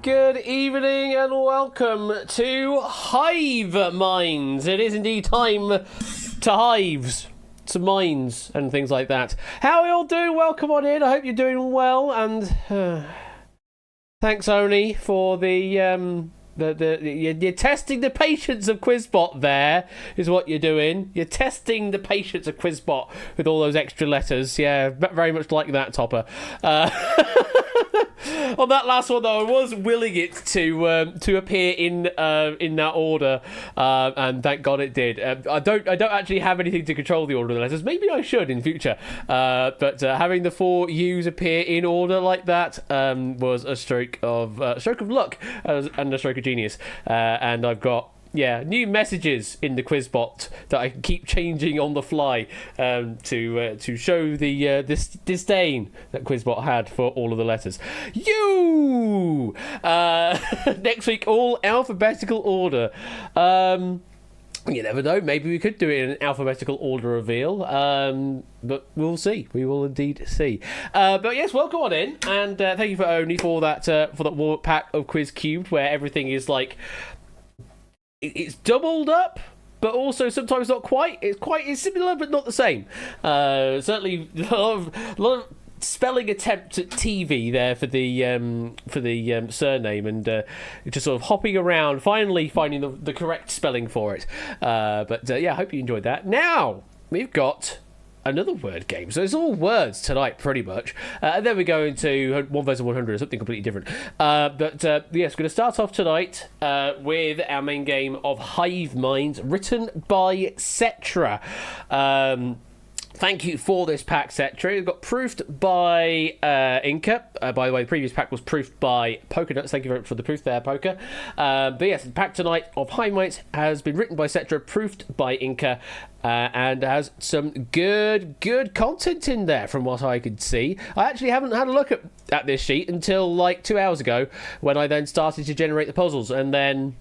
Good evening and welcome to Hive Minds. It is indeed time to hives, to mines and things like that. How are you all doing? Welcome on in. I hope you're doing well. And thanks, Oni, for you're testing the patience of Quizbot. There is what you're doing. You're testing the patience of Quizbot with all those extra letters. Yeah, very much like that, Topper. On that last one, though, I was willing it to appear in that order, and thank God it did. I don't actually have anything to control the order of the letters. Maybe I should in future. But having the four U's appear in order like that was a stroke of luck and a stroke of genius. And I've got new messages in the Quizbot that I can keep changing on the fly to show the this disdain that Quizbot had for all of the letters. Next week, all alphabetical order. You never know. Maybe we could do it in an alphabetical order reveal. But we'll see. We will indeed see. But yes, welcome on in, and thank you for Oni for that warm-up pack of Quiz Cubed, where everything is like, it's doubled up, but also sometimes not quite. It's similar, but not the same. Certainly, a lot of spelling attempt at TV there for the surname, and just sort of hopping around, finally finding the correct spelling for it. But I hope you enjoyed that. Now we've got another word game, so it's all words tonight pretty much, and then we go into 1 versus 100 or something completely different. Yes, we're going to start off tonight with our main game of Hive Minds, written by Cetra. Thank you for this pack, Cetra. It got proofed by Inca. By the way, the previous pack was proofed by Poker Nuts. Thank you very much for the proof there, Poker. But yes, the pack tonight of Hive Minds has been written by Cetra, proofed by Inca, and has some good content in there from what I could see. I actually haven't had a look at this sheet until like 2 hours ago, when I then started to generate the puzzles, and then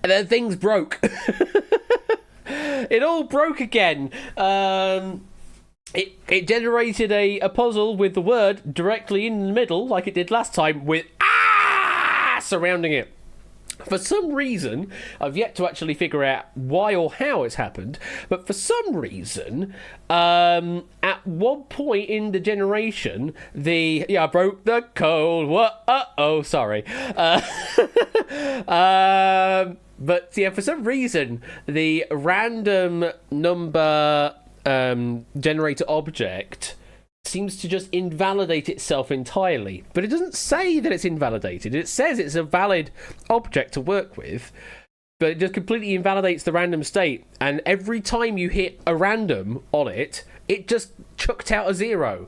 things broke. It all broke again. It generated a puzzle with the word directly in the middle, like it did last time, with surrounding it. For some reason, I've yet to actually figure out why or how it's happened, but for some reason, at one point in the generation, I broke the code. Sorry. But yeah, for some reason, the random number generator object seems to just invalidate itself entirely. But it doesn't say that it's invalidated. It says it's a valid object to work with, but it just completely invalidates the random state. And every time you hit a random on it, it just chucked out a 0.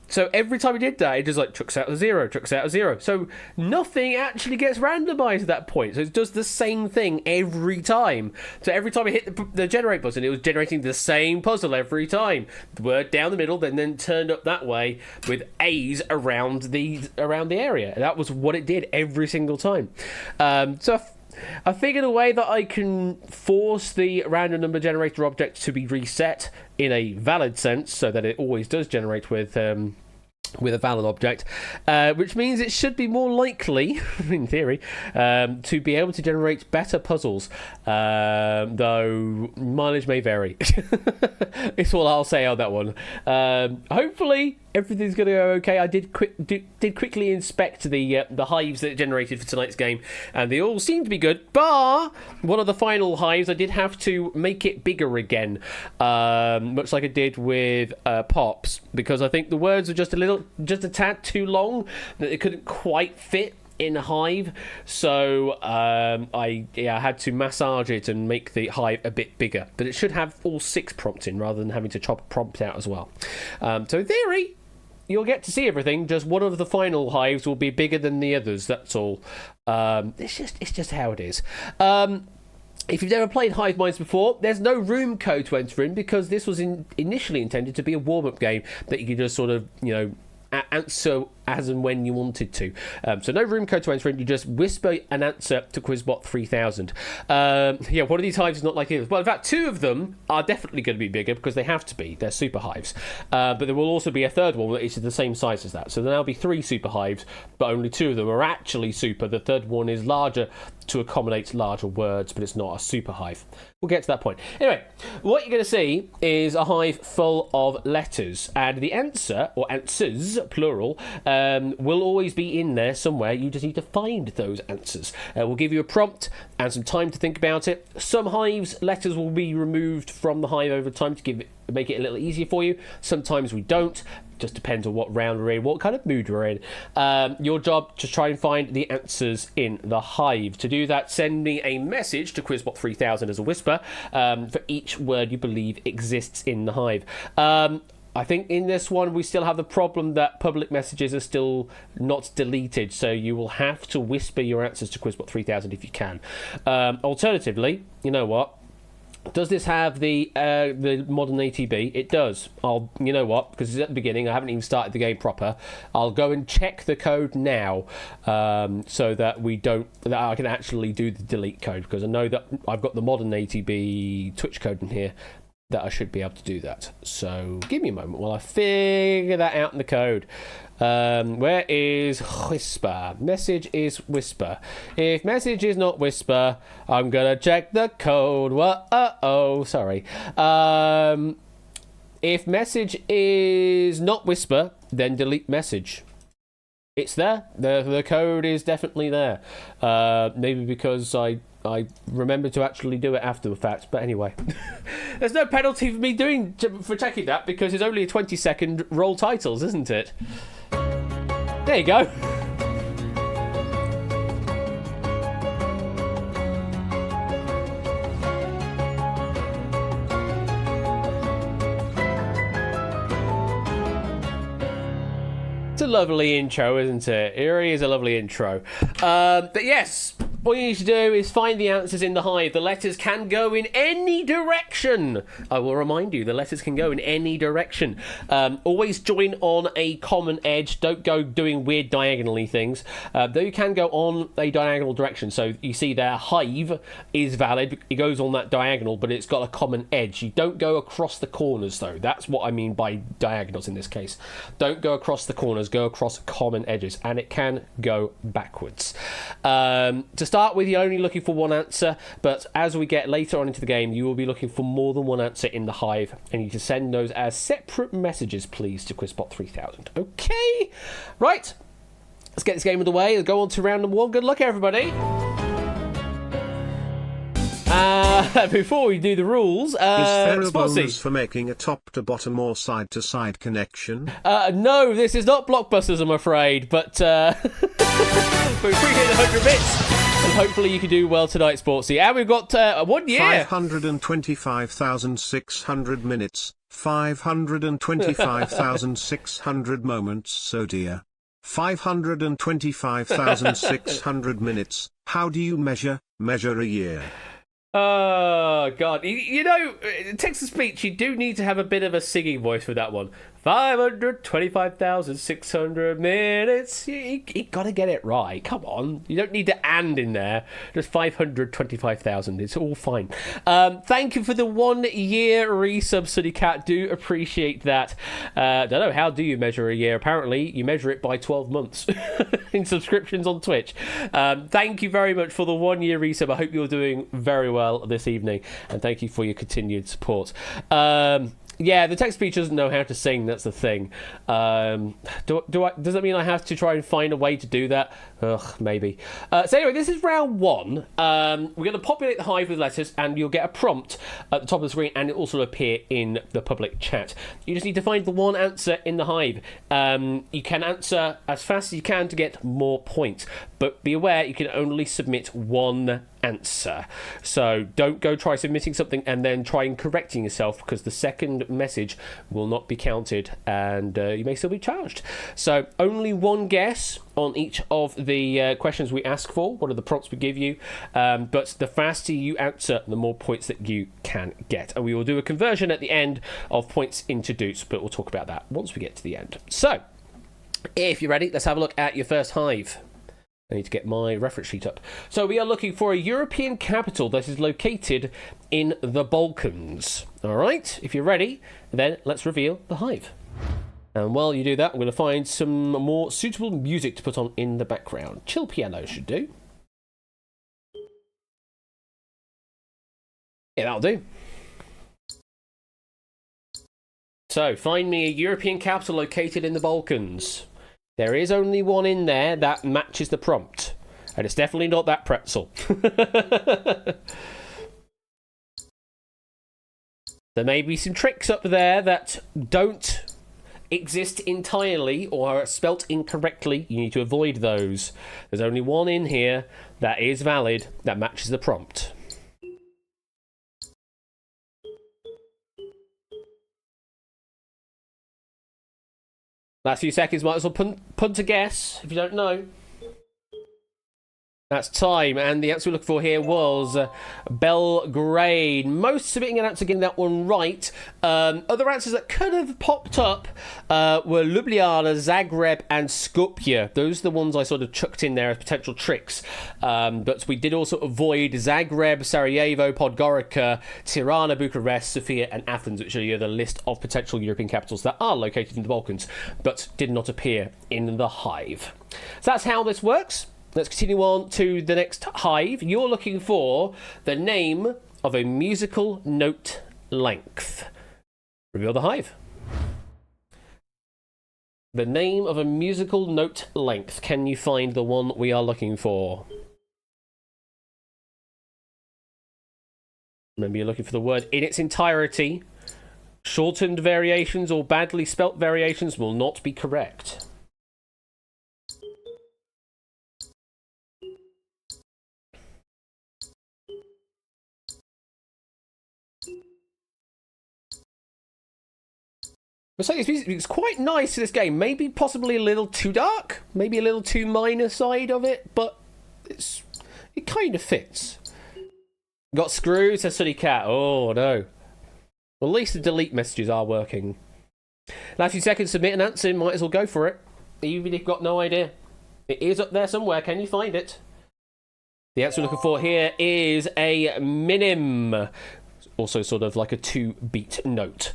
So every time it did that, it just like chucks out a 0, chucks out a 0. So nothing actually gets randomized at that point. So it does the same thing every time. So every time I hit the generate button, it was generating the same puzzle every time. The word down the middle, then turned up that way with A's around the area. And that was what it did every single time. So I figured a way that I can force the random number generator object to be reset in a valid sense, so that it always does generate with a valid object, which means it should be more likely, in theory, to be able to generate better puzzles, though mileage may vary. It's all I'll say on that one. Hopefully everything's going to go okay. I did quickly inspect the hives that it generated for tonight's game, and they all seem to be good, bar one of the final hives. I did have to make it bigger again, much like I did with Pops, because I think the words were just a tad too long, that it couldn't quite fit in a hive. So I had to massage it and make the hive a bit bigger, but it should have all 6 prompts in rather than having to chop a prompt out as well. So in theory, you'll get to see everything. Just one of the final hives will be bigger than the others. That's all. It's just how it is. If you've never played Hive Minds before, there's no room code to enter in, because this was initially intended to be a warm-up game that you could just sort of, answer as and when you wanted to. So no room code to enter in. You just whisper an answer to Quizbot 3000. One of these hives is not like it. Well, in fact, two of them are definitely going to be bigger because they have to be. They're super hives. But there will also be a third one that is the same size as that. So there'll now be 3 super hives, but only 2 of them are actually super. The third one is larger to accommodate larger words, but it's not a super hive. We'll get to that point. Anyway, what you're going to see is a hive full of letters, and the answer, or answers, plural, will always be in there somewhere. You just need to find those answers. We'll give you a prompt and some time to think about it. Some hives, letters will be removed from the hive over time to make it a little easier for you. Sometimes we don't. Just depends on what round we're in, what kind of mood we're in. Your job to try and find the answers in the hive. To do that, send me a message to Quizbot 3000 as a whisper for each word you believe exists in the hive. I think in this one we still have the problem that public messages are still not deleted, so you will have to whisper your answers to Quizbot 3000 if you can. Alternatively, you know what? Does this have the modern ATB? It does. You know what? Because it's at the beginning. I haven't even started the game proper. I'll go and check the code now, so that I can actually do the delete code, because I know that I've got the modern ATB Twitch code in here that I should be able to do that. So give me a moment while I figure that out in the code. Where is whisper? Message is whisper. If message is not whisper, I'm gonna check the code. Sorry. If message is not whisper, then delete message. It's there. The code is definitely there. Maybe because I remember to actually do it after the fact, but anyway. There's no penalty for me for checking that, because it's only a 20-second roll titles, isn't it? There you go. It's a lovely intro, isn't it? It really is a lovely intro. But yes, what you need to do is find the answers in the hive. The letters can go in any direction. I will remind you, the letters can go in any direction. Always join on a common edge. Don't go doing weird diagonally things. Though you can go on a diagonal direction. So you see their hive is valid. It goes on that diagonal, but it's got a common edge. You don't go across the corners, though. That's what I mean by diagonals in this case. Don't go across the corners. Go across common edges. And it can go backwards. To start with, you're only looking for one answer, but as we get later on into the game, you will be looking for more than one answer in the hive, and you can send those as separate messages, please, to Quizbot 3000. Okay, right, let's get this game underway. Let's go on to round number 1. Good luck, everybody. Before we do the rules, is there a bonus for making a top-to-bottom or side-to-side connection? No, this is not Blockbusters, I'm afraid, but we appreciate the 100 bits. And hopefully you can do well tonight, Sportsy. And we've got 1 year. 525,600 minutes. 525,600 moments, oh dear. 525,600 minutes. How do you measure a year? Oh, God. You know, text-to-speech, you do need to have a bit of a singing voice for that one. 525,600 minutes. You got to get it right. Come on. You don't need the and in there. Just 525,000. It's all fine. Thank you for the 1 year resub, Sunny Cat. Do appreciate that. Don't know, how do you measure a year? Apparently, you measure it by 12 months in subscriptions on Twitch. Thank you very much for the 1 year resub. I hope you're doing very well this evening. And thank you for your continued support. Yeah, the text speech doesn't know how to sing. That's the thing. Does that mean I have to try and find a way to do that? Ugh, maybe. So anyway, this is round 1. We're going to populate the hive with letters, and you'll get a prompt at the top of the screen, and it will also appear in the public chat. You just need to find the one answer in the hive. You can answer as fast as you can to get more points, but be aware you can only submit one answer. So don't go try submitting something and then try and correcting yourself, because the second message will not be counted, and you may still be charged. So only one guess on each of the questions we ask for. What are the prompts we give you? But the faster you answer, the more points that you can get. And we will do a conversion at the end of points into doots, but we'll talk about that once we get to the end. So If you're ready, let's have a look at your first hive. I need to get my reference sheet up. So we are looking for a European capital that is located in the Balkans. All right, if you're ready, then let's reveal the hive. And while you do that, I'm going to find some more suitable music to put on in the background. Chill piano should do. Yeah, that'll do. So, find me a European capital located in the Balkans. There is only one in there that matches the prompt. And it's definitely not that pretzel. There may be some tricks up there that don't exist entirely or are spelt incorrectly. You need to avoid those. There's only one in here that is valid, that matches the prompt. Last few seconds, might as well punt a guess if you don't know. That's time, and the answer we look for here was Belgrade. Most submitting an answer getting that one right. Other answers that could have popped up were Ljubljana, Zagreb, and Skopje. Those are the ones I sort of chucked in there as potential tricks. But we did also avoid Zagreb, Sarajevo, Podgorica, Tirana, Bucharest, Sofia, and Athens, which are the list of potential European capitals that are located in the Balkans, but did not appear in the hive. So that's how this works. Let's continue on to the next hive. You're looking for the name of a musical note length. Reveal the hive. The name of a musical note length. Can you find the one we are looking for? Remember, you're looking for the word in its entirety. Shortened variations or badly spelt variations will not be correct. It's quite nice in this game. Maybe possibly a little too dark. Maybe a little too minor side of it. But it kind of fits. Got screwed, says Sunny Cat. Oh, no. Well, at least the delete messages are working. Last few seconds, submit an answer. Might as well go for it. Even if you've got no idea. It is up there somewhere. Can you find it? The answer we're looking for here is a minim. Also sort of like a 2-beat note.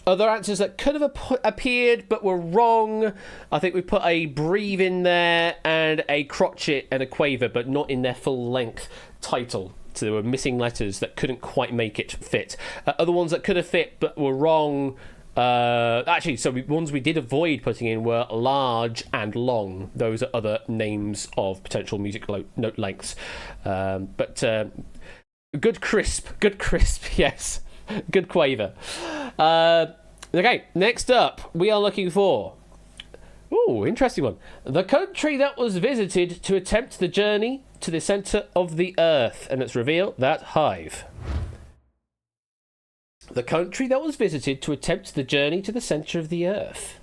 Other answers that could have appeared but were wrong. I think we put a breathe in there and a crotchet and a quaver, but not in their full length title. So there were missing letters that couldn't quite make it fit. Other ones that could have fit but were wrong. Ones we did avoid putting in were large and long. Those are other names of potential music note lengths. Good crisp, yes. Good quaver. Okay, next up, we are looking for... Ooh, interesting one. The country that was visited to attempt the journey to the centre of the Earth. And let's reveal that hive. The country that was visited to attempt the journey to the centre of the Earth.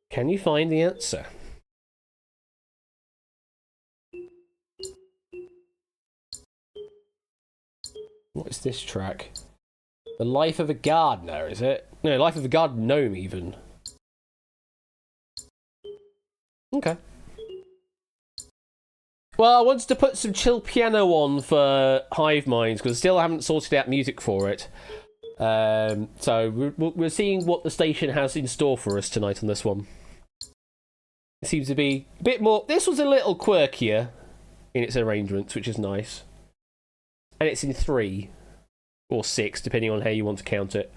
Can you find the answer? What is this track? The Life of a Gardener, is it? No, Life of a Garden Gnome, even. Okay. Well, I wanted to put some chill piano on for Hive Minds, because I still haven't sorted out music for it. So we're seeing what the station has in store for us tonight on this one. It seems to be a bit more... This was a little quirkier in its arrangements, which is nice. And it's in 3 or 6, depending on how you want to count it.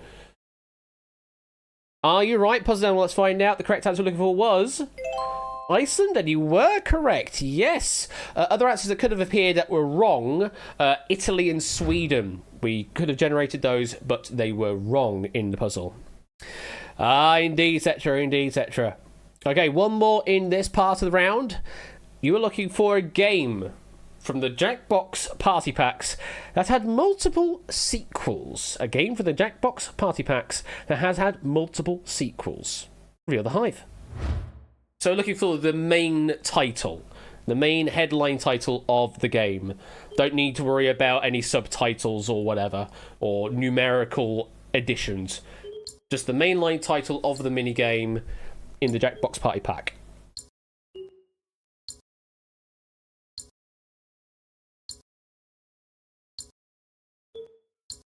Are you right? Pause down, let's find out. The correct answer we're looking for was Iceland, and you were correct, yes. Other answers that could have appeared that were wrong, Italy and Sweden. We could have generated those, but they were wrong in the puzzle. Indeed, etc., indeed, etc. Okay, one more in this part of the round. You were looking for a game from the Jackbox Party Packs that had multiple sequels. A game for the Jackbox Party Packs that has had multiple sequels. Reveal the hive. So looking for the main title, the main headline title of the game. Don't need to worry about any subtitles or whatever, or numerical additions. Just the mainline title of the minigame. in the Jackbox Party Pack.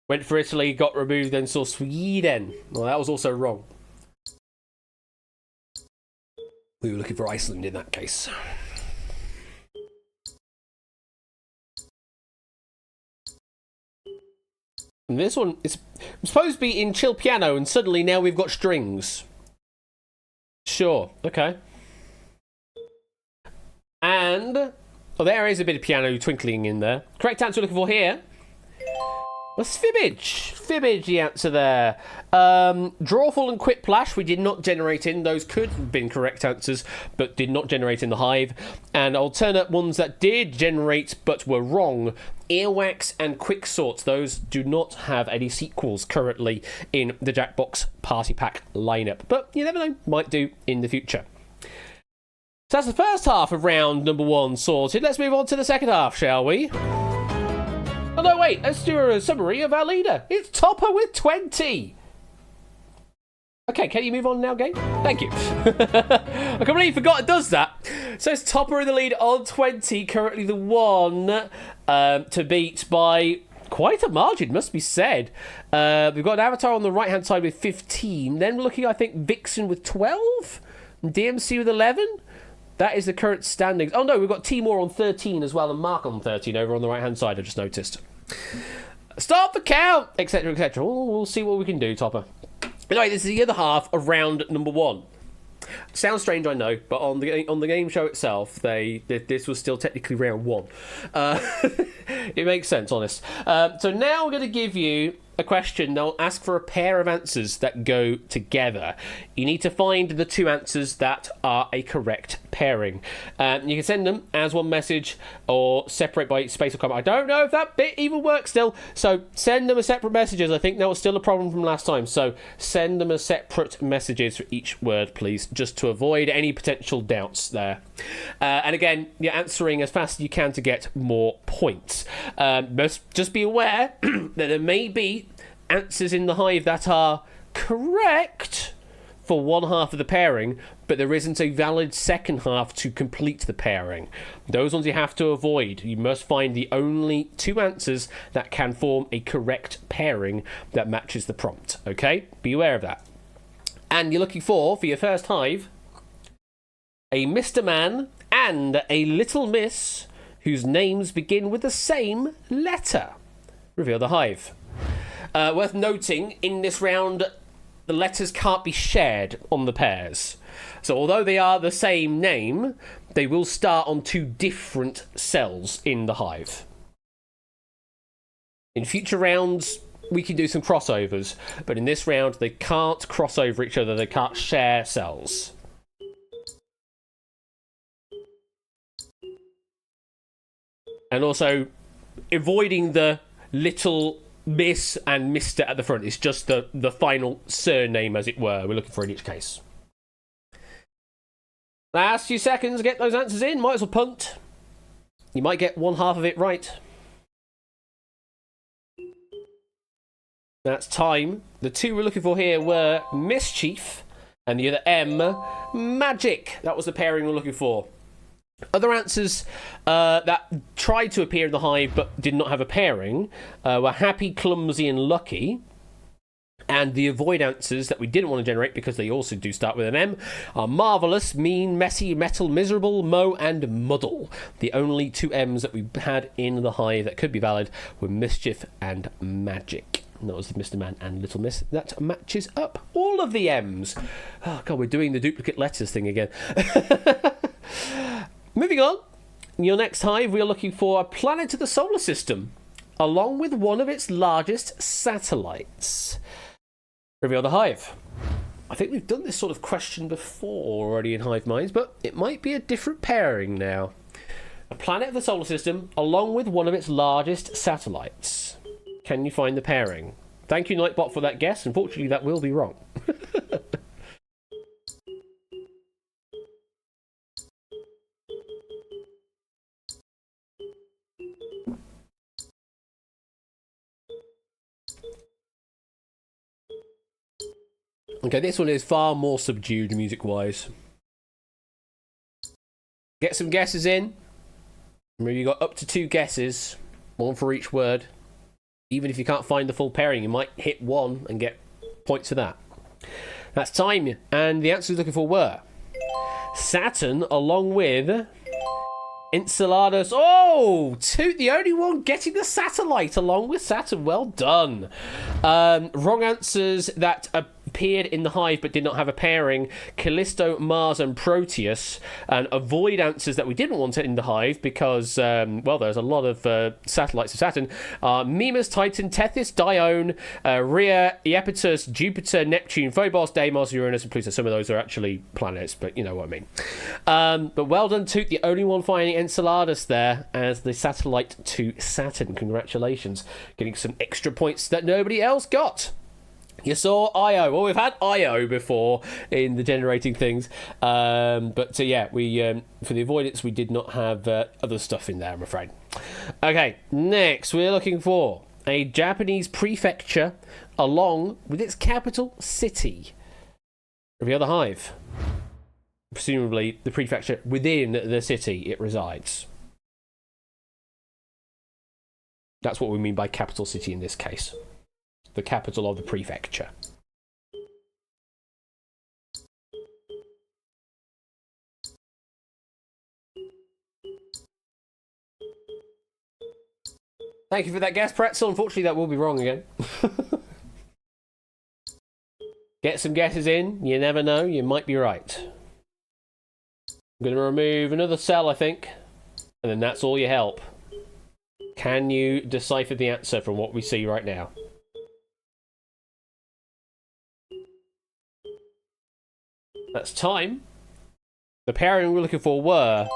Went for Italy, got removed, then saw Sweden. Well, that was also wrong. We were looking for Iceland in that case. And this one is supposed to be in chill piano, and suddenly now we've got strings. Sure, okay. And oh, there is a bit of piano twinkling in there. Correct answer we're looking for here was Fibbage. Fibbage, the answer there. Drawful and Quiplash, we did not generate in. Those could have been correct answers, but did not generate in the Hive. And alternate ones that did generate but were wrong, Earwax and Quicksort. Those do not have any sequels currently in the Jackbox Party Pack lineup. But you never know, might do in the future. So that's the first half of round number 1 sorted. Let's move on to the second half, shall we? Oh no, wait, let's do a summary of our leader. It's Topper with 20. Okay, can you move on now, game? Thank you. I completely forgot it does that. So it's Topper in the lead on 20, currently the one to beat by quite a margin, must be said. We've got an Avatar on the right-hand side with 15. Then we're looking, I think, Vixen with 12. And DMC with 11. That is the current standings. Oh, no, we've got Timor on 13 as well, and Mark on 13 over on the right-hand side, I just noticed. Start the count, etc., etc. We'll see what we can do, Topper. Anyway, this is the other half of round number 1. Sounds strange, I know, but on the game show itself, this was still technically round 1. It makes sense, honest. So now we're going to give you a question. They'll ask for a pair of answers that go together. You need to find the 2 answers that are a correct pairing. You can send them as one message or separate by space or comma. I don't know if that bit even works still, so send them as separate messages. I think that was still a problem from last time, so send them as separate messages for each word, please, just to avoid any potential doubts there. And again, you're answering as fast as you can to get more points. Just be aware that there may be answers in the Hive that are correct for one half of the pairing, but there isn't a valid second half to complete the pairing. Those ones you have to avoid. You must find the only 2 answers that can form a correct pairing that matches the prompt. Okay? Be aware of that. And you're looking for your first Hive, a Mr. Man and a Little Miss whose names begin with the same letter. Reveal the Hive. Worth noting, in this round, the letters can't be shared on the pairs. So although they are the same name, they will start on 2 different cells in the Hive. In future rounds, we can do some crossovers, but in this round, they can't cross over each other. They can't share cells. And also, avoiding the Little Miss and Mr. at the front. It's just the final surname, as it were, we're looking for in each case. Last few seconds, get those answers in. Might as well punt. You might get one half of it right. That's time. The 2 we're looking for here were Mischief and the other M, Magic. That was the pairing we're looking for. Other answers that tried to appear in the Hive but did not have a pairing were Happy, Clumsy and Lucky. And the avoid answers that we didn't want to generate, because they also do start with an M, are Marvellous, Mean, Messy, Metal, Miserable, Mo and Muddle. The only 2 M's that we had in the Hive that could be valid were Mischief and Magic. And that was Mr. Man and Little Miss. That matches up all of the M's. Oh, God, we're doing the duplicate letters thing again. Moving on, in your next Hive, we are looking for a planet of the solar system, along with one of its largest satellites. Reveal the Hive. I think we've done this sort of question before already in Hive Minds, but it might be a different pairing now. A planet of the solar system, along with one of its largest satellites. Can you find the pairing? Thank you, Nightbot, for that guess. Unfortunately, that will be wrong. Okay, this one is far more subdued music-wise. Get some guesses in. Remember, you got up to 2 guesses, 1 for each word. Even if you can't find the full pairing, you might hit 1 and get points for that. That's time, and the answers looking for were Saturn, along with Enceladus. Oh, Toot, the only one getting the satellite along with Saturn. Well done. Wrong answers that appeared in the hive but did not have a pairing: Callisto, Mars, and Proteus. And avoid answers that we didn't want in the hive because, well, there's a lot of satellites of Saturn. Mimas, Titan, Tethys, Dione, Rhea, Iapetus, Jupiter, Neptune, Phobos, Deimos, Uranus, and Pluto. Some of those are actually planets, but you know what I mean. But well done, Toot, the only one finding Enceladus there as the satellite to Saturn. Congratulations. Getting some extra points that nobody else got. You saw Io. Well, we've had Io before in the generating things. But yeah, we for the avoidance, we did not have other stuff in there, I'm afraid. Okay, next we're looking for a Japanese prefecture along with its capital city. Every other hive. Presumably the prefecture within the city it resides. That's what we mean by capital city in this case. The capital of the prefecture. Thank you for that guess, Pretzel. Unfortunately, that will be wrong again. Get some guesses in. You never know. You might be right. I'm going to remove another cell, I think. And then that's all your help. Can you decipher the answer from what we see right now? That's time. The pairing we're looking for were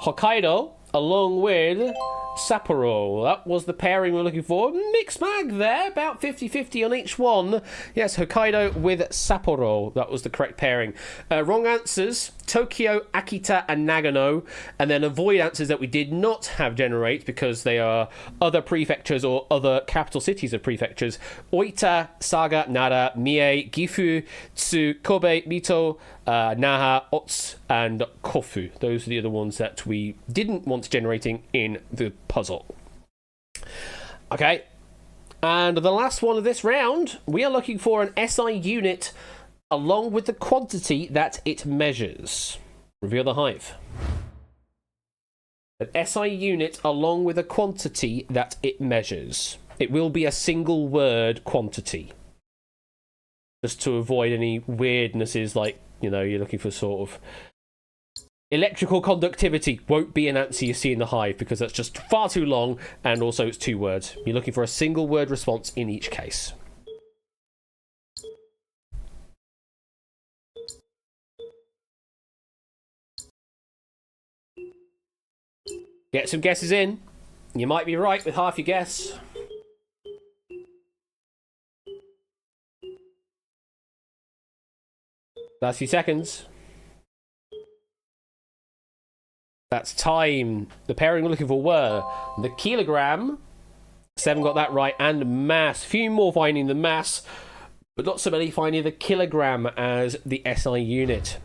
Hokkaido along with Sapporo. That was the pairing we're looking for. Mixed bag there, about 50-50 on each one. Yes, Hokkaido with Sapporo. That was the correct pairing. Wrong answers: Tokyo, Akita, and Nagano. And then avoid answers that we did not have generate because they are other prefectures or other capital cities of prefectures: Oita, Saga, Nara, Mie, Gifu, Tsu, Kobe, Mito, Naha, Otsu, and Kofu. Those are the other ones that we didn't want generating in the puzzle. Okay, and the last one of this round, we are looking for an SI unit along with the quantity that it measures. Reveal the hive. An SI unit along with a quantity that it measures. It will be a single word quantity. Just to avoid any weirdnesses like, you know, you're looking for sort of electrical conductivity won't be an answer you see in the hive because that's just far too long, and also it's 2 words. You're looking for a single word response in each case. Get some guesses in. You might be right with half your guess. Last few seconds. That's time. The pairing we're looking for were the kilogram. 7 got that right, and mass. Few more finding the mass, but not so many finding the kilogram as the SI unit.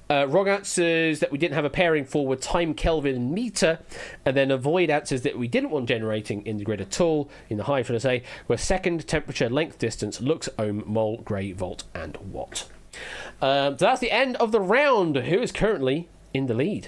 Wrong answers that we didn't have a pairing for were time, Kelvin, and meter, and then avoid answers that we didn't want generating in the grid at all, in the hive, should I say, were second, temperature, length, distance, lux, ohm, mole, gray, volt, and watt. So that's the end of the round. Who is currently in the lead?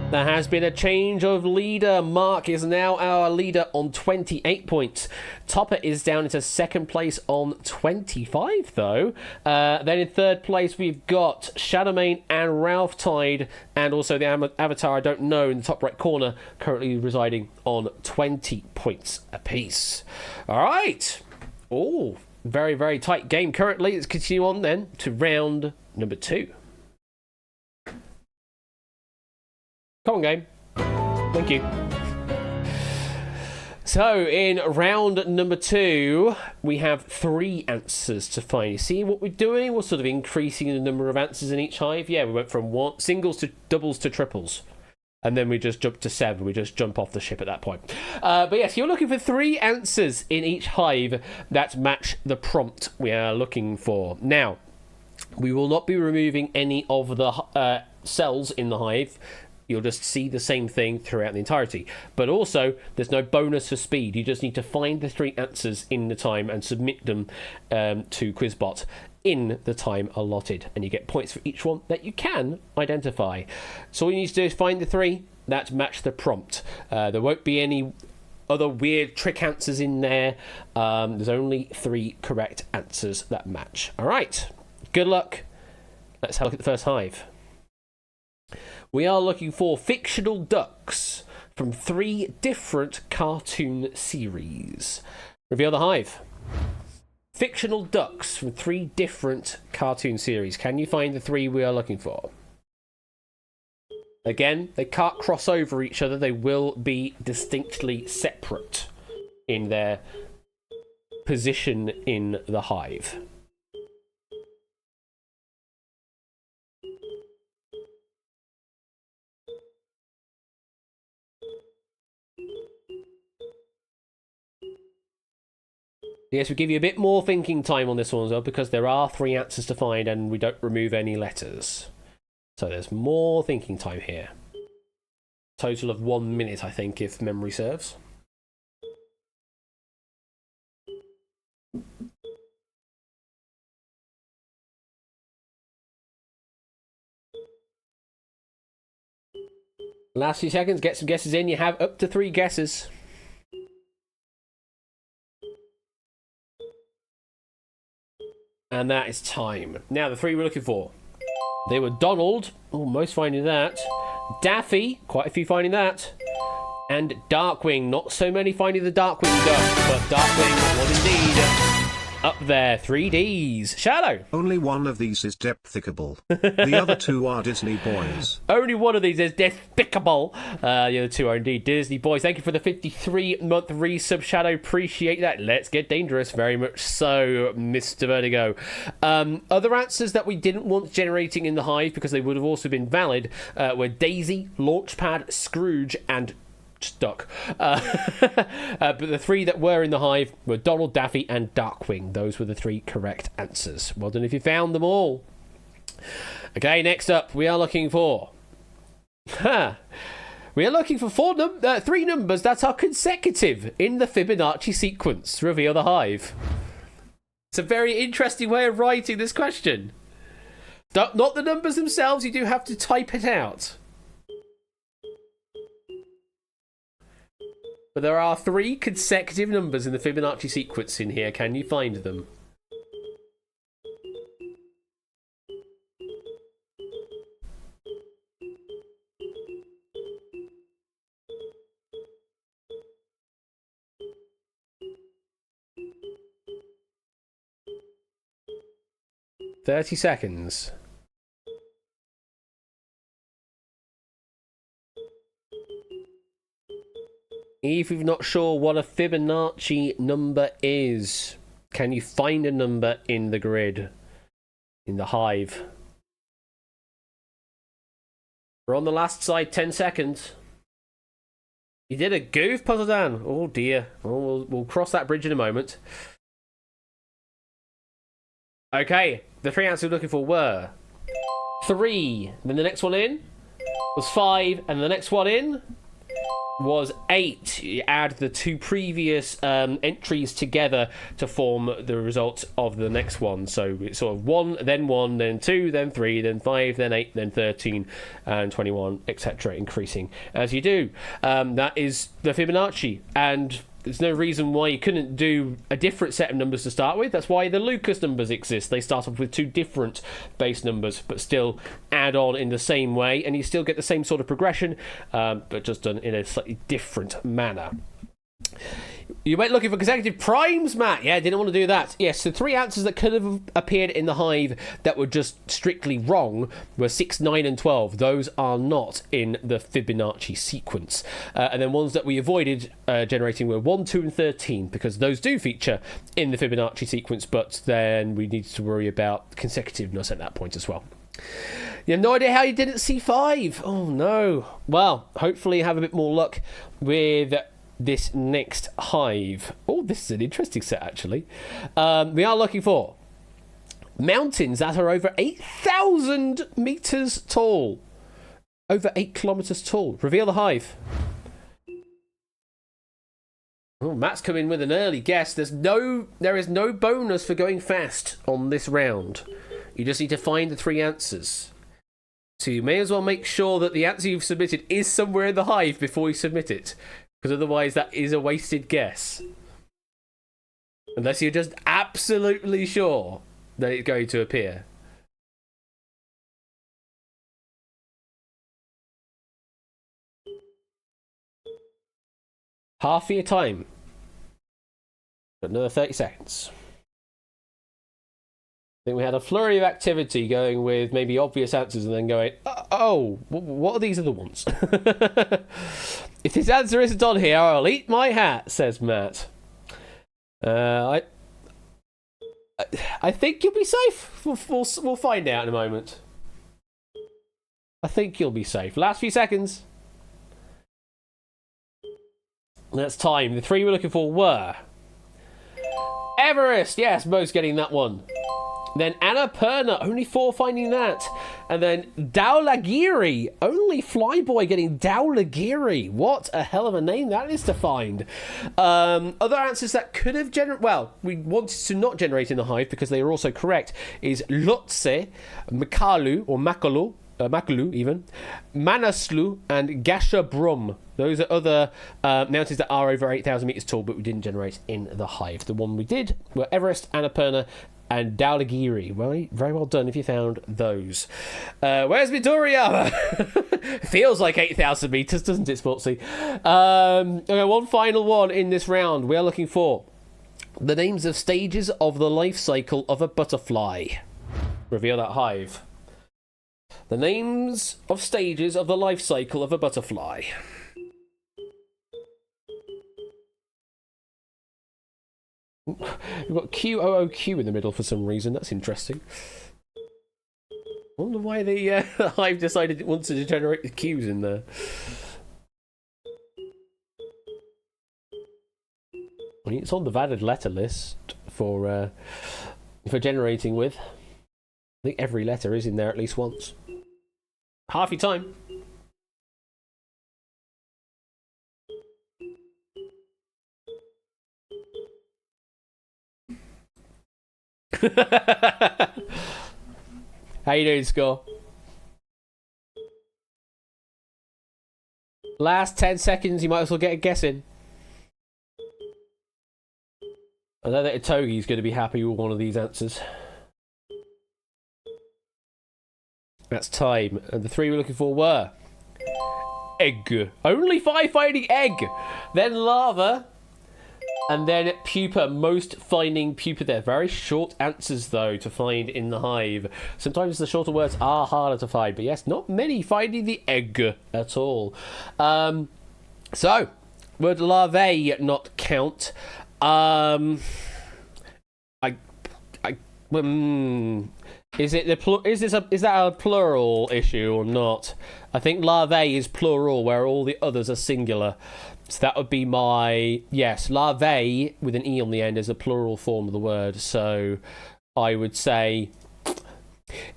There has been a change of leader. Mark is now our leader on 28 points. Topper is down into second place on 25, though. Then in third place, we've got Shadowmane and Ralph Tide, and also the avatar I don't know in the top right corner, currently residing on 20 points apiece. All right. Oh, very, very tight game currently. Let's continue on then to round number 2. Come on, game. Thank you. So, in round number 2, we have 3 answers to find. You see what we're doing? We're sort of increasing the number of answers in each hive. Yeah, we went from singles to doubles to triples. And then we just jump to 7. We just jump off the ship at that point. But yes, you're looking for 3 answers in each hive that match the prompt we are looking for. Now, we will not be removing any of the cells in the hive. You'll just see the same thing throughout the entirety. But also, there's no bonus for speed. You just need to find the 3 answers in the time and submit them to Quizbot in the time allotted. And you get points for each one that you can identify. So all you need to do is find the 3 that match the prompt. There won't be any other weird trick answers in there. There's only 3 correct answers that match. All right. Good luck. Let's have a look at the first hive. We are looking for fictional ducks from 3 different cartoon series. Reveal the hive. Fictional ducks from 3 different cartoon series. Can you find the 3 we are looking for? Again, they can't cross over each other. They will be distinctly separate in their position in the hive. Yes, we give you a bit more thinking time on this one as well, because there are 3 answers to find and we don't remove any letters. So there's more thinking time here. Total of 1 minute, I think, if memory serves. Last few seconds, get some guesses in. You have up to 3 guesses. And that is time. Now, the 3 we're looking for. They were Donald, almost finding that. Daffy, quite a few finding that. And Darkwing, not so many finding the Darkwing duck, but Darkwing was indeed up there. 3Ds. Shadow. Only one of these is depthicable. The other 2 are Disney boys. Only one of these is despicable. The other 2 are indeed Disney boys. Thank you for the 53-month resub, Shadow. Appreciate that. Let's get dangerous. Very much so, Mr. Vertigo. Other answers that we didn't want generating in the hive, because they would have also been valid, were Daisy, Launchpad, Scrooge, and Duck. But the 3 that were in the hive were Donald, Daffy, and Darkwing. Those were the 3 correct answers. Well done if you found them all. Okay, next up, we are looking for... We are looking for 3 numbers that are consecutive in the Fibonacci sequence. Reveal the hive. It's a very interesting way of writing this question. Not the numbers themselves, you do have to type it out. But there are 3 consecutive numbers in the Fibonacci sequence in here. Can you find them? "30 seconds. If you're not sure what a Fibonacci number is, can you find a number in the grid, in the hive? We're on the last side, 10 seconds. You did a goof, Puzzle Dan. Oh dear. Well, we'll cross that bridge in a moment. Okay, the 3 answers we're looking for were 3. Then the next one in was 5, and the next one in was 8. You add the 2 previous entries together to form the result of the next one. So it's sort of 1, then 2, then 3, then 5, then 8, then 13, and 21, etc., increasing as you do. That is the Fibonacci, and there's no reason why you couldn't do a different set of numbers to start with. That's why the Lucas numbers exist. They start off with 2 different base numbers, but still add on in the same way, and you still get the same sort of progression, but just done in a slightly different manner. You went looking for consecutive primes, Matt. Yeah, didn't want to do that. Yes, the 3 answers that could have appeared in the hive that were just strictly wrong were 6, 9, and 12. Those are not in the Fibonacci sequence. And then ones that we avoided generating were 1, 2, and 13, because those do feature in the Fibonacci sequence, but then we need to worry about consecutiveness at that point as well. You have no idea how you didn't see 5. Oh, no. Well, hopefully you have a bit more luck with this next hive. Oh, this is an interesting set, actually. We are looking for mountains that are over 8,000 meters tall. Over 8 kilometers tall. Reveal the hive. Oh, Matt's come in with an early guess. There is no bonus for going fast on this round. You just need to find the 3 answers. So you may as well make sure that the answer you've submitted is somewhere in the hive before you submit it. Because otherwise that is a wasted guess. Unless you're just absolutely sure that it's going to appear. Half of your time. Another 30 seconds. I think we had a flurry of activity going with maybe obvious answers and then going, oh, what are these other ones? If this answer isn't on here, I'll eat my hat, says Matt. I think you'll be safe. We'll find out in a moment. I think you'll be safe. Last few seconds. That's time. The 3 we're looking for were Everest. Yes, Mo's getting that one. Then Annapurna, only 4 finding that. And then Dhaulagiri, only Flyboy getting Dhaulagiri. What a hell of a name that is to find. Other answers that could have generated, well, we wanted to not generate in the hive because they are also correct, is Lhotse, Makalu, or Makalu, Makalu even, Manaslu, and Gasherbrum. Those are other mountains that are over 8,000 meters tall, but we didn't generate in the hive. The one we did were Everest, Annapurna, and Dhaulagiri. Well, very well done if you found those. Where's Midoriya? Feels like 8,000 meters, doesn't it, Sportsy? Okay, one final one in this round. We are looking for the names of stages of the life cycle of a butterfly. Reveal that hive. The names of stages of the life cycle of a butterfly. We've got QOOQ in the middle for some reason. That's interesting. I wonder why the hive decided it wanted to generate the Qs in there. I mean, it's on the valid letter list for generating with. I think every letter is in there at least once. Half your time. How you doing, Score? Last 10 seconds, you might as well get a guess in. I know that Itogi's going to be happy with one of these answers. That's time. And the 3 we're looking for were egg. Only 5 finding egg. Then lava. And then pupa. Most finding pupa there. Very short answers, though, to find in the hive. Sometimes the shorter words are harder to find. But yes, not many finding the egg at all. So, would larvae not count? Is that a plural issue or not? I think larvae is plural, where all the others are singular. So that would be my... Yes, larvae, with an E on the end, is a plural form of the word. So I would say...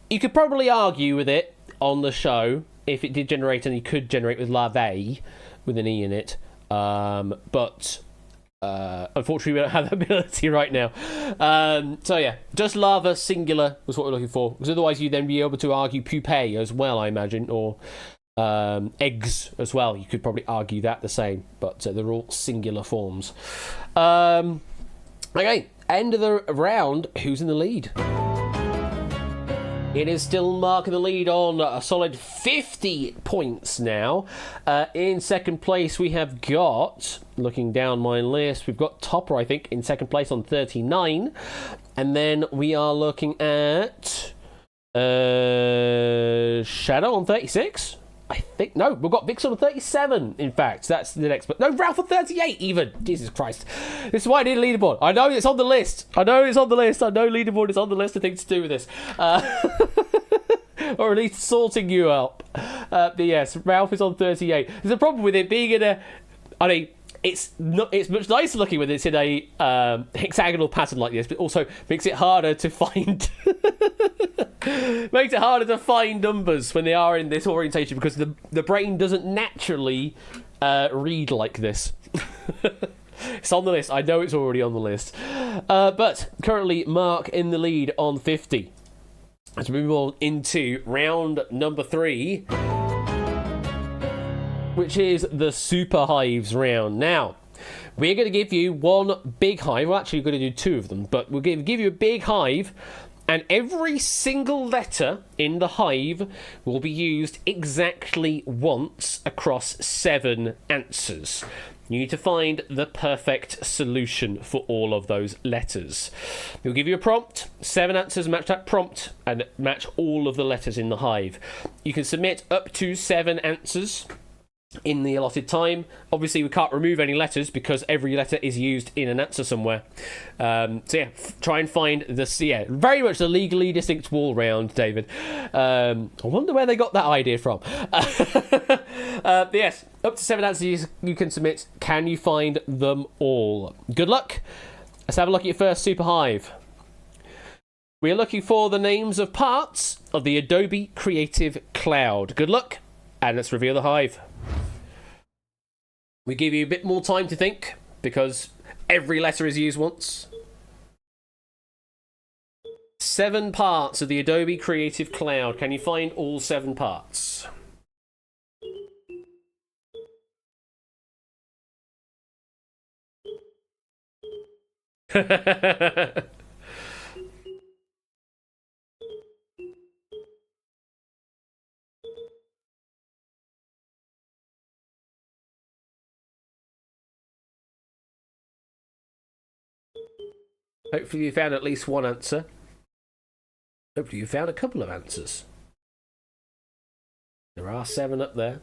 You could probably argue with it on the show, if it did generate, and you could generate with larvae, with an E in it. But... unfortunately, we don't have that ability right now. So yeah, just lava singular was what we're looking for. Because otherwise, you'd then be able to argue pupae as well, I imagine, or eggs as well. You could probably argue that the same, but they're all singular forms. Okay, end of the round. Who's in the lead? It is still Mark in the lead on a solid 50 points now. In second place, we have got, looking down my list, we've got Topper, I think, in second place on 39. And then we are looking at Shadow on 36. I think, no, we've got Vixen on 37, in fact. That's the next, but no, Ralph on 38 even. Jesus Christ. This is why I need a leaderboard. I know it's on the list. I know leaderboard is on the list. I think to do with this. or at least sorting you up. But yes, Ralph is on 38. There's a problem with it being in a... I mean, it's much nicer looking when it's in a hexagonal pattern like this, but also makes it harder to find... makes it harder to find numbers when they are in this orientation, because the brain doesn't naturally read like this. It's on the list. I know it's already on the list. But currently Mark in the lead on 50. Let's move on into round number 3, which is the Super Hives round. Now, we're going to give you one big hive. Well, actually, we're going to do 2 of them, but we'll give you a big hive, and every single letter in the hive will be used exactly once across 7 answers. You need to find the perfect solution for all of those letters. We'll give you a prompt, 7 answers, match that prompt, and match all of the letters in the hive. You can submit up to 7 answers in the allotted time. Obviously, we can't remove any letters because every letter is used in an answer somewhere. So yeah, try and find this. Yeah, very much the legally distinct wall round, David. I wonder where they got that idea from. Yes, up to 7 answers you can submit. Can you find them all? Good luck. Let's have a look at your first Super Hive. We're looking for the names of parts of the Adobe Creative Cloud. Good luck, and let's reveal the hive. We give you a bit more time to think, because every letter is used once. 7 parts of the Adobe Creative Cloud. Can you find all 7 parts? Hopefully you found at least one answer. Hopefully you found a couple of answers. There are 7 up there.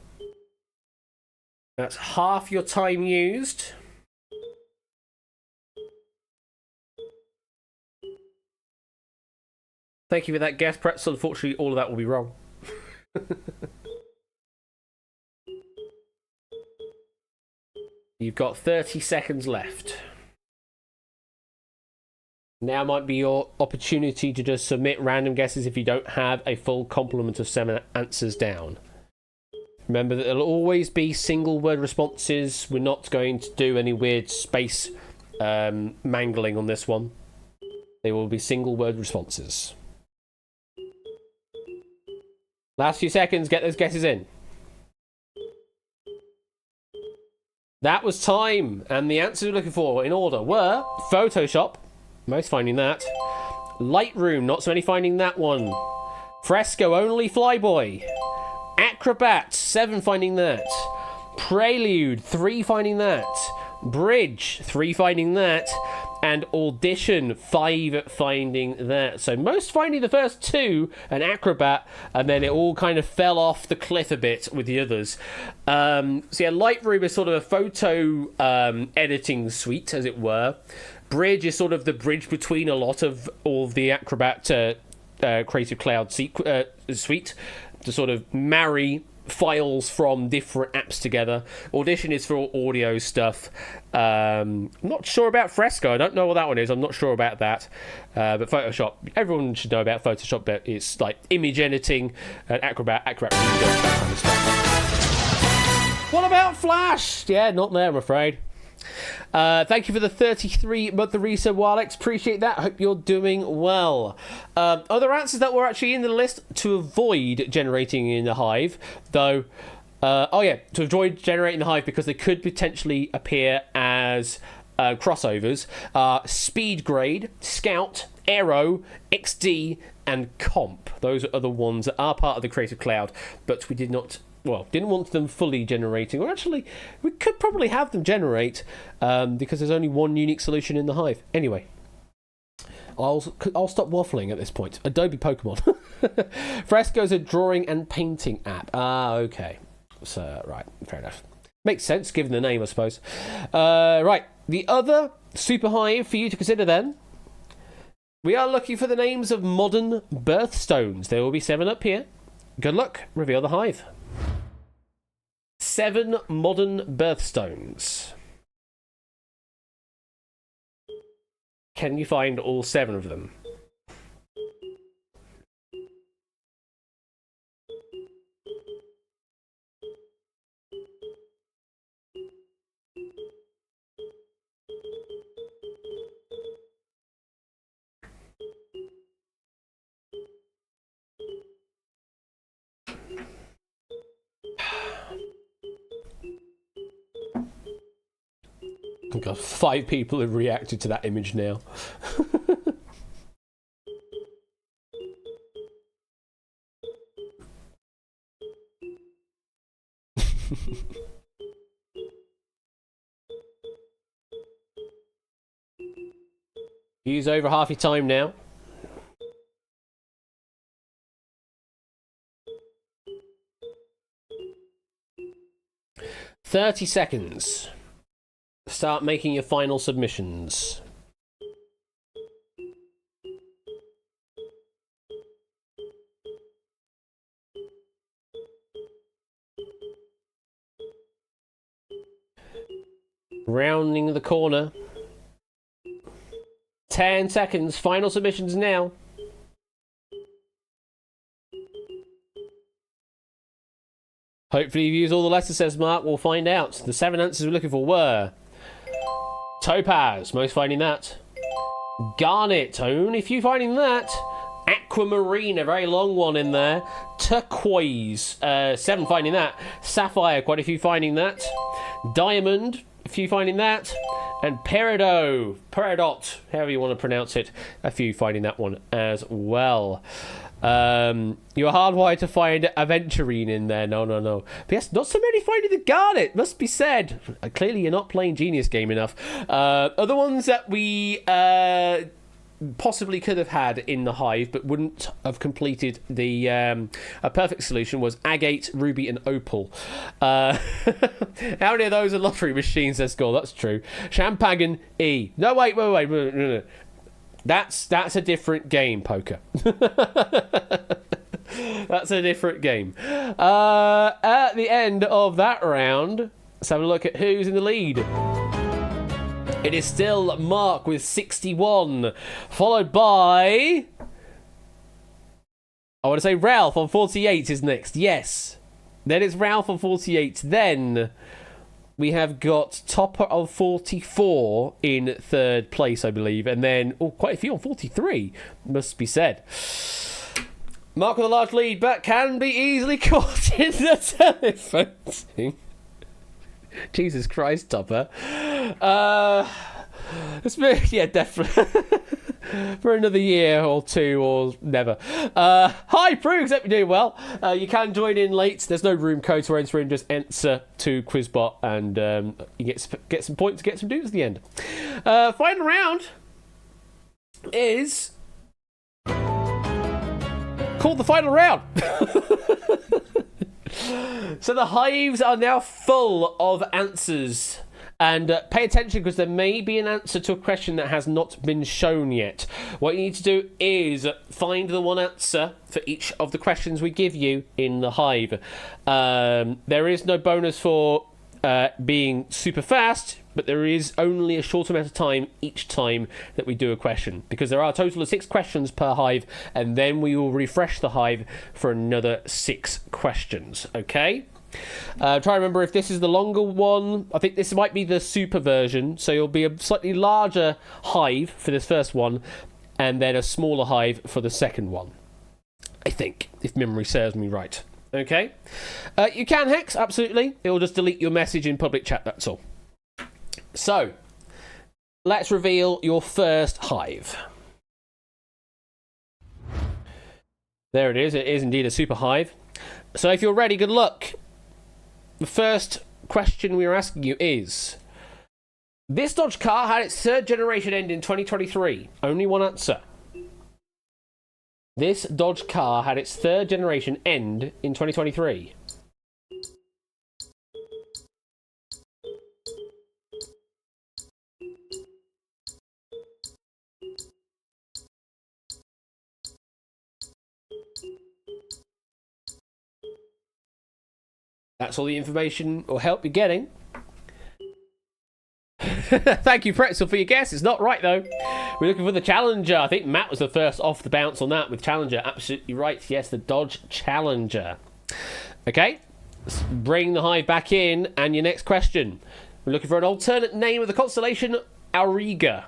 That's half your time used. Thank you for that guess, Pretzel. Unfortunately, all of that will be wrong. You've got 30 seconds left. Now might be your opportunity to just submit random guesses if you don't have a full complement of 7 answers down. Remember that there'll always be single word responses. We're not going to do any weird space mangling on this one. They will be single word responses. Last few seconds, get those guesses in. That was time, and the answers we're looking for in order were Photoshop, most finding that. Lightroom, not so many finding that one. Fresco, only Flyboy. Acrobat, 7 finding that. Prelude, 3 finding that. Bridge, 3 finding that. And Audition, 5 finding that. So most finding the first 2, and Acrobat, and then it all kind of fell off the cliff a bit with the others. So yeah, Lightroom is sort of a photo editing suite, as it were. Bridge is sort of the bridge between a lot of all of the Acrobat Creative Cloud suite to sort of marry files from different apps together. Audition is for audio stuff. I'm not sure about Fresco. I don't know what that one is. I'm not sure about that. But Photoshop, everyone should know about Photoshop, but it's like image editing, Acrobat really does that kind of stuff. What about Flash? Yeah, not there, I'm afraid. Thank you for the 33 month of resub, Walex. Appreciate that. Hope you're doing well. Other answers that were actually in the list to avoid generating in the hive, though. To avoid generating the hive because they could potentially appear as crossovers. Speed Grade, Scout, Aero, XD, and Comp. Those are the ones that are part of the Creative Cloud, but we didn't want them fully generating. Or actually, we could probably have them generate because there's only one unique solution in the hive. Anyway, I'll stop waffling at this point. Adobe Pokemon. Fresco's a drawing and painting app. Okay. So, right, fair enough. Makes sense, given the name, I suppose. Right, the other super hive for you to consider then. We are looking for the names of modern birthstones. There will be 7 up here. Good luck. Reveal the hive. 7 modern birthstones. Can you find all 7 of them? Oh God, 5 people have reacted to that image now. Use over half your time now. $30. Start making your final submissions. Rounding the corner. 10 seconds. Final submissions now. Hopefully you've used all the letters, says Mark. We'll find out. The 7 answers we're looking for were... Topaz, most finding that. Garnet, only few finding that. Aquamarine, a very long one in there. Turquoise, 7 finding that. Sapphire, quite a few finding that. Diamond, a few finding that. And peridot, however you want to pronounce it, a few finding that one as well. You're hardwired to find aventurine in there. No. But yes, not so many finding the garnet, must be said. Clearly you're not playing Genius Game enough. Other ones that we possibly could have had in the hive but wouldn't have completed the a perfect solution was agate, ruby and opal. How many of those are lottery machines, says Score? That's true. Champagne E. No, wait. That's a different game, poker. That's a different game. At the end of that round, let's have a look at who's in the lead. It is still Mark with 61, followed by... I want to say Ralph on 48 is next. Yes. Then it's Ralph on 48. Then we have got Topper of 44 in third place, I believe. And then, quite a few on 43, must be said. Mark with a large lead, but can be easily caught in the telephoning. Jesus Christ, Topper. Yeah, definitely. For another year or two or never. Hi, Proogs, hope you're doing well. You can join in late. There's no room code to enter in. Just answer to Quizbot and you get some points, get some dudes at the end. Final round is called the final round. So the hives are now full of answers. And pay attention because there may be an answer to a question that has not been shown yet. What you need to do is find the one answer for each of the questions we give you in the hive. There is no bonus for being super fast, but there is only a short amount of time each time that we do a question, because there are a total of 6 questions per hive, and then we will refresh the hive for another 6 questions. Okay? Try to remember if this is the longer one. I think this might be the super version, so it'll be a slightly larger hive for this first one, and then a smaller hive for the second one, I think, if memory serves me right. Okay? You can hex, absolutely. It will just delete your message in public chat, that's all. So, let's reveal your first hive. There it is. It is indeed a super hive. So if you're ready, good luck. The first question we are asking you is... This Dodge car had its 3rd generation end in 2023. Only one answer. This Dodge car had its 3rd generation end in 2023. That's all the information or help you're getting. Thank you, Pretzel, for your guess. It's not right, though. We're looking for the Challenger. I think Matt was the first off the bounce on that with Challenger. Absolutely right. Yes, the Dodge Challenger. Okay, let's bring the hive back in. And your next question. We're looking for an alternate name of the constellation Auriga.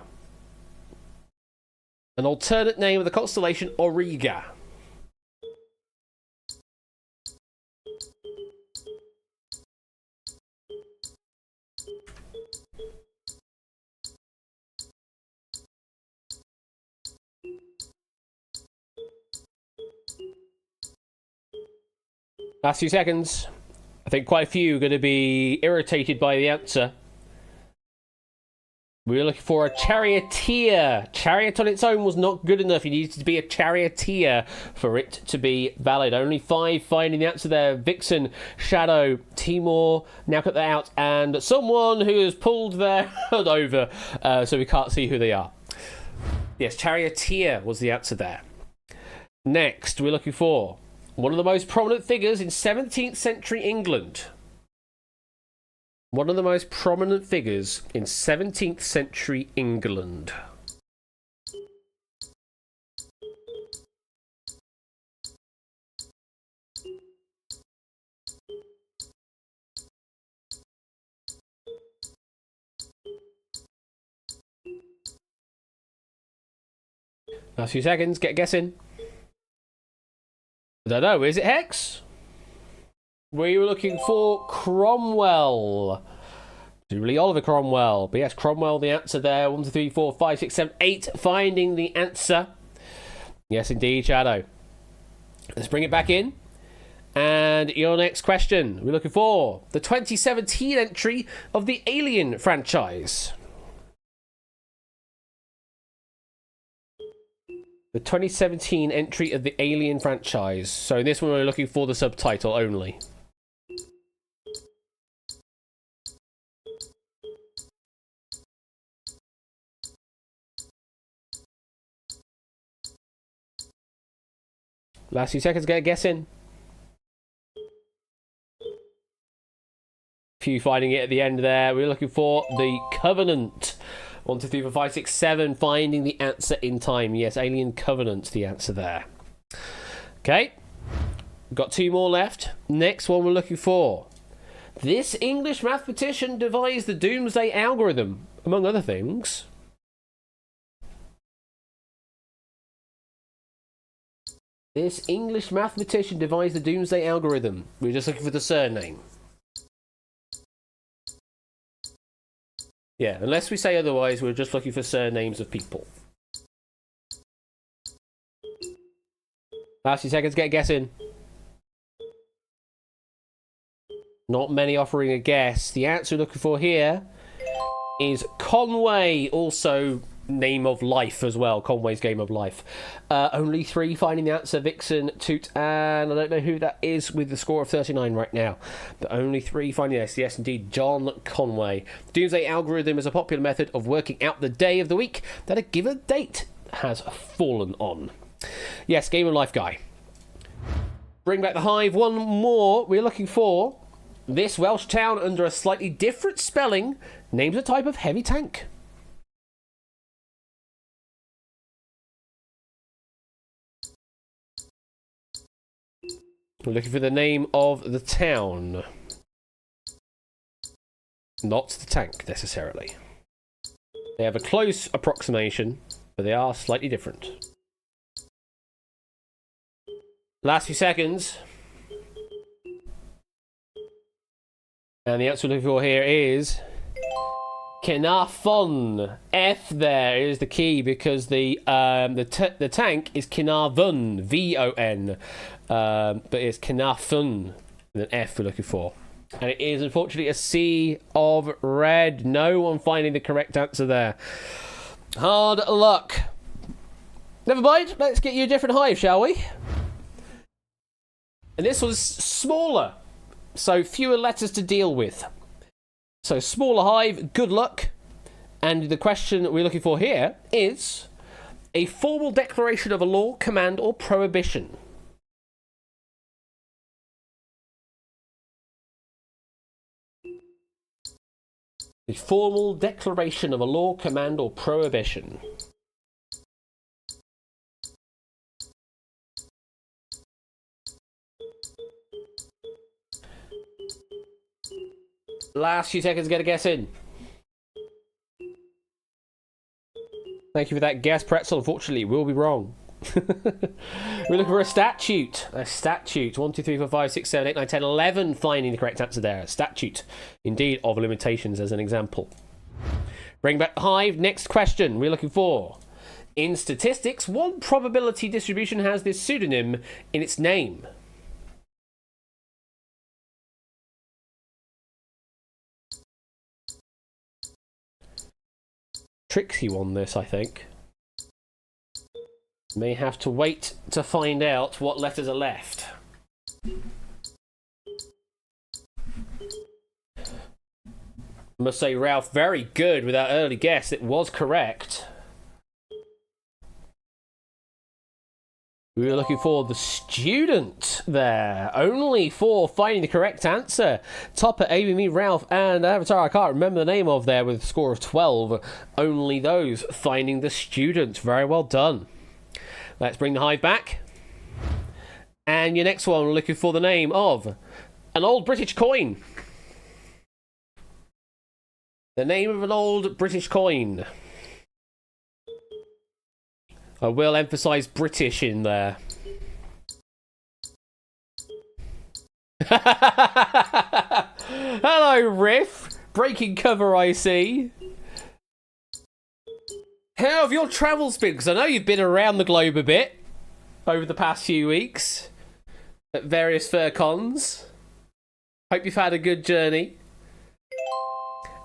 An alternate name of the constellation Auriga. Last few seconds. I think quite a few are going to be irritated by the answer. We're looking for a charioteer. Chariot on its own was not good enough. You needed to be a charioteer for it to be valid. Only 5 finding the answer there. Vixen, Shadow, Timor, now cut that out, and someone who has pulled their hood over, so we can't see who they are. Yes, charioteer was the answer there. Next, we're looking for one of the most prominent figures in 17th century England. One of the most prominent figures in 17th century England. Last few seconds, get guessing. I don't know, is it Hex? We were looking for Cromwell. Presumably Oliver Cromwell. But yes, Cromwell, the answer there. 1, 2, 3, 4, 5, 6, 7, 8. Finding the answer. Yes, indeed, Shadow. Let's bring it back in. And your next question. We're looking for the 2017 entry of the Alien franchise. The 2017 entry of the Alien franchise. So in this one, we're looking for the subtitle only. Last few seconds, get a guess in. Few finding it at the end there. We're looking for the Covenant. 1, 2, 3, 4, 5, 6, 7. Finding the answer in time. Yes, Alien Covenant, the answer there. Okay. Got 2 more left. Next one we're looking for. This English mathematician devised the Doomsday algorithm, among other things. This English mathematician devised the Doomsday algorithm. We're just looking for the surname. Yeah, unless we say otherwise, we're just looking for surnames of people. Last few seconds, get a guess in. Not many offering a guess. The answer we're looking for here is Conway, also name of life as well. Conway's Game of Life. Only 3 finding the answer. Vixen, Toot, and I don't know who that is with the score of 39 right now. But only 3 finding this. Yes, indeed, John Conway. Doomsday algorithm is a popular method of working out the day of the week that a given date has fallen on. Yes, Game of Life guy. Bring back the hive. One more. We're looking for this Welsh town under a slightly different spelling names a type of heavy tank. We're looking for the name of the town. Not the tank, necessarily. They have a close approximation, but they are slightly different. Last few seconds. And the answer we're looking for here is Caernarfon. F there is the key because the tank is Caernarfon, V-O-N. But it's Caernarfon with an F we're looking for. And it is unfortunately a sea of red. No one finding the correct answer there. Hard luck. Never mind, let's get you a different hive, shall we? And this was smaller, so fewer letters to deal with. So smaller hive, good luck. And the question we're looking for here is a formal declaration of a law, command, or prohibition. The formal declaration of a law, command, or prohibition. Last few seconds to get a guess in. Thank you for that guess, Pretzel. Unfortunately, we'll be wrong. We're looking for a statute. A statute. 1, 2, 3, 4, 5, 6, 7, 8, 9, 10, 11. Finding the correct answer there. A statute. Indeed, of limitations as an example. Bring back the hive. Next question. We're looking for. In statistics, what probability distribution has this pseudonym in its name? Tricksy one, this, I think. May have to wait to find out what letters are left. I must say, Ralph, very good with that early guess. It was correct. We were looking for the student there. Only for finding the correct answer. Topper, Amy, Ralph, and Avatar, I can't remember the name of there with a score of 12. Only those finding the student. Very well done. Let's bring the hive back. And your next one, we're looking for the name of an old British coin. The name of an old British coin. I will emphasise British in there. Hello, Riff. Breaking cover, I see. How have your travels been? Because I know you've been around the globe a bit over the past few weeks at various fur cons. Hope you've had a good journey.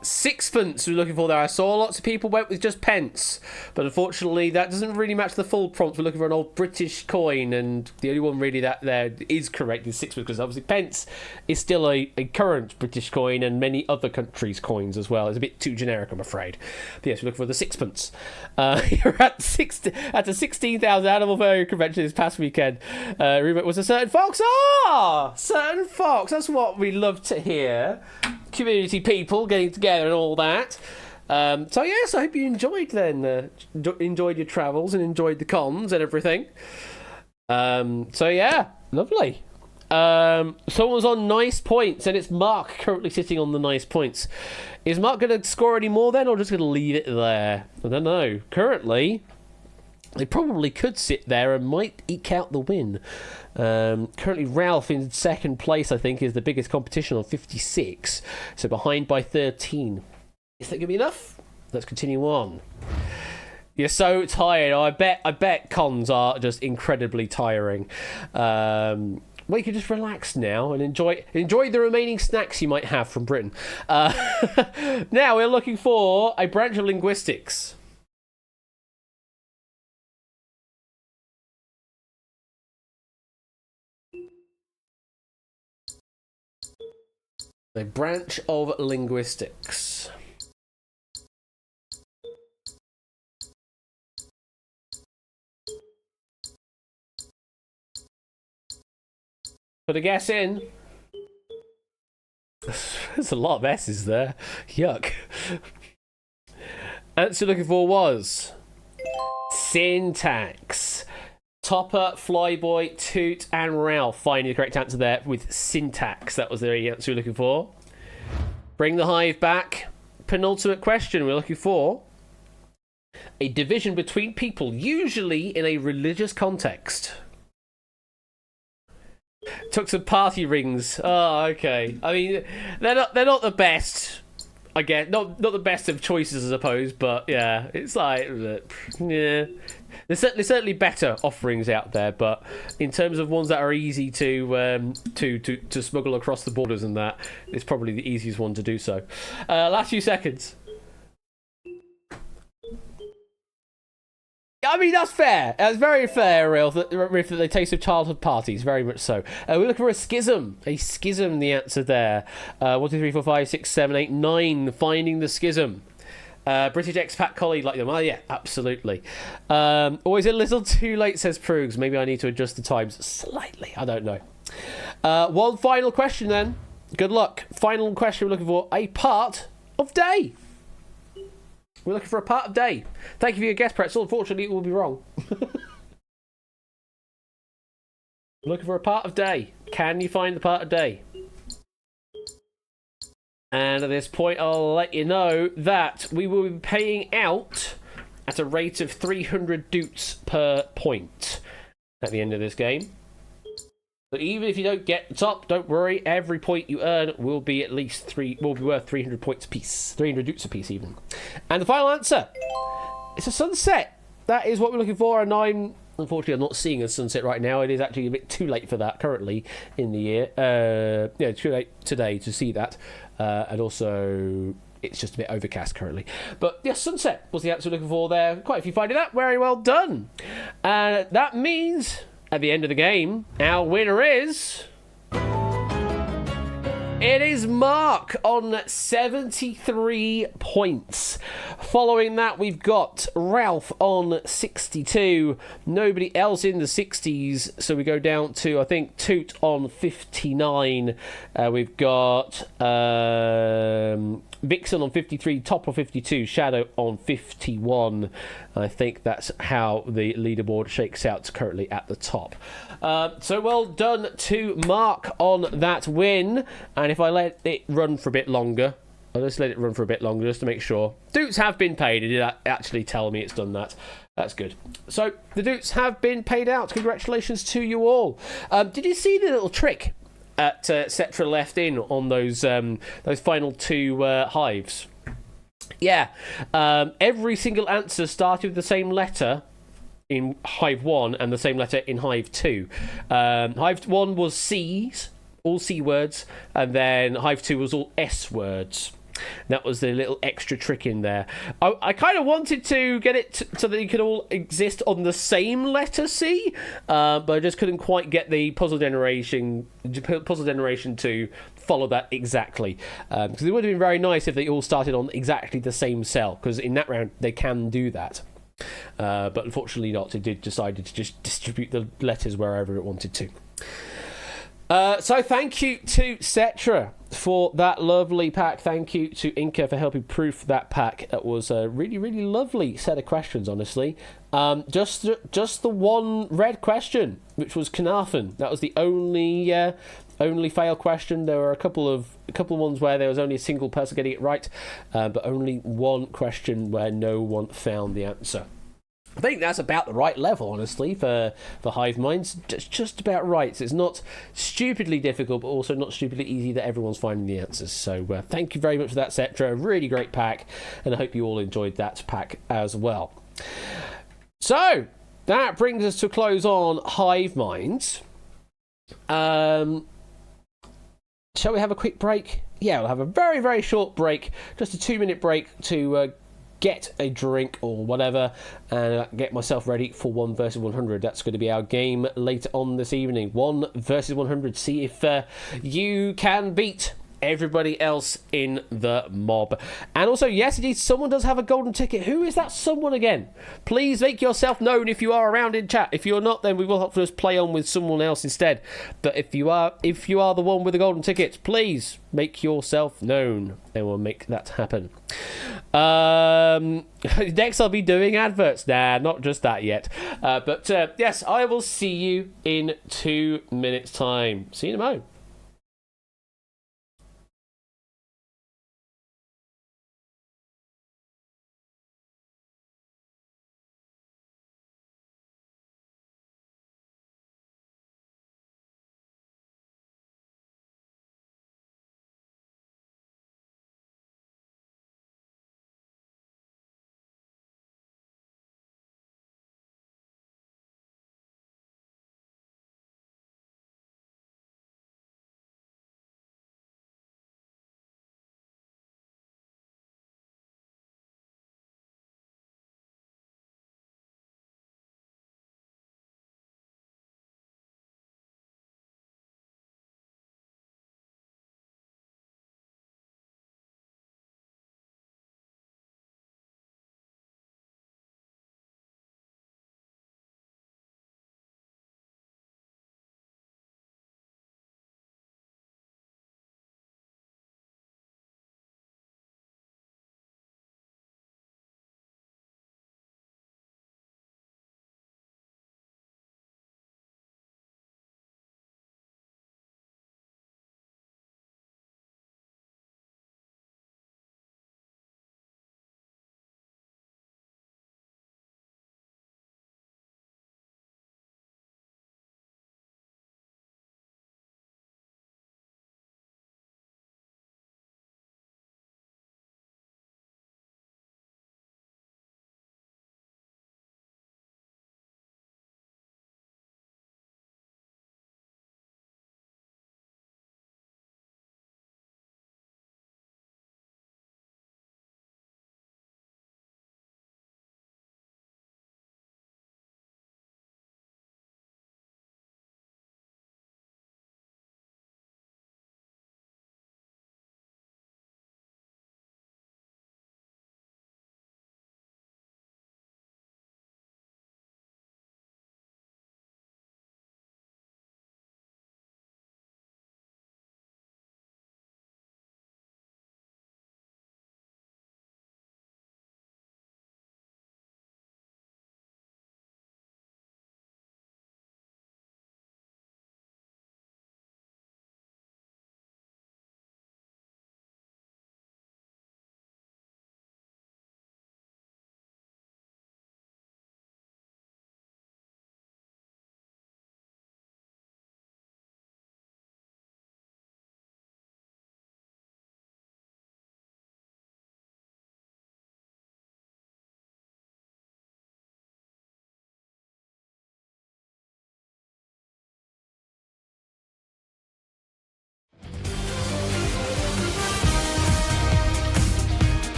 Sixpence we're looking for there. I saw lots of people went with just pence, but unfortunately that doesn't really match the full prompt. We're looking for an old British coin, and the only one really that there is correct is sixpence, because obviously pence is still a current British coin and many other countries' coins as well. It's a bit too generic, I'm afraid. But yes, we're looking for the sixpence. You're at the 16,000 Animal Furrier Convention this past weekend. Remember, it was a certain fox. Certain fox. That's what we love to hear. Community people getting together and all that. So yes, I hope you enjoyed then. Enjoyed your travels and enjoyed the cons and everything. So yeah, lovely. Someone's on nice points, and it's Mark currently sitting on the nice points. Is Mark going to score any more then, or just going to leave it there? I don't know. Currently, they probably could sit there and might eke out the win. Currently, Ralph in second place, I think, is the biggest competition on 56. So behind by 13. Is that going to be enough? Let's continue on. You're so tired. I bet cons are just incredibly tiring. Well, you can just relax now and enjoy the remaining snacks you might have from Britain. Now we're looking for a branch of linguistics. A branch of linguistics. Put a guess in. There's a lot of S's there. Yuck. Answer looking for was syntax. Topper, Flyboy, Toot, and Ralph finding the correct answer there with syntax. That was the answer we're looking for. Bring the hive back. Penultimate question we're looking for. A division between people, usually in a religious context. Took some party rings. Oh, okay. I mean, they're not the best. I guess not the best of choices, I suppose. But yeah, it's like yeah. There's certainly better offerings out there, but in terms of ones that are easy to smuggle across the borders and that, it's probably the easiest one to do so. Last few seconds. I mean, that's fair. That's very fair, Ralph, that they taste of childhood parties, very much so. We're looking for a schism. A schism, the answer there. 1, 2, 3, 4, 5, 6, 7, 8, 9. Finding the schism. British expat colleague like them. Oh, yeah, absolutely. Always a little too late, says Proogs. Maybe I need to adjust the times slightly. I don't know. One final question, then. Good luck. Final question we're looking for. A part of of day. We're looking for a part of day. Thank you for your guess, Pretzel. Unfortunately, it will be wrong. Looking for a part of day. Can you find the part of day? And at this point, I'll let you know that we will be paying out at a rate of 300 doots per point at the end of this game. But even if you don't get the top, don't worry. Every point you earn will be at least will be worth 300 points apiece. 300 doots apiece, even. And the final answer, it's a sunset. That is what we're looking for, and unfortunately, I'm not seeing a sunset right now. It is actually a bit too late for that currently in the year. Yeah, too late today to see that. And also, it's just a bit overcast currently. But yes, sunset was the answer we're looking for there. Quite a few finding that. Very well done. And that means, at the end of the game, our winner is... It is Mark on 73 points. Following that, we've got Ralph on 62. Nobody else in the 60s. So we go down to, I think, Toot on 59. We've got Vixen on 53, Top on 52, Shadow on 51. I think that's how the leaderboard shakes out currently at the top. So well done to Mark on that win. And if I let it run for a bit longer, I'll just let it run for a bit longer just to make sure. Doots have been paid. It did actually tell me it's done that. That's good. So the Doots have been paid out. Congratulations to you all. Did you see the little trick at Cetra left in on those final two hives? Yeah. Every single answer started with the same letter in Hive 1 and the same letter in Hive 2. Hive 1 was C's, all C words, and then Hive 2 was all S words. That was the little extra trick in there. I kind of wanted to get it so that you could all exist on the same letter C, but I just couldn't quite get the puzzle generation to follow that exactly. Because it would have been very nice if they all started on exactly the same cell, because in that round they can do that. But unfortunately not. It did decided to just distribute the letters wherever it wanted to. So thank you to Cetra for that lovely pack. Thank you to Inca for helping proof that pack. That was a really, really lovely set of questions, honestly. Just the one red question, which was Carnarvon. That was the only fail question. There were a couple of ones where there was only a single person getting it right, but only one question where no one found the answer. I think that's about the right level, honestly, for Hive Minds. Just about right. So it's not stupidly difficult, but also not stupidly easy that everyone's finding the answers. So thank you very much for that, Cetra. Really great pack, and I hope you all enjoyed that pack as well. So that brings us to a close on Hive Minds. Shall we have a quick break? Yeah, we'll have a very, very short break. Just a 2-minute break to get a drink or whatever and get myself ready for 1 versus 100. That's going to be our game later on this evening. 1 versus 100. See if you can beat everybody else in the mob. And also, yes, indeed, someone does have a golden ticket. Who is that someone again? Please make yourself known if you are around in chat. If you're not, then we will have to just play on with someone else instead. But if you are the one with the golden ticket, please make yourself known and we'll make that happen. Next I'll be doing adverts. Nah, not just that yet. But yes, I will see you in 2 minutes time. See you in a moment.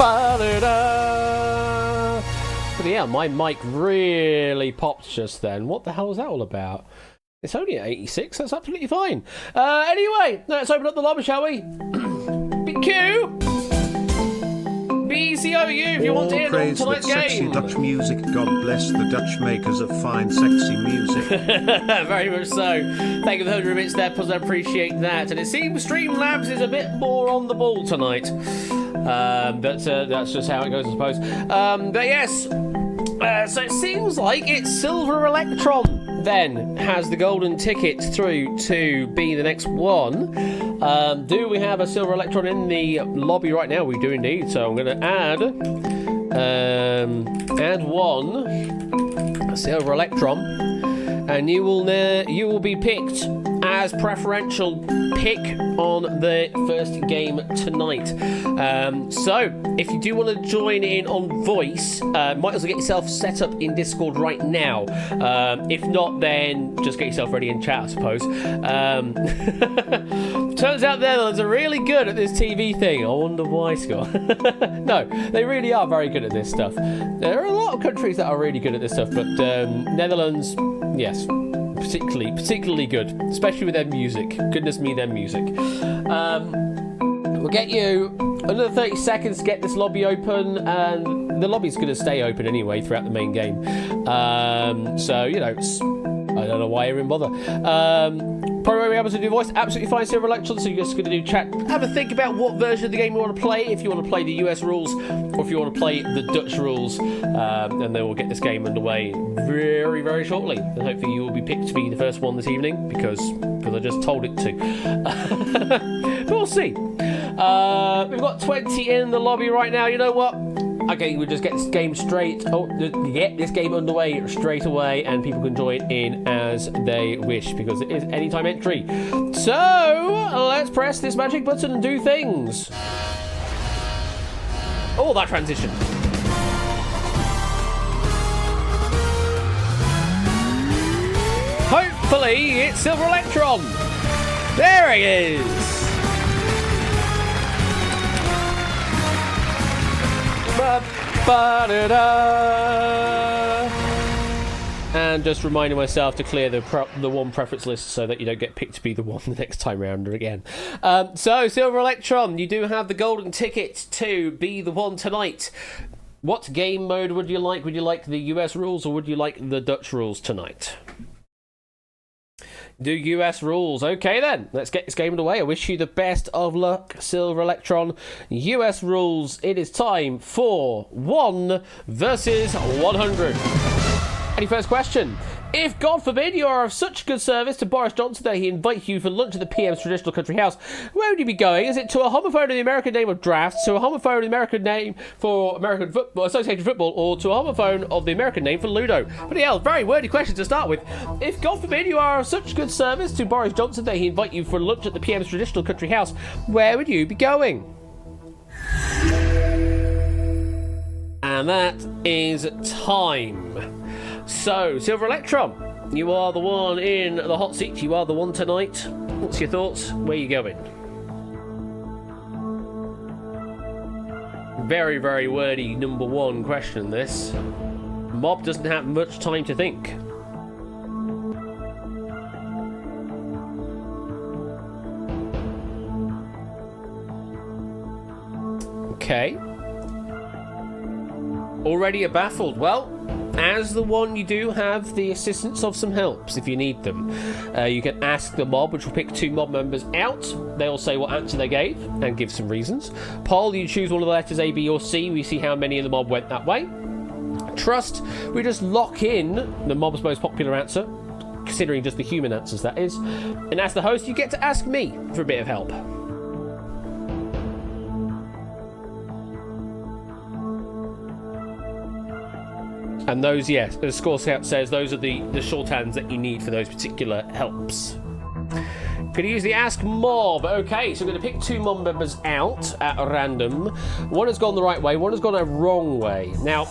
Ba-da-da. But yeah, my mic really popped just then. What the hell was that all about? It's only at 86, that's absolutely fine. Anyway, let's open up the lobby, shall we? BQ! BCOU if you want to hear on tonight's game. Sexy Dutch music. God bless the Dutch makers of fine, sexy music. Very much so. Thank you for the 100 bits there, Puzzle. I appreciate that. And it seems Streamlabs is a bit more on the ball tonight. That's just how it goes, I suppose. But yes, so it seems like it's Silver Electron then has the golden ticket through to be the next one. Do we have a Silver Electron in the lobby right now? We do indeed. So I'm going to add one Silver Electron, and you will be picked as preferential pick on the first game tonight. So if you do want to join in on voice, might as well get yourself set up in Discord right now. If not, then just get yourself ready in chat, I suppose. Turns out the Netherlands are really good at this TV thing. I wonder why, Scott. No, they really are very good at this stuff. There are a lot of countries that are really good at this stuff, but Netherlands, yes, particularly good, especially with their music. Goodness me, their music. We'll get you another 30 seconds to get this lobby open, and the lobby's going to stay open anyway throughout the main game. So, you know, I don't know why you even bother. Probably won't be able to do voice. Absolutely fine, Silver Electron. So you're just going to do chat. Have a think about what version of the game you want to play. If you want to play the US rules, or if you want to play the Dutch rules, and then we'll get this game underway very, very shortly. And hopefully you will be picked to be the first one this evening because I just told it to. But we'll see. We've got 20 in the lobby right now. You know what? Okay, we'll just get this game underway straight away, and people can join in as they wish because it is anytime entry. So let's press this magic button and do things. Oh, that transition. Hopefully it's Silver Electron. There he is. And just reminding myself to clear the one preference list so that you don't get picked to be the one the next time round again. So, Silver Electron, you do have the golden ticket to be the one tonight. What game mode would you like? Would you like the US rules or would you like the Dutch rules tonight? Do US rules. Okay then, let's get this game underway. I wish you the best of luck, Silver Electron. US rules. It is time for 1 versus 100. Any first question? If, God forbid, you are of such good service to Boris Johnson that he invites you for lunch at the PM's traditional country house, where would you be going? Is it to a homophone in the American name of draft, to a homophone in the American name for American football, associated football, or to a homophone of the American name for Ludo? But yeah, very wordy question to start with. If, God forbid, you are of such good service to Boris Johnson that he invites you for lunch at the PM's traditional country house, where would you be going? And that is time. So, Silver Electron, you are the one in the hot seat. You are the one tonight. What's your thoughts? Where are you going? Very, very wordy number one question, this. Mob doesn't have much time to think. Okay. Already you're baffled. Well, as the one, you do have the assistance of some helps if you need them. You can ask the mob, which will pick 2 mob members out. They'll say what answer they gave and give some reasons. Poll, you choose one of the letters A, B, or C. We see how many of the mob went that way. Trust, we just lock in the mob's most popular answer, considering just the human answers, that is. And as the host, you get to ask me for a bit of help. And those, yes, as Score says, those are the shorthands that you need for those particular helps. Could use the Ask Mob. Okay, so I'm going to pick 2 mob members out at random. One has gone the right way, one has gone a wrong way. Now,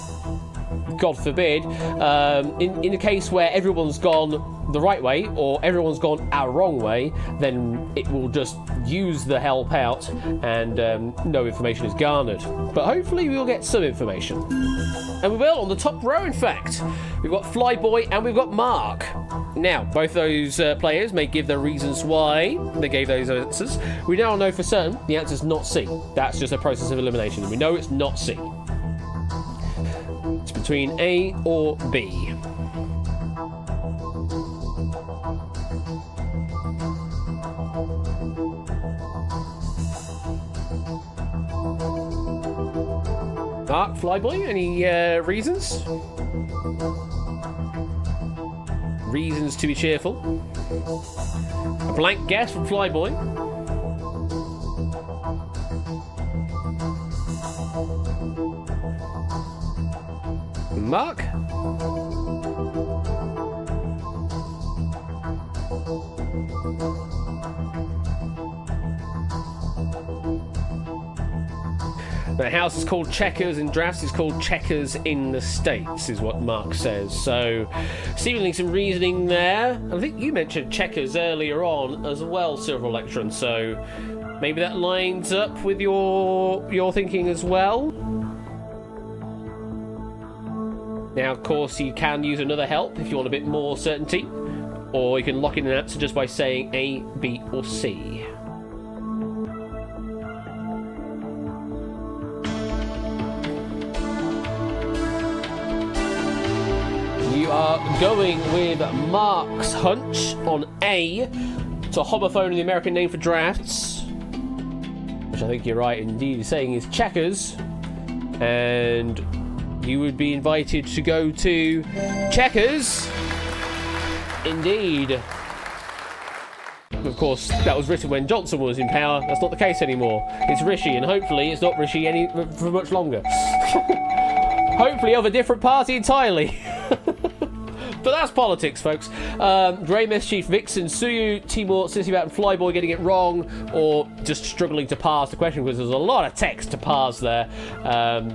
God forbid, in a case where everyone's gone the right way or everyone's gone our wrong way, then it will just use the help out and no information is garnered. But hopefully we'll get some information. And we will, on the top row, in fact. We've got Flyboy and we've got Mark. Now, both those players may give their reasons why they gave those answers. We now know for certain the answer's not C. That's just a process of elimination. We know it's not C. It's between A or B. Mark, Flyboy, any reasons? Reasons to be cheerful. A blank guess from Flyboy. Mark? The house is called Checkers in drafts, is called Checkers in the States, is what Mark says. So, seemingly some reasoning there. I think you mentioned Checkers earlier on as well, Silver Electron, so maybe that lines up with your thinking as well. Now, of course, you can use another help if you want a bit more certainty, or you can lock in an answer just by saying A, B, or C. You are going with Mark's hunch on A. It's a homophone in the American name for drafts, which I think you're right indeed saying is Checkers, and you would be invited to go to Checkers. Indeed. Of course, that was written when Johnson was in power. That's not the case anymore. It's Rishi, and hopefully it's not Rishi for much longer. Hopefully of a different party entirely. But that's politics, folks. Grey Mischief, Vixen, Suyu, Timur, Sissybat, and Flyboy getting it wrong, or just struggling to parse the question because there's a lot of text to parse there.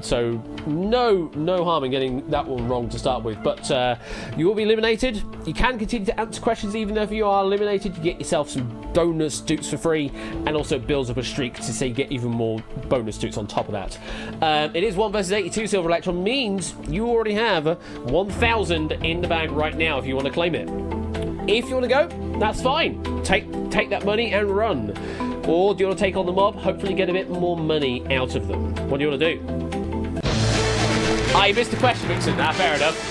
So no harm in getting that one wrong to start with. But you will be eliminated. You can continue to answer questions even though if you are eliminated. You get yourself some bonus dukes for free, and also builds up a streak to say get even more bonus dukes on top of that. It is 1 versus 82 Silver Electron, means you already have 1,000 in the bag right now if you want to claim it. If you want to go, that's fine. Take that money and run. Or do you want to take on the mob? Hopefully get a bit more money out of them. What do you want to do? Ah, you missed the question, Vixen. Fair enough.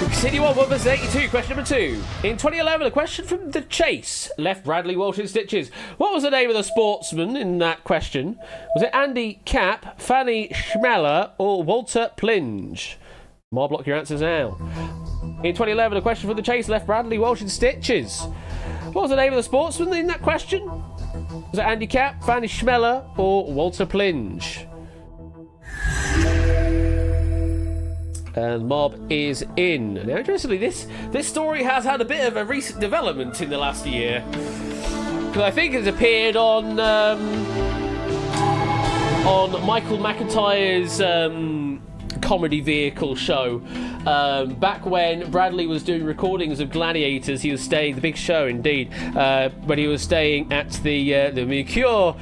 We continue on 1 versus 82. Question number 2. In 2011, a question from The Chase left Bradley Walsh in stitches. What was the name of the sportsman in that question? Was it Andy Capp, Fanny Schmeller, or Walter Plinge? Mob, block your answers now. In 2011, a question from The Chase left Bradley Walsh in stitches. What was the name of the sportsman in that question? Was it Andy Capp, Fanny Schmeller, or Walter Plinge? And Mob is in. Now, interestingly, this story has had a bit of a recent development in the last year. Because I think it's appeared on Michael McIntyre's comedy vehicle show. Back when Bradley was doing recordings of Gladiators, he was staying, the big show indeed, when he was staying at the Mercure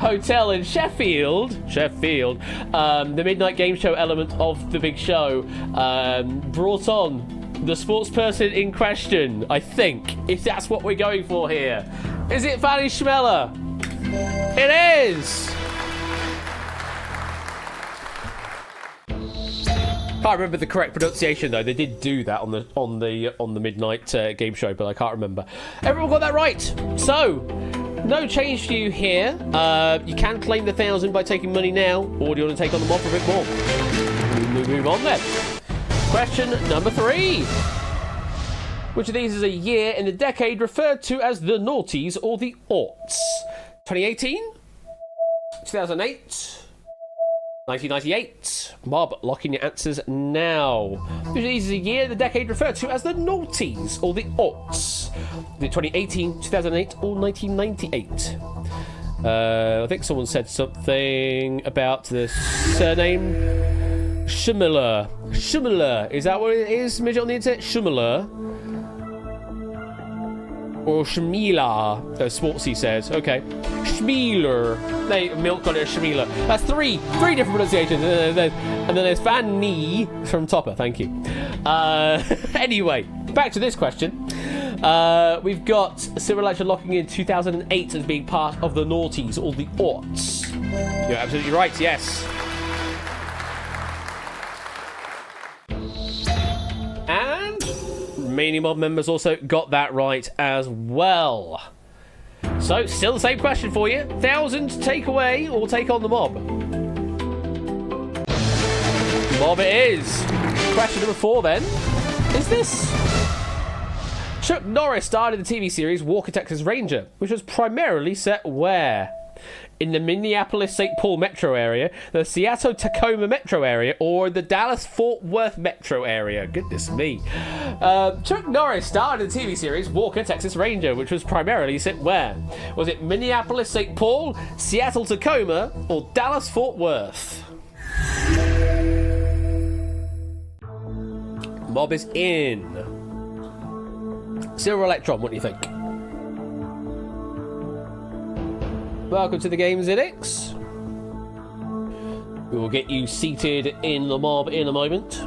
Hotel in Sheffield, the midnight game show element of the big show brought on the sports person in question, I think, if that's what we're going for here. Is it Fanny Schmeller? It is! Can't remember the correct pronunciation though. They did do that on the midnight game show, but I can't remember. Everyone got that right. So no change for you here. You can claim the 1,000 by taking money now, or do you want to take on the mob for a bit more? We'll move on then. Question number 3. Which of these is a year in the decade referred to as the noughties or the aughts? 2018, 2008. 1998. Mob, locking your answers now. Which of these is a year in the decade referred to as the noughties or the aughts? Is it 2018, 2008, or 1998? I think someone said something about the surname Shimmer. Is that what it is, midget on the internet? Shimmer. Or Shmila, as Sportsy says. Okay. Schmealer. Milk got it as Schmealer. That's three different pronunciations. And then there's Fanny from Topper. Thank you. Anyway, back to this question. We've got Silver Electra locking in 2008 as being part of the noughties, or the aughts. You're absolutely right, yes. And remaining mob members also got that right as well. So, still the same question for you. 1,000 take away or take on the mob? Mob it is. Question number 4 then. Is this... Chuck Norris starred in the TV series Walker, Texas Ranger, which was primarily set where? In the Minneapolis-St. Paul metro area, the Seattle-Tacoma metro area, or the Dallas-Fort Worth metro area? Goodness me. Chuck Norris starred in the TV series Walker, Texas Ranger, which was primarily set where? Was it Minneapolis-St. Paul, Seattle-Tacoma, or Dallas-Fort Worth? Mob is in. Silver Electron, what do you think? Welcome to the game, Zidix. We will get you seated in the mob in a moment.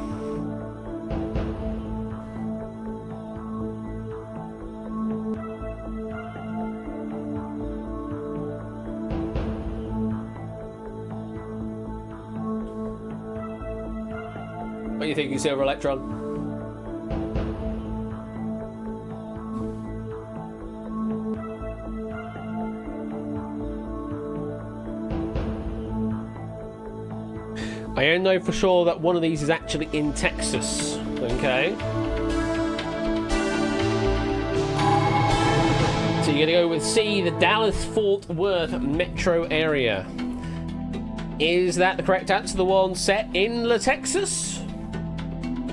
What are you thinking, Silver Electron? I know for sure that one of these is actually in Texas. Okay. So you're going to go with C, the Dallas-Fort Worth metro area. Is that the correct answer, the one set in La Texas?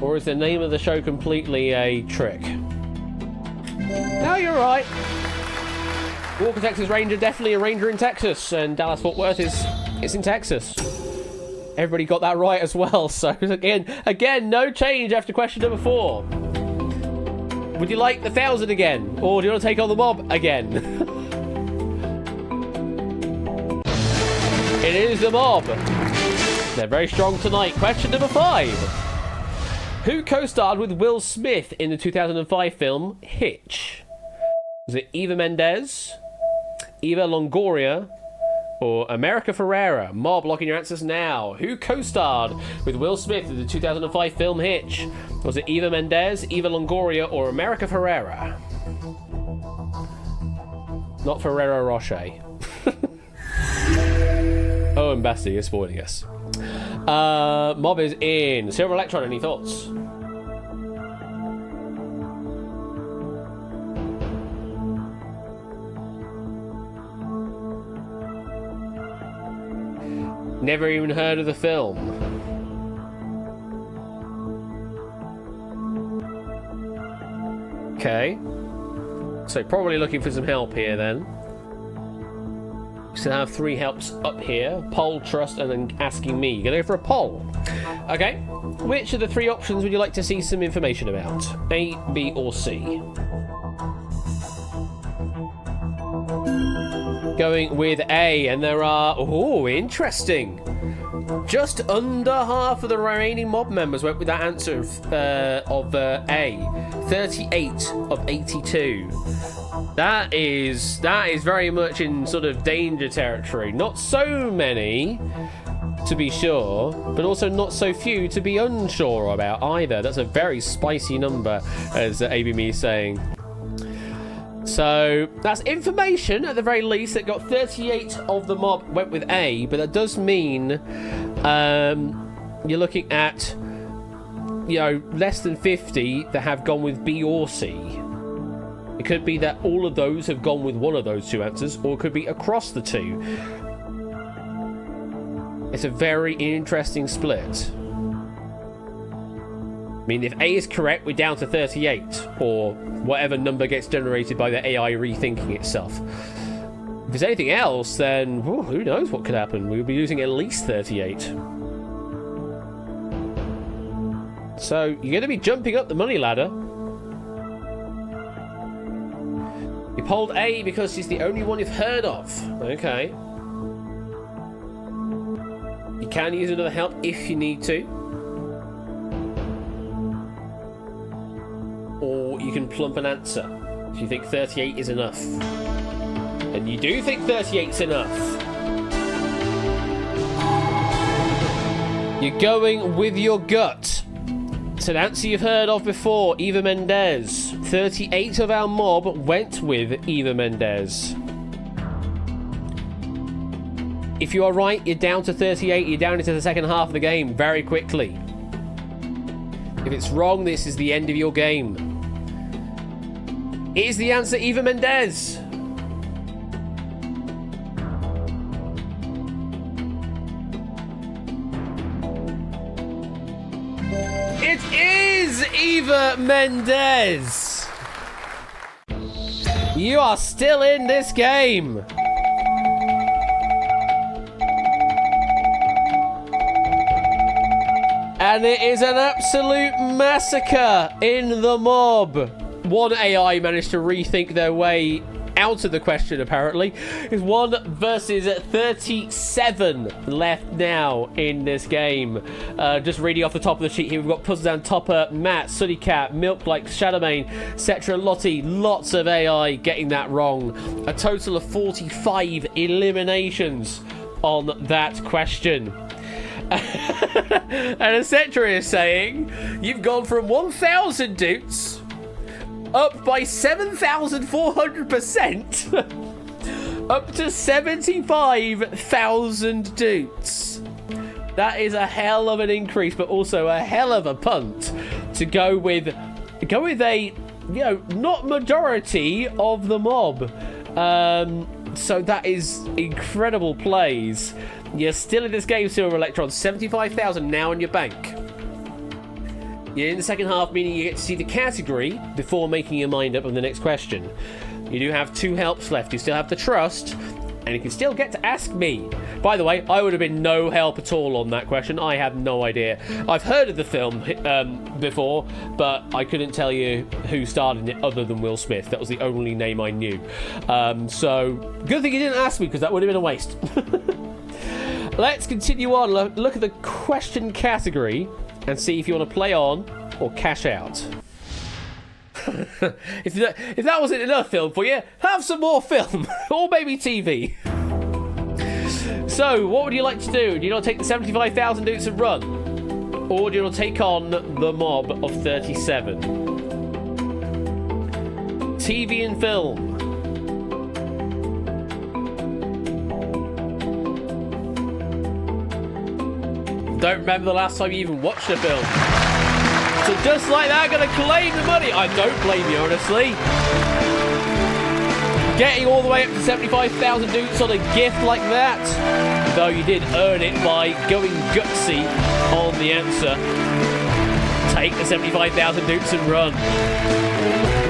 Or is the name of the show completely a trick? No, you're right. Walker, Texas Ranger, definitely a ranger in Texas. And Dallas-Fort Worth is in Texas. Everybody got that right as well. So again, no change after question number 4. Would you like the 1,000 again, or do you want to take on the mob again? It is the mob. They're very strong tonight. Question number 5. Who co-starred with Will Smith in the 2005 film Hitch? Was it Eva Mendes, Eva Longoria, or America Ferrera? Mob, locking your answers now. Who co-starred with Will Smith in the 2005 film Hitch? Was it Eva Mendes, Eva Longoria, or America Ferrera? Not Ferrero Rocher. Oh, and Basti is spoiling us. Mob is in. Silver Electron, any thoughts? Never even heard of the film. Okay. So probably looking for some help here then. So I have 3 helps up here. Poll, trust, and then asking me. Gonna go for a poll. Okay. Which of the 3 options would you like to see some information about? A, B, or C? Going with A, and there are... Oh, interesting. Just under half of the remaining mob members went with that answer of A. 38 of 82. That is very much in sort of danger territory. Not so many, to be sure, but also not so few to be unsure about either. That's a very spicy number, as ABME is saying. So that's information at the very least. That got 38 of the mob went with A, but that does mean you're looking at, you know, less than 50 that have gone with B or C. It could be that all of those have gone with one of those 2 answers, or it could be across the 2. It's a very interesting split. I mean, if A is correct, we're down to 38, or whatever number gets generated by the AI rethinking itself. If there's anything else, then who knows what could happen. We'll be losing at least 38. So you're going to be jumping up the money ladder. You pulled A because he's the only one you've heard of. Okay. You can use another help if you need to. Or you can plump an answer if you think 38 is enough. And you do think 38's enough. You're going with your gut. It's an answer you've heard of before, Eva Mendes. 38 of our mob went with Eva Mendes. If you are right, you're down to 38. You're down into the second half of the game very quickly. If it's wrong, this is the end of your game. Is the answer Eva Mendes? It is Eva Mendes. You are still in this game. And it is an absolute massacre in the mob. One AI managed to rethink their way out of the question, apparently. It's 1 versus 37 left now in this game. Just reading off the top of the sheet here, we've got Puzzledown Topper, Matt, Suddy Cat, Milk Like Shadowmane, Cetra, Lottie. Lots of AI getting that wrong. A total of 45 eliminations on that question. And Cetra is saying, you've gone from 1,000 dudes up by 7,400%, up to 75,000 dudes. That is a hell of an increase, but also a hell of a punt to go with a, not majority of the mob. So that is incredible plays. You're still in this game, Silver Electron. 75,000 now in your bank. You're in the second half, meaning you get to see the category before making your mind up on the next question. You do have 2 helps left. You still have the trust, and you can still get to ask me. By the way, I would have been no help at all on that question. I have no idea. I've heard of the film before, but I couldn't tell you who starred in it other than Will Smith. That was the only name I knew. So, good thing you didn't ask me, because that would have been a waste. Let's continue on. Look at the question category and see if you want to play on or cash out. If that wasn't enough film for you, have some more film. Or maybe TV. So, what would you like to do? Do you want to take the 75,000 dudes and run? Or do you want to take on the mob of 37? TV and film. Don't remember the last time you even watched a film. So just like that, gonna claim the money. I don't blame you, honestly. Getting all the way up to 75,000 dudes on a gift like that. Though you did earn it by going gutsy on the answer. Take the 75,000 dudes and run.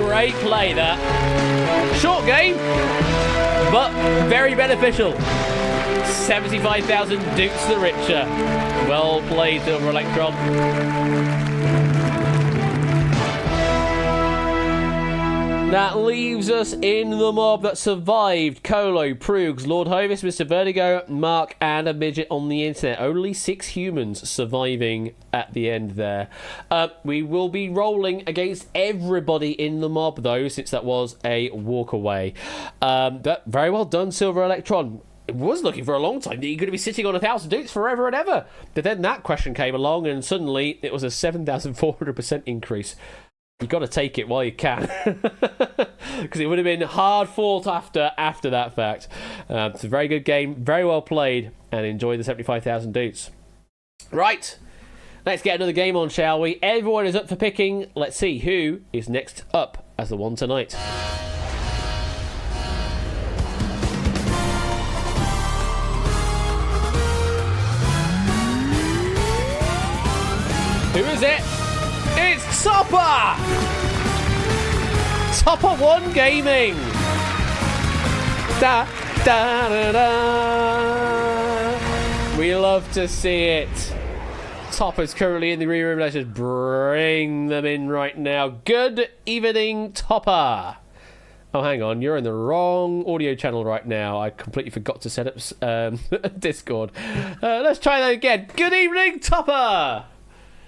Great play, that. Short game, but very beneficial. 75,000 dukes the richer. Well played, Silver Electron. That leaves us in the mob that survived. Colo, Proogs, Lord Hovis, Mr. Vertigo, Mark, and a midget on the internet. Only 6 humans surviving at the end there. We will be rolling against everybody in the mob, though, since that was a walk away. Very well done, Silver Electron. It was looking for a long time that you're going to be sitting on 1,000 dudes forever and ever. But then that question came along, and suddenly it was a 7,400% increase. You've got to take it while you can. Because it would have been hard fought after that fact. It's a very good game, very well played, and enjoy the 75,000 dudes. Right, let's get another game on, shall we? Everyone is up for picking. Let's see who is next up as the one tonight. Who is it? It's Topper! Topper 1 Gaming! Da, da, da, da. We love to see it. Topper's currently in the green room. Let's just bring them in right now. Good evening, Topper. Oh, hang on. You're in the wrong audio channel right now. I completely forgot to set up Discord. Let's try that again. Good evening, Topper.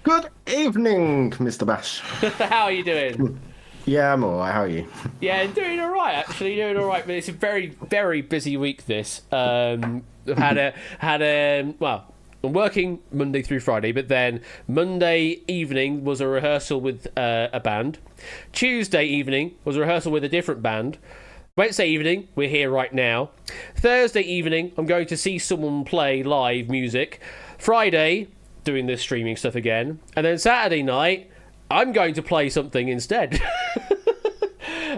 Good evening, Mr. Bash. How are you doing? Yeah, I'm alright. How are you? Yeah, doing all right, actually. Doing all right. But it's a very, very busy week, this. I've well, I'm working Monday through Friday, but then Monday evening was a rehearsal with a band. Tuesday evening was a rehearsal with a different band. Wednesday evening, we're here right now. Thursday evening, I'm going to see someone play live music. Friday, doing this streaming stuff again. And then Saturday night, I'm going to play something instead.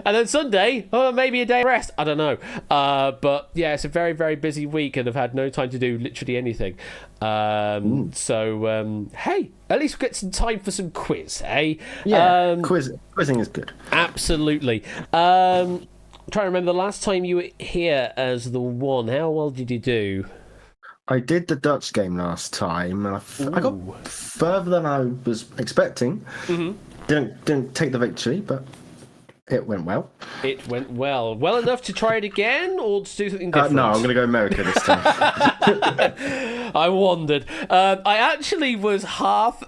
And then Sunday, maybe a day of rest. I don't know. But yeah, it's a very, very busy week and I've had no time to do literally anything. So, hey, at least we'll get some time for some quiz, eh? Yeah, quizzing is good. Absolutely. Trying to remember the last time you were here as the one. How well did you do? I did the Dutch game last time and I got further than I was expecting. Mm-hmm. Didn't take the victory, but it went well. It went well. Well enough to try it again or to do something different? No, I'm going to go America this time. I wondered. I actually was half,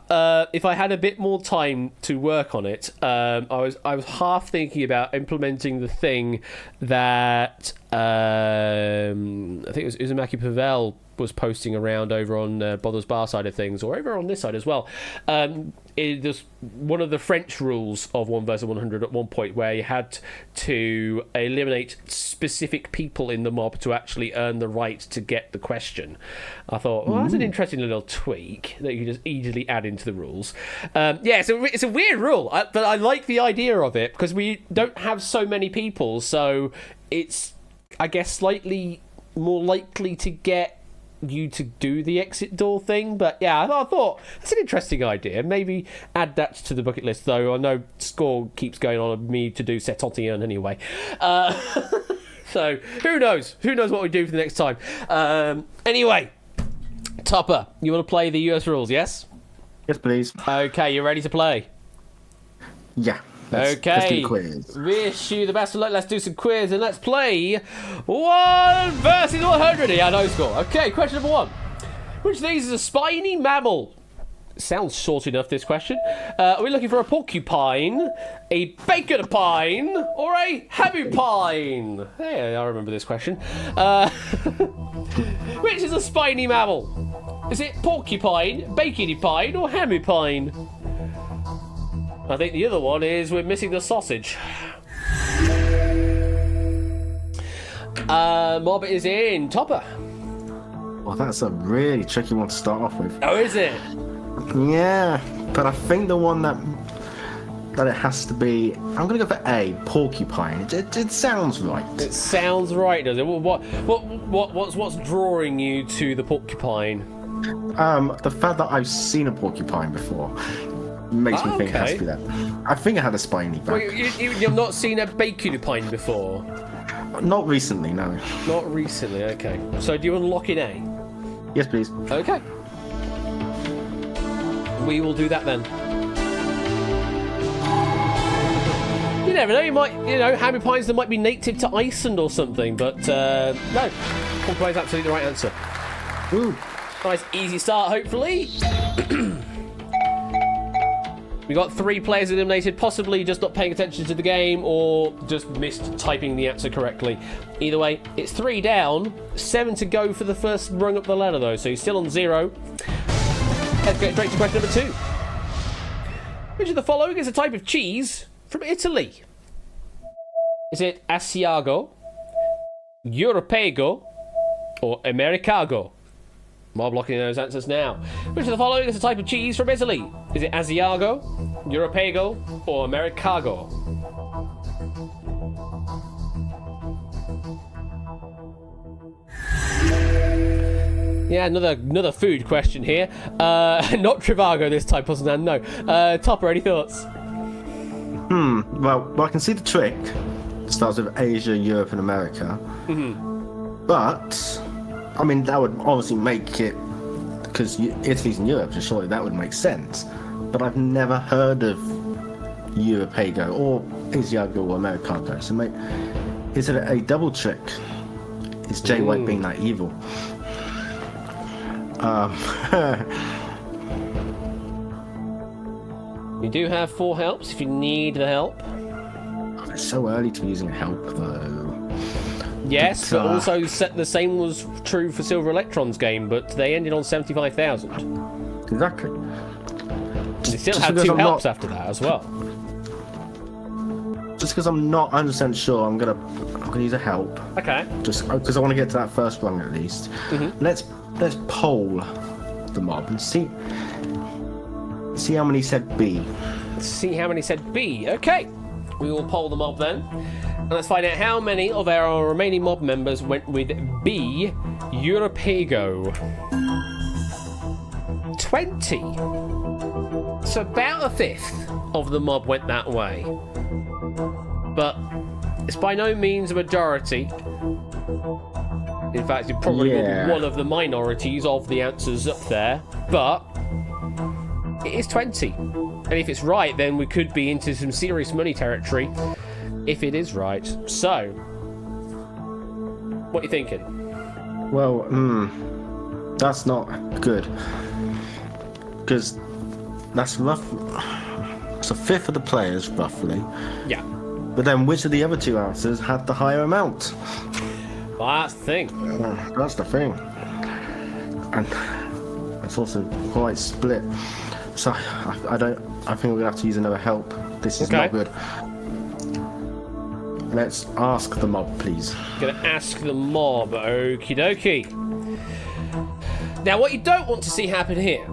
if I had a bit more time to work on it, I was half thinking about implementing the thing that I think it was Uzumaki Pavel was posting around over on Bother's Bar side of things, or over on this side as well. It was one of the French rules of 1 versus 100 at one point where you had to eliminate specific people in the mob to actually earn the right to get the question. I thought, well, that's an interesting little tweak that you can just easily add into the rules. Yeah, so it's a weird rule, but I like the idea of it because we don't have so many people, so it's, I guess, slightly more likely to get you to do the exit door thing. But yeah, I thought that's an interesting idea. Maybe add that to the bucket list, though I know score keeps going on me to do S14E17 anyway. So who knows what we do for the next time. Anyway, Topper, you want to play the US rules? Yes please. Okay, you ready to play? Yeah. Let's do the quiz. Wish you the best of luck. Let's do some quiz and let's play 1 versus 100. Yeah, no score. Okay, question number 1. Which of these is a spiny mammal? Sounds short enough, this question. Are we looking for a porcupine, a bacon-pine, or a hamupine? Hey, I remember this question. Which is a spiny mammal? Is it porcupine, bacony-pine, or hamupine? I think the other one is we're missing the sausage. Mob is in. Topper. Well, that's a really tricky one to start off with. Oh, is it? Yeah, but I think the one that it has to be, I'm going to go for A, porcupine. It sounds right. It sounds right, does it? What's drawing you to the porcupine? The fact that I've seen a porcupine before makes me think it has to be that. I think it had a spiny back. Wait, you've not seen a bacon-pine before? Not recently, no. Not recently, okay. So do you unlock in A? Yes, please. Okay. We will do that then. You never know, hamupines that might be native to Iceland or something, but no. Porcupine's absolutely the right answer. Ooh. Nice, easy start, hopefully. We got 3 players eliminated, possibly just not paying attention to the game or just missed typing the answer correctly. Either way, it's 3 down, 7 to go for the first rung up the ladder though, so he's still on 0. Let's get straight to question number 2. Which of the following is a type of cheese from Italy? Is it Asiago, Europego, or Americago? Mob blocking those answers now. Which of the following is a type of cheese from Italy? Is it Asiago, Europego, or Americago? Yeah, another food question here. Not Trivago this time, Puzzleman, no. Topper, any thoughts? Well, I can see the trick. It starts with Asia, Europe, and America. Mm-hmm. But, I mean, that would obviously make it because Italy's in Europe, so surely that would make sense. But I've never heard of Europago or Asiago or Americago. So, mate, is it a double trick? Is Jay White being that evil? You do have 4 helps if you need the help. It's so early to be using help, though. Yes, but also the same was true for Silver Electron's game, but they ended on 75,000. Exactly. They still had 2 helps after that as well. Just because I'm not 100% sure, I'm gonna use a help. Okay. Just because I want to get to that first rung at least. Let's poll the mob and see how many said B. See how many said B. Okay. We will poll the mob then. And let's find out how many of our remaining mob members went with B, Europago. 20. So about a fifth of the mob went that way. But it's by no means a majority. In fact, it probably will be one of the minorities of the answers up there. But it is 20. And if it's right, then we could be into some serious money territory. If it is right. So, what are you thinking? Well, that's not good. Because that's rough. It's a fifth of the players, roughly. Yeah. But then which of the other 2 answers had the higher amount? Well, that's the thing. That's the thing. And it's also quite split. So I think we're gonna have to use another help. This is not good. Let's ask the mob, please. Gonna ask the mob. Okie dokie. Now, what you don't want to see happen here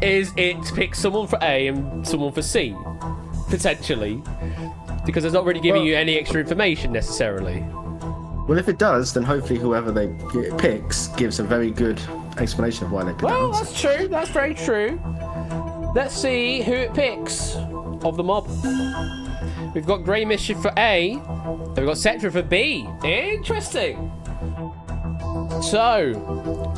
is it pick someone for A and someone for C, potentially, because it's not really giving you any extra information necessarily. Well, if it does, then hopefully whoever they picks gives a very good explanation of why they picked Well, that answer. that's true. That's very true. Let's see who it picks of the mob. We've got Grey Mischief for A, and we've got Cetra for B. Interesting. So,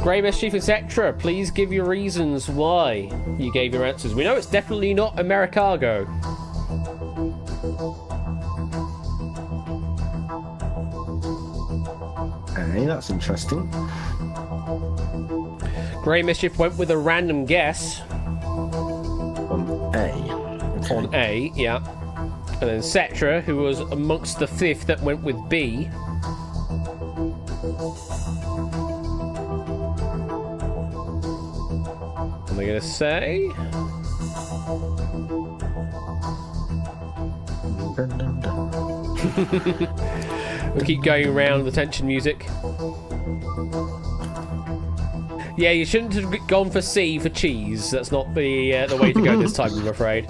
Grey Mischief and Cetra, please give your reasons why you gave your answers. We know it's definitely not Americago. Hey, that's interesting. Grey Mischief went with a random guess. On A. Okay. On A, yeah. And then Cetra, who was amongst the fifth that went with B. What am I going to say? We'll keep going around the tension music. Yeah, you shouldn't have gone for C for cheese. That's not the way to go this time, I'm afraid.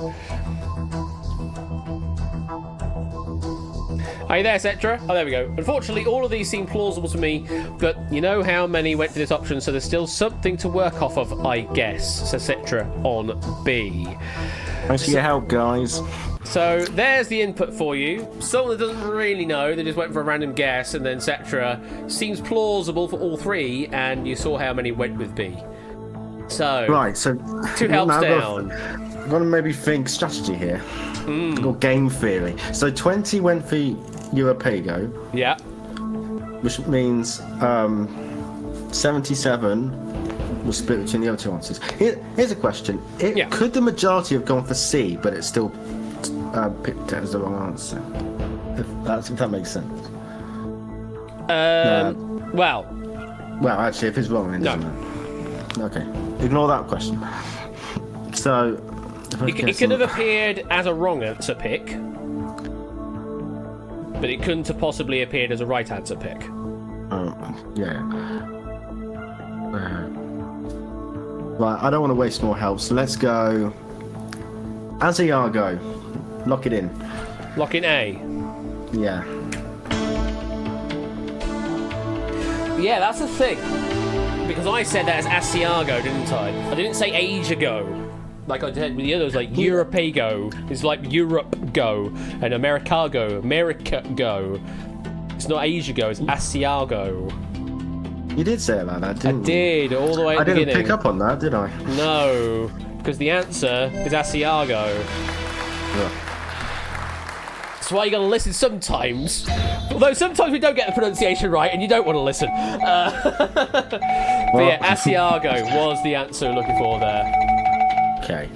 Are you there, Cetra? Oh, there we go. Unfortunately, all of these seem plausible to me, but you know how many went for this option, so there's still something to work off of, I guess, says Cetra on B. Thanks for your help, guys. So there's the input for you. Someone that doesn't really know, they just went for a random guess, and then Cetra seems plausible for all 3, and you saw how many went with B. So Right, so 2 helps down. I'm gonna maybe think strategy here. Or game theory. So 20 went for Europago, Yeah. which means 77 was split between the other 2 answers. Here's a question. Could the majority have gone for C, but it still picked it as the wrong answer? If that makes sense. Well, actually, if it's wrong, then doesn't it? Okay. Ignore that question. So, it could have appeared as a wrong answer pick, but it couldn't have possibly appeared as a right answer pick. Yeah. Right, I don't want to waste more help, so let's go Asiago. Lock it in. Lock in A. Yeah. Yeah, that's the thing. Because I said that as Asiago, didn't I? I didn't say Asiago. Like I did with the others, like Europago. It's like Europe go. And Americago. America go. It's not Asiago, it's Asiago. You did say about that, didn't you? I did, all the way at the I didn't beginning. pick up on that, did I? No, because the answer is Asiago. Yeah. That's why you gotta listen sometimes. Although sometimes we don't get the pronunciation right and you don't want to listen. But yeah, Asiago was the answer we're looking for there. Okay.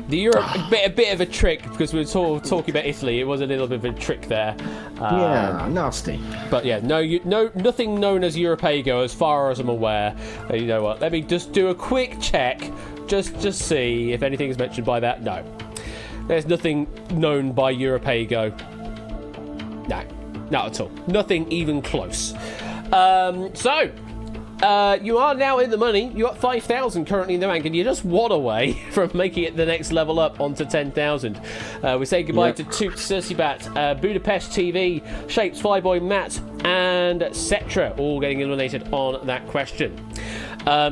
The Europe, a bit of a trick, because we were talking about Italy. It was a little bit of a trick there. Yeah, nasty. But yeah, nothing known as Europago as far as I'm aware. You know what? Let me just do a quick check, just see if anything is mentioned by that. No, there's nothing known by Europago. No, not at all. Nothing even close. You are now in the money. You got 5,000 currently in the bank, and you're just one away from making it the next level up onto 10,000. We say goodbye to Toot, Circibat, Budapest TV, Shapes, Flyboy, Matt, and Cetra, all getting eliminated on that question.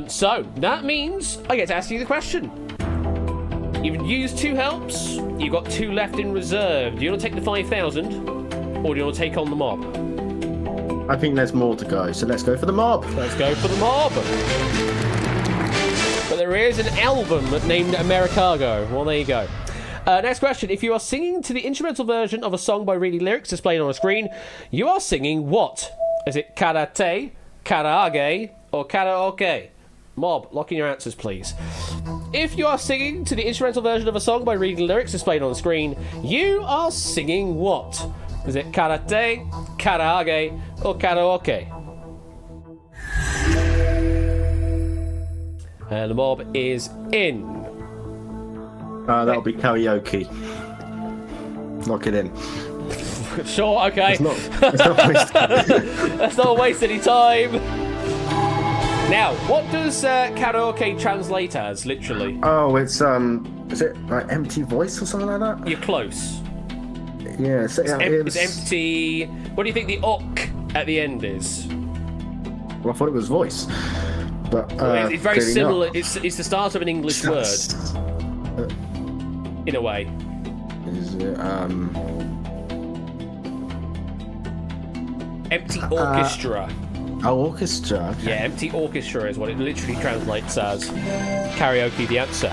So that means I get to ask you the question. You've used 2 helps. You've got 2 left in reserve. Do you want to take the 5,000, or do you want to take on the mob? I think there's more to go, so let's go for the mob. Let's go for the mob. But there is an album named Americago. Well, there you go. Next question. If you are singing to the instrumental version of a song by reading lyrics displayed on a screen, you are singing what? Is it karate, karaage, or karaoke? Mob, lock in your answers, please. If you are singing to the instrumental version of a song by reading lyrics displayed on the screen, you are singing what? Is it karate, karaage, or karaoke? And the mob is in. That'll be karaoke. Lock it in. Sure, okay. It's not wasted. Let's not waste any time. Now, what does karaoke translate as, literally? Oh, it's is it like empty voice or something like that? You're close. Yeah, so, It's empty. What do you think the ok at the end is? Well, I thought it was voice, but it's very clearly similar. not. It's the start of an English word, in a way. Is it Empty orchestra. Orchestra? Okay. Yeah, empty orchestra is what it literally translates as. Karaoke, the answer.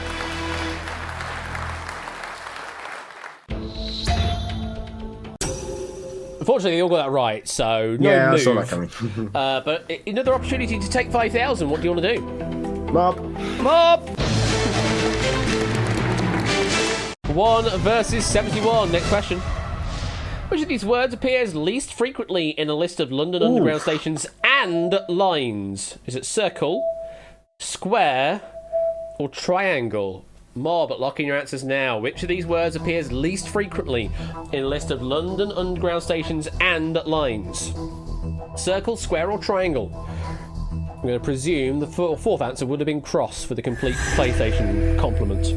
Unfortunately, they all got that right, so no Yeah, I move. saw that coming. But another opportunity to take 5,000. What do you want to do? Mob. Mob! 1 versus 71. Next question. Which of these words appears least frequently in a list of London Underground stations and lines? Is it circle, square, or triangle? Mob, lock in your answers now. Which of these words appears least frequently in a list of London Underground stations and lines? Circle, square, or triangle? I'm going to presume the fourth answer would have been cross for the complete PlayStation compliment.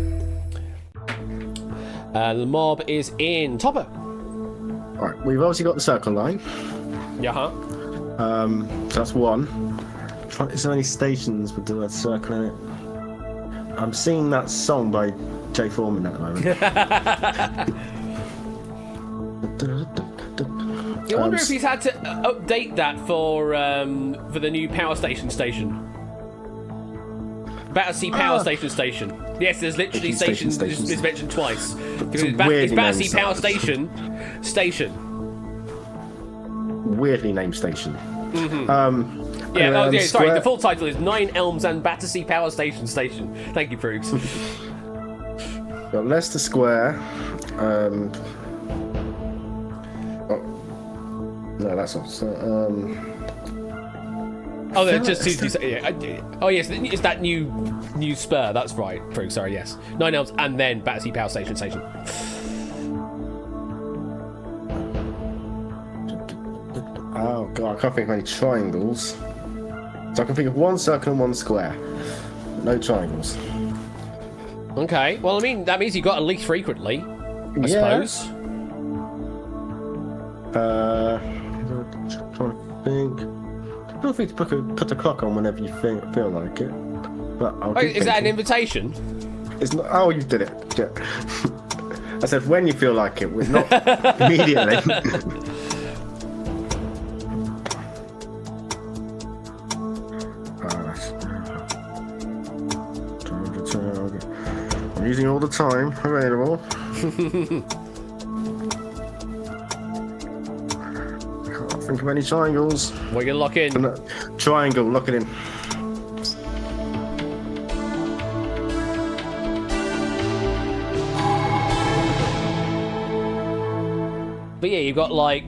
The mob is in. Topper. Right, we've obviously got the circle line. Yeah. So that's 1. Is there any stations with the word circle in it? I'm singing that song by Jay Foreman at the moment. I wonder if he's had to update that for the new power station. Battersea Power Station. Yes, there's literally stations. It's mentioned twice. Because it's Battersea Power Station. Weirdly named station. Mm-hmm. Sorry, the full title is 9 Elms and Battersea Power Station. Thank you, Proogs. Got Leicester Square. No, that's not. Just yes, it's that new spur. That's right, Proogs. Sorry, yes. 9 Elms and then Battersea Power Station. Oh god, I can't think of any triangles. So I can think of 1 circle and 1 square. No triangles. Okay, well, I mean, that means you got at least frequently, I suppose. Trying to think. Feel free to put a clock on whenever you feel like it. But is that an invitation? It's not. Oh, you did it. Yeah. I said when you feel like it, not immediately. time available. Can't think of any triangles. We're gonna lock in. Triangle, lock it in. But yeah, you've got like,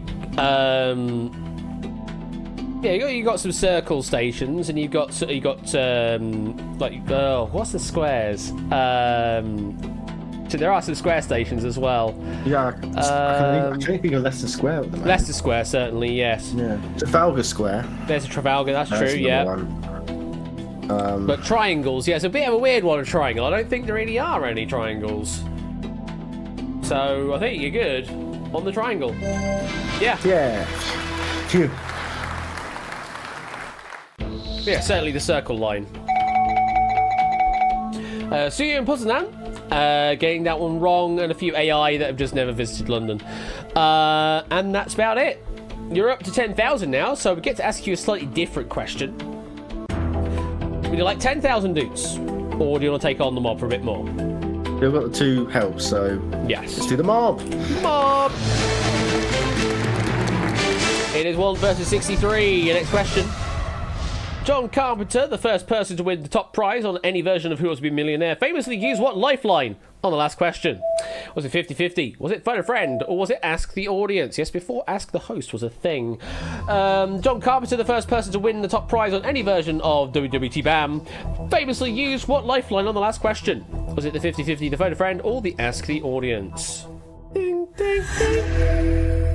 you got some circle stations, and you've got like, what's the squares? So there are some square stations as well. Yeah, I can't think of Leicester Square at the moment. Leicester Square, certainly, yes. Yeah, Trafalgar Square. There's a Trafalgar, that's true, yeah. But triangles, yeah, it's a bit of a weird one, a triangle. I don't think there really are any triangles. So I think you're good on the triangle. Yeah. Yeah. Phew. Yeah, certainly the circle line. Suyu and Poznan, getting that one wrong, and a few AI that have just never visited London. And that's about it. You're up to 10,000 now, so we get to ask you a slightly different question. Would you like 10,000 doots, or do you want to take on the mob for a bit more? You've got the 2 helps, so yes. Let's do the mob. Mob! It is 1 versus 63. Your next question. John Carpenter, the first person to win the top prize on any version of Who Wants to Be a Millionaire, famously used what lifeline on the last question? Was it 50-50? Was it Phone a Friend? Or was it Ask the Audience? Yes, before Ask the Host was a thing. John Carpenter, the first person to win the top prize on any version of WWT BAM, famously used what lifeline on the last question? Was it the 50-50, the Phone a Friend, or the Ask the Audience? Ding, ding, ding.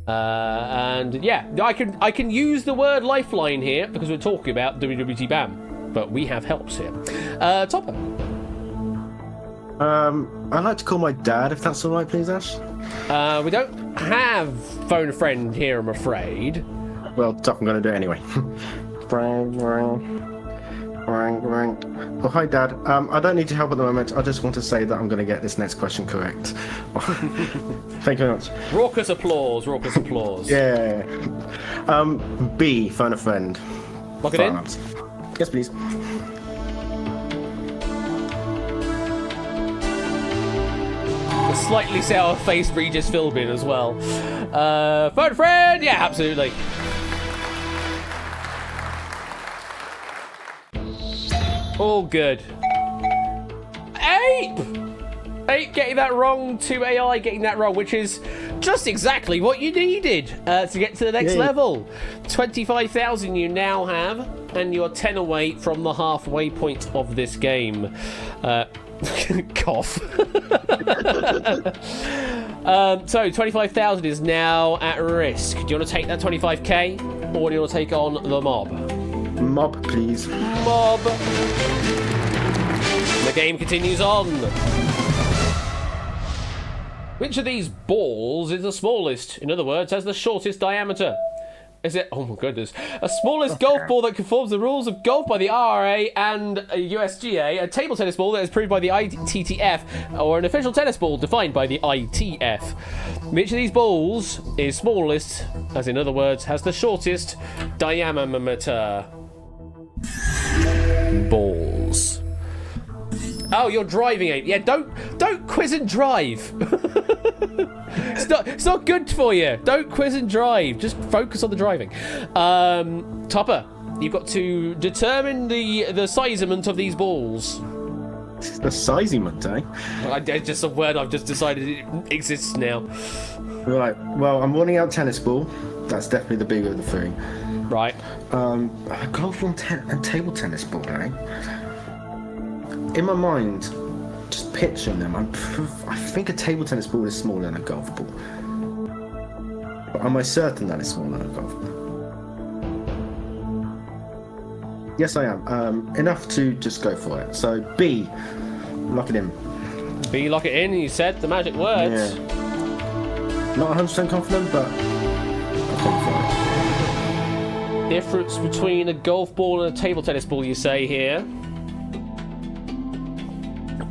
And yeah, I can use the word lifeline here because we're talking about WWT BAM, but we have helps here. Topper. I'd like to call my dad, if that's all right, please, Ash. We don't have Phone a Friend here, I'm afraid. Well, tough, I'm going to do it anyway. Oh, hi, Dad. I don't need your help at the moment. I just want to say that I'm going to get this next question correct. Thank you very much. Raucous applause, raucous applause. Yeah. B, Phone a Friend. Lock it in? Yes, please. The slightly sour-faced Regis Philbin as well. Phone a Friend? Yeah, absolutely. All good. Ape getting that wrong, 2 AI getting that wrong, which is just exactly what you needed to get to the next level. 25,000 you now have, and you're 10 away from the halfway point of this game. Cough. So 25,000 is now at risk. Do you want to take that 25k, or do you want to take on the mob? Mob, please. Mob. The game continues on. Which of these balls is the smallest? In other words, has the shortest diameter? Is it, oh my goodness, a smallest golf ball that conforms the rules of golf by the RRA and USGA, a table tennis ball that is approved by the ITTF, or an official tennis ball defined by the ITF? Which of these balls is smallest, as in other words, has the shortest diameter? Balls. Oh, you're driving, Ape. Yeah, don't quiz and drive. It's not good for you. Don't quiz and drive. Just focus on the driving. Topper, you've got to determine the sizement of these balls. The sizement, eh? It's just a word I've just decided it exists now. Right. Well, I'm ruling out tennis ball. That's definitely the bigger of the 3. Right. Golf and table tennis ball, eh? In my mind, just picturing them, I think a table tennis ball is smaller than a golf ball. But am I certain that it's smaller than a golf ball? Yes, I am. Enough to just go for it. So, B, lock it in. B, lock it in, you said the magic words. Yeah. Not 100% confident, but I'm confident. Difference between a golf ball and a table tennis ball, you say here.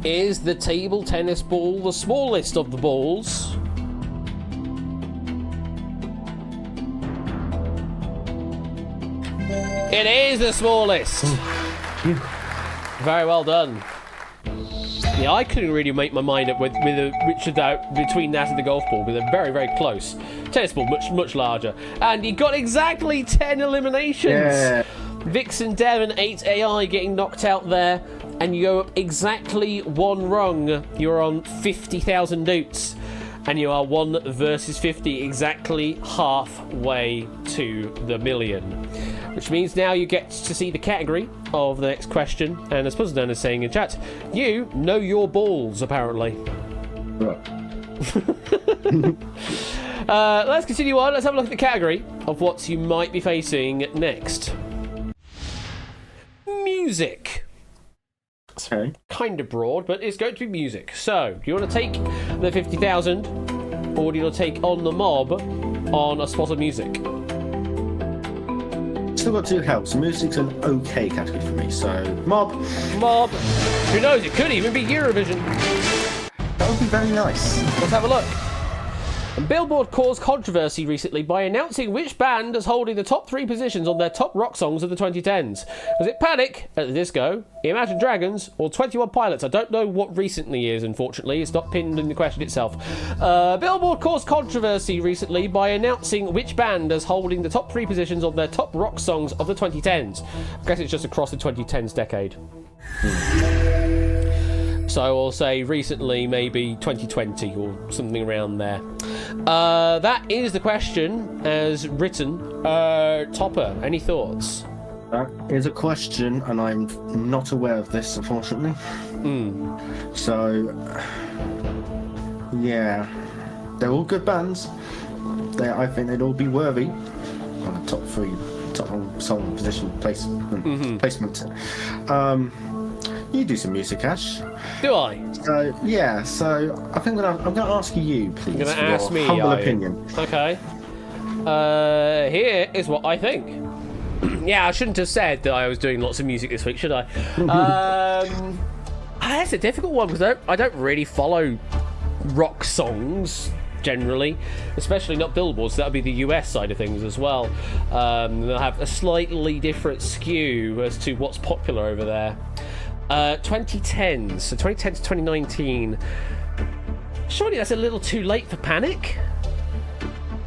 Is the table tennis ball the smallest of the balls? It is the smallest. Very well done. Yeah, I couldn't really make my mind up with between that and the golf ball, because they're very, very close. Tennis ball, much larger. And you got exactly 10 eliminations! Yeah. Vixen, Dev, and 8 AI getting knocked out there, and you go up exactly one rung. You're on 50,000 newts, and you are 1 versus 50, exactly halfway to the million. Which means now you get to see the category of the next question, and as Puzzledon is saying in chat, you know your balls, apparently. Let's continue on. Let's have a look at the category of what you might be facing next. Music. Okay. Kind of broad, but it's going to be music. So, do you want to take the 50,000, or do you want to take on the mob on a spot of music? Still got 2 helps. Music's an okay category for me, so mob. Who knows? It could even be Eurovision. That would be very nice. Let's have a look. Billboard caused controversy recently by announcing which band is holding the top 3 positions on their top rock songs of the 2010s. Was it Panic at the Disco, Imagine Dragons, or 21 Pilots? I don't know what recently is, unfortunately. It's not pinned in the question itself. Billboard caused controversy recently by announcing which band is holding the top 3 positions on their top rock songs of the 2010s. I guess it's just across the 2010s decade. So I'll say recently, maybe 2020 or something around there. That is the question as written. Topper, any thoughts? That is a question, and I'm not aware of this, unfortunately. So, yeah, they're all good bands. I think they'd all be worthy on the top 3, top song position placement. You do some music, Ash. Do I? So yeah. So I think I'm gonna ask you, please. You're gonna ask me, humble opinion. Okay. Here is what I think. Yeah, I shouldn't have said that I was doing lots of music this week, should I? That's a difficult one because I don't really follow rock songs generally, especially not Billboard. So that would be the US side of things as well. They'll have a slightly different skew as to what's popular over there. 2010, so 2010 to 2019. Surely that's a little too late for Panic?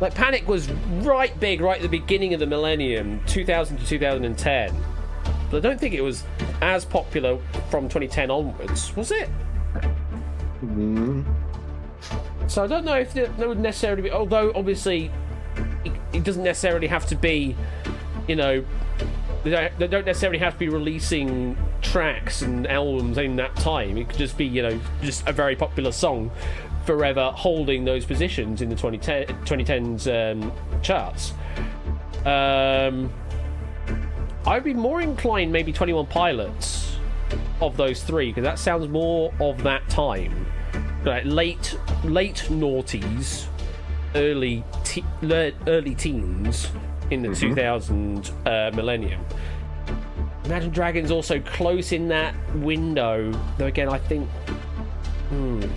Like, Panic was right big right at the beginning of the millennium, 2000 to 2010. But I don't think it was as popular from 2010 onwards, was it? So I don't know if that would necessarily be, although obviously it doesn't necessarily have to be, you know, they don't necessarily have to be releasing tracks and albums in that time. It could just be, you know, just a very popular song forever holding those positions in the 2010s charts. I'd be more inclined maybe 21 Pilots of those 3, because that sounds more of that time. Like late noughties, early teens in the 2000 millennium. Imagine Dragons also close in that window, though again I think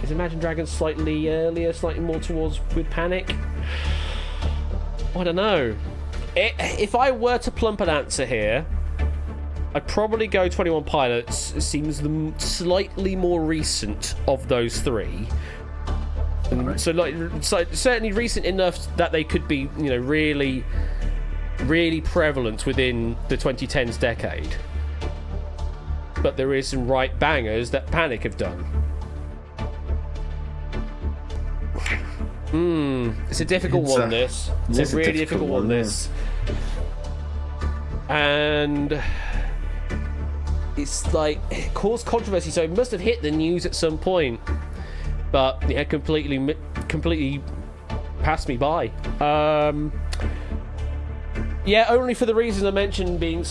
is Imagine Dragons slightly earlier, slightly more towards with Panic? I don't know. If I were to plump an answer here, I'd probably go 21 Pilots. It seems the slightly more recent of those 3. So certainly recent enough that they could be, you know, really prevalent within the 2010s decade. But there is some right bangers that Panic have done. It's a difficult one, this. It's a really difficult one, this. And it's like, it caused controversy, so it must have hit the news at some point. But yeah, completely passed me by. Yeah, only for the reasons I mentioned, being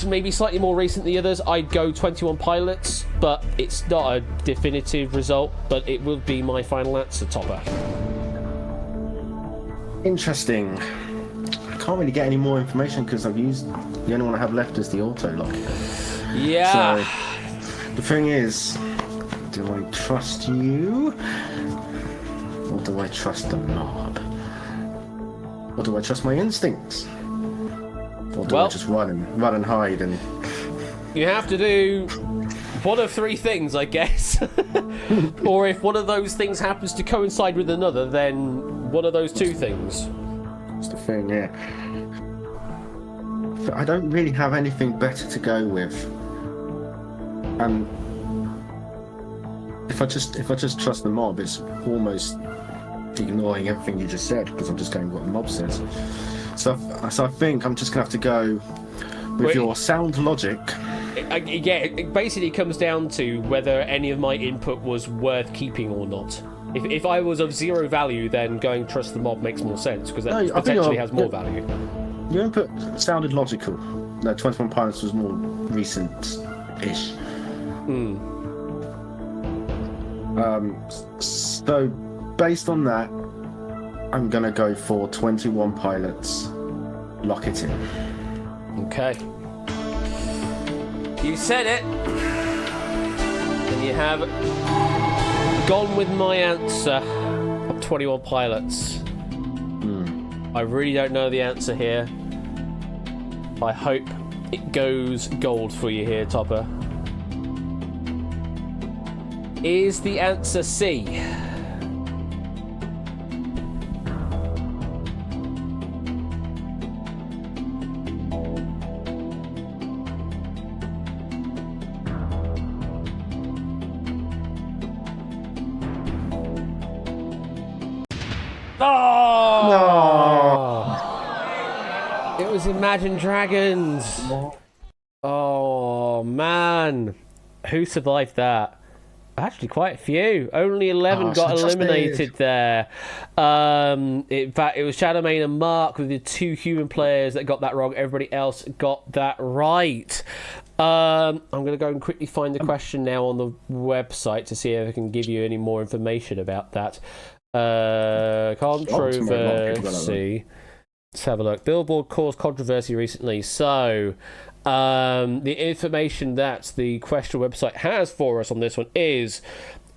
maybe slightly more recent than the others, I'd go 21 Pilots, but it's not a definitive result, but it will be my final answer, Topper. Interesting. I can't really get any more information because I've used the only one I have left is the auto lock. Yeah. So the thing is, do I trust you, or do I trust the mob, or do I trust my instincts? Or do I just run and hide and... You have to do one of three things, I guess. Or if one of those things happens to coincide with another, then one of those two things. That's the thing, yeah. I don't really have anything better to go with. If I just trust the mob, it's almost ignoring everything you just said because I'm just going what the mob says. So I think I'm just gonna have to go with your sound logic. It basically comes down to whether any of my input was worth keeping or not. If I was of zero value, then going trust the mob makes more sense because that potentially has more value. Your input sounded logical. No, 21 Pilots was more recent-ish. So, based on that, I'm gonna go for 21 Pilots. Lock it in. Okay. You said it. And you have gone with my answer of 21 Pilots. I really don't know the answer here. I hope it goes gold for you here, Topper. Is the answer C? Oh! No! It was Imagine Dragons. Oh, man. Who survived that? Actually, quite a few. Only 11 got eliminated there. In fact, it was Shadowmane and Mark with the two human players that got that wrong. Everybody else got that right. I'm going to go and quickly find the question now on the website to see if I can give you any more information about that. Controversy. Let's have a look. Billboard caused controversy recently. So, the information that the question website has for us on this one is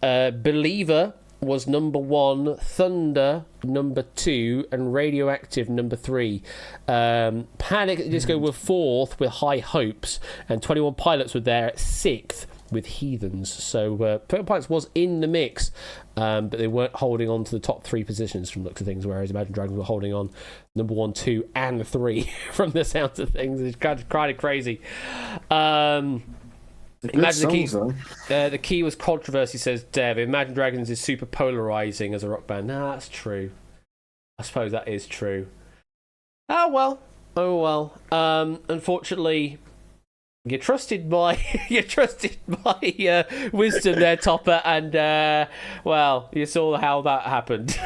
Believer was number 1, Thunder number 2, and Radioactive number 3. Panic at the Disco were 4th with High Hopes, and 21 Pilots were there at 6th with Heathens. So 21 Pilots was in the mix, but they weren't holding on to the top 3 positions from the looks of things, whereas Imagine Dragons were holding on number 1, 2, and 3 from the sounds of things. It's kind of crazy. Imagine the key was controversy, says Dev. Imagine Dragons is super polarizing as a rock band. Nah, that's true. I suppose that is true. Oh well. Unfortunately, you trusted my wisdom there, Topper, and well, you saw how that happened.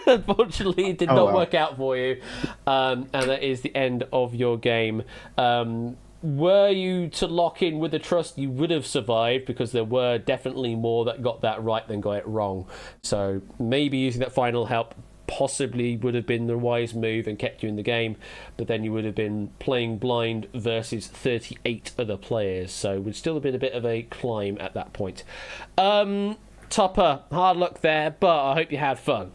Unfortunately, it did not work out for you, and that is the end of your game. Were you to lock in with the trust, you would have survived because there were definitely more that got that right than got it wrong. So maybe using that final help possibly would have been the wise move and kept you in the game, but then you would have been playing blind versus 38 other players. So it would still have been a bit of a climb at that point. Topper, hard luck there, but I hope you had fun.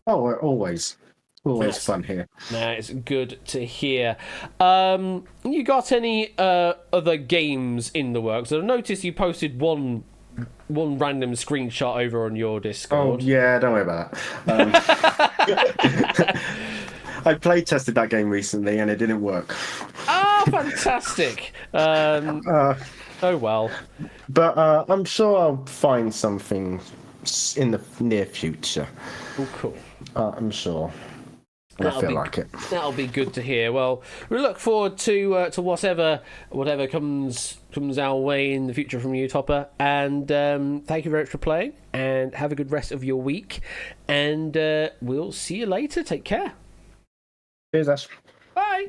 Oh, always. Always fun here. It's good to hear. You got any other games in the works? I noticed you posted one random screenshot over on your Discord. Oh yeah, don't worry about that. I play tested that game recently and it didn't work. Ah, fantastic. Oh well. But I'm sure I'll find something in the near future. Oh, cool. I'm sure. I feel like it. That'll be good to hear. Well, we look forward to whatever comes our way in the future from you, Topper. And thank you very much for playing. And have a good rest of your week. And we'll see you later. Take care. Cheers, Ash. Bye.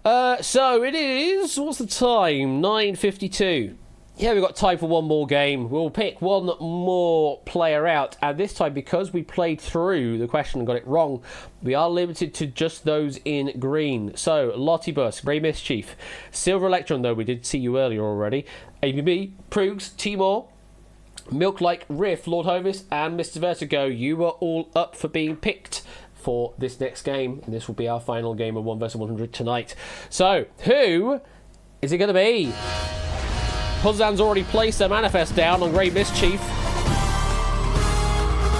Bye. So it is. What's the time? 9:52. Yeah, we've got time for one more game. We'll pick one more player out, and this time, because we played through the question and got it wrong, we are limited to just those in green. So, Lottibus, Grey Mischief, Silver Electron, though we did see you earlier already, ABB, Proogs, Timor, Milk Like Riff, Lord Hovis, and Mr. Vertigo. You are all up for being picked for this next game, and this will be our final game of 1 vs 100 tonight. So, who is it going to be? Puzzan's already placed their manifest down on Grey Mischief.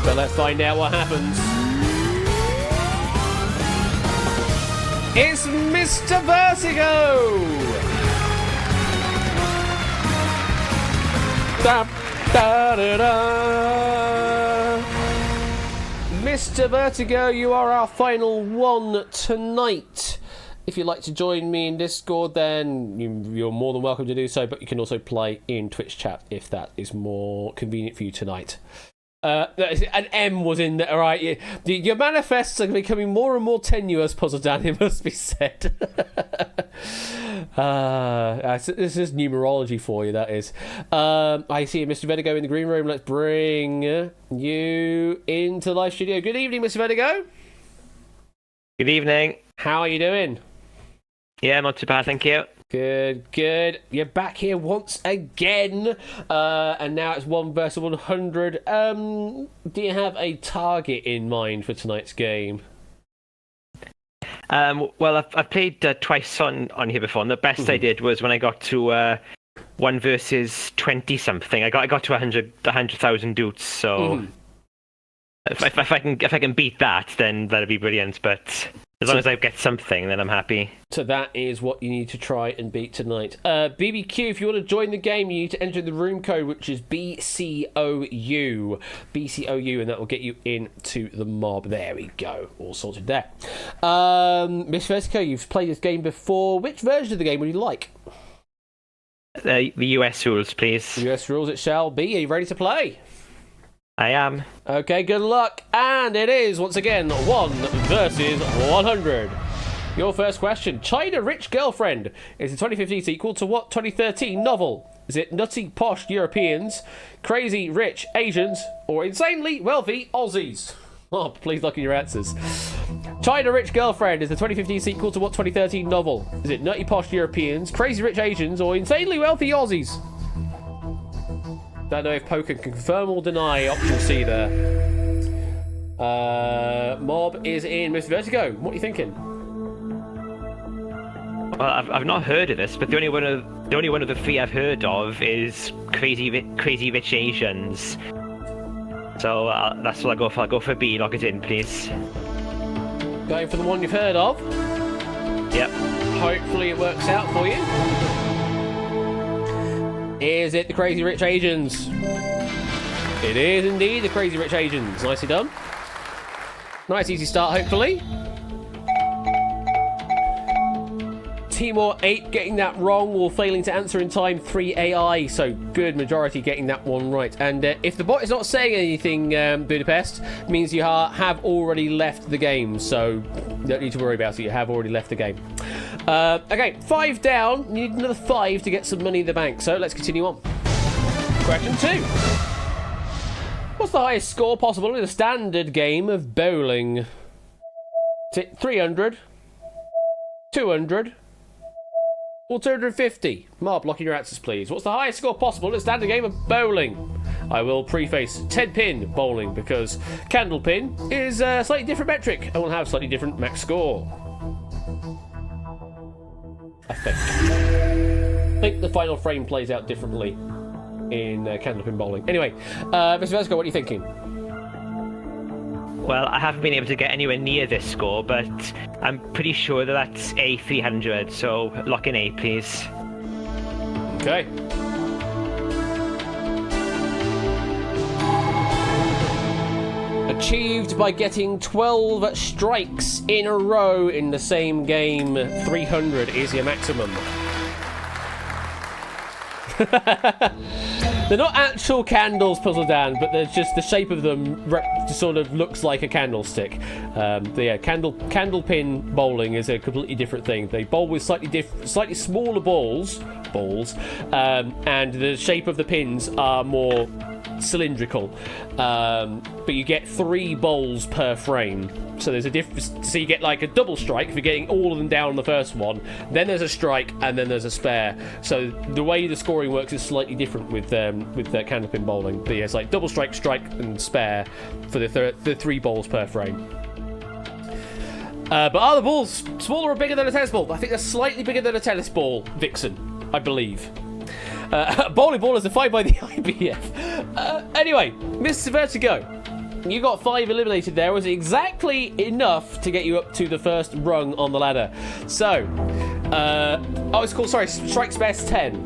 But let's find out what happens. It's Mr. Vertigo! Da, da, da, da. Mr. Vertigo, you are our final one tonight. If you'd like to join me in Discord, then you're more than welcome to do so, but you can also play in Twitch chat if that is more convenient for you tonight. An M was in there, right? Your manifests are becoming more and more tenuous, Puzzle Dan, it must be said. This is numerology for you, that is. I see Mr. Vertigo in the green room. Let's bring you into the live studio. Good evening, Mr. Vertigo. Good evening. How are you doing? Yeah, not too bad, thank you. Good, good. You're back here once again, and now it's 1 versus 100. Do you have a target in mind for tonight's game? Well, I've played twice on here before, and the best I did was when I got to 1 versus 20 something. I got to 100,000 doots. So if I can beat that, then that'd be brilliant. But as long as I get something, then I'm happy. So that is what you need to try and beat tonight. BBQ, if you want to join the game, you need to enter the room code, which is BCOU. BCOU, and that will get you into the mob. There we go. All sorted there. Miss Vertigo, you've played this game before. Which version of the game would you like? The US rules, please. US rules it shall be. Are you ready to play? I am. Okay, good luck. And it is, once again, 1 versus 100. Your first question. China Rich Girlfriend is the 2015 sequel to what 2013 novel? Is it Nutty Posh Europeans, Crazy Rich Asians, or Insanely Wealthy Aussies? Oh, please look at your answers. China Rich Girlfriend is the 2015 sequel to what 2013 novel? Is it Nutty Posh Europeans, Crazy Rich Asians, or Insanely Wealthy Aussies? Don't know if Poker can confirm or deny option C there. Mob is in. Mr. Vertigo, what are you thinking? Well, I've not heard of this, but the only one of the 3 I've heard of is Crazy Rich Asians. So that's what I go for. I'll go for B. Lock it in, please. Going for the one you've heard of. Yep. Hopefully it works out for you. Is it the Crazy Rich Asians? It is indeed the Crazy Rich Asians. Nicely done. Nice easy start, hopefully. Timor 8 getting that wrong or failing to answer in time 3 AI. So good majority getting that one right. And if the bot is not saying anything, Budapest, means you have already left the game. So don't need to worry about it. You have already left the game. Okay, 5 down. You need another 5 to get some money in the bank. So let's continue on. Question 2. What's the highest score possible in a standard game of bowling? Is it 300, 200, or 250? Mark, blocking your answers, please. What's the highest score possible in a standard game of bowling? I will preface 10-pin bowling because candle pin is a slightly different metric and will have slightly different max score. I think the final frame plays out differently in candlepin bowling. Anyway, Mr. Vertigo, what are you thinking? Well, I haven't been able to get anywhere near this score, but I'm pretty sure that that's A300, so lock in A, please. Okay. Achieved by getting 12 strikes in a row in the same game. 300 is your maximum. They're not actual candles, Puzzle Dan, but they're just the shape of them sort of looks like a candlestick. Yeah, candle pin bowling is a completely different thing. They bowl with slightly smaller balls, and the shape of the pins are more cylindrical. But you get 3 bowls per frame. So there's a difference. So you get like a double strike if you're getting all of them down on the first one. Then there's a strike, and then there's a spare. So the way the scoring works is slightly different with candlepin bowling. But yeah, it's like double strike, and spare for the 3 bowls per frame. But are the balls smaller or bigger than a tennis ball? I think they're slightly bigger than a tennis ball, Vixen, I believe. Bowling ball is defined by the IBF. Anyway, Mr. Vertigo, you got 5 eliminated there. Was exactly enough to get you up to the first rung on the ladder. So, it's called, sorry, Strikes Best 10.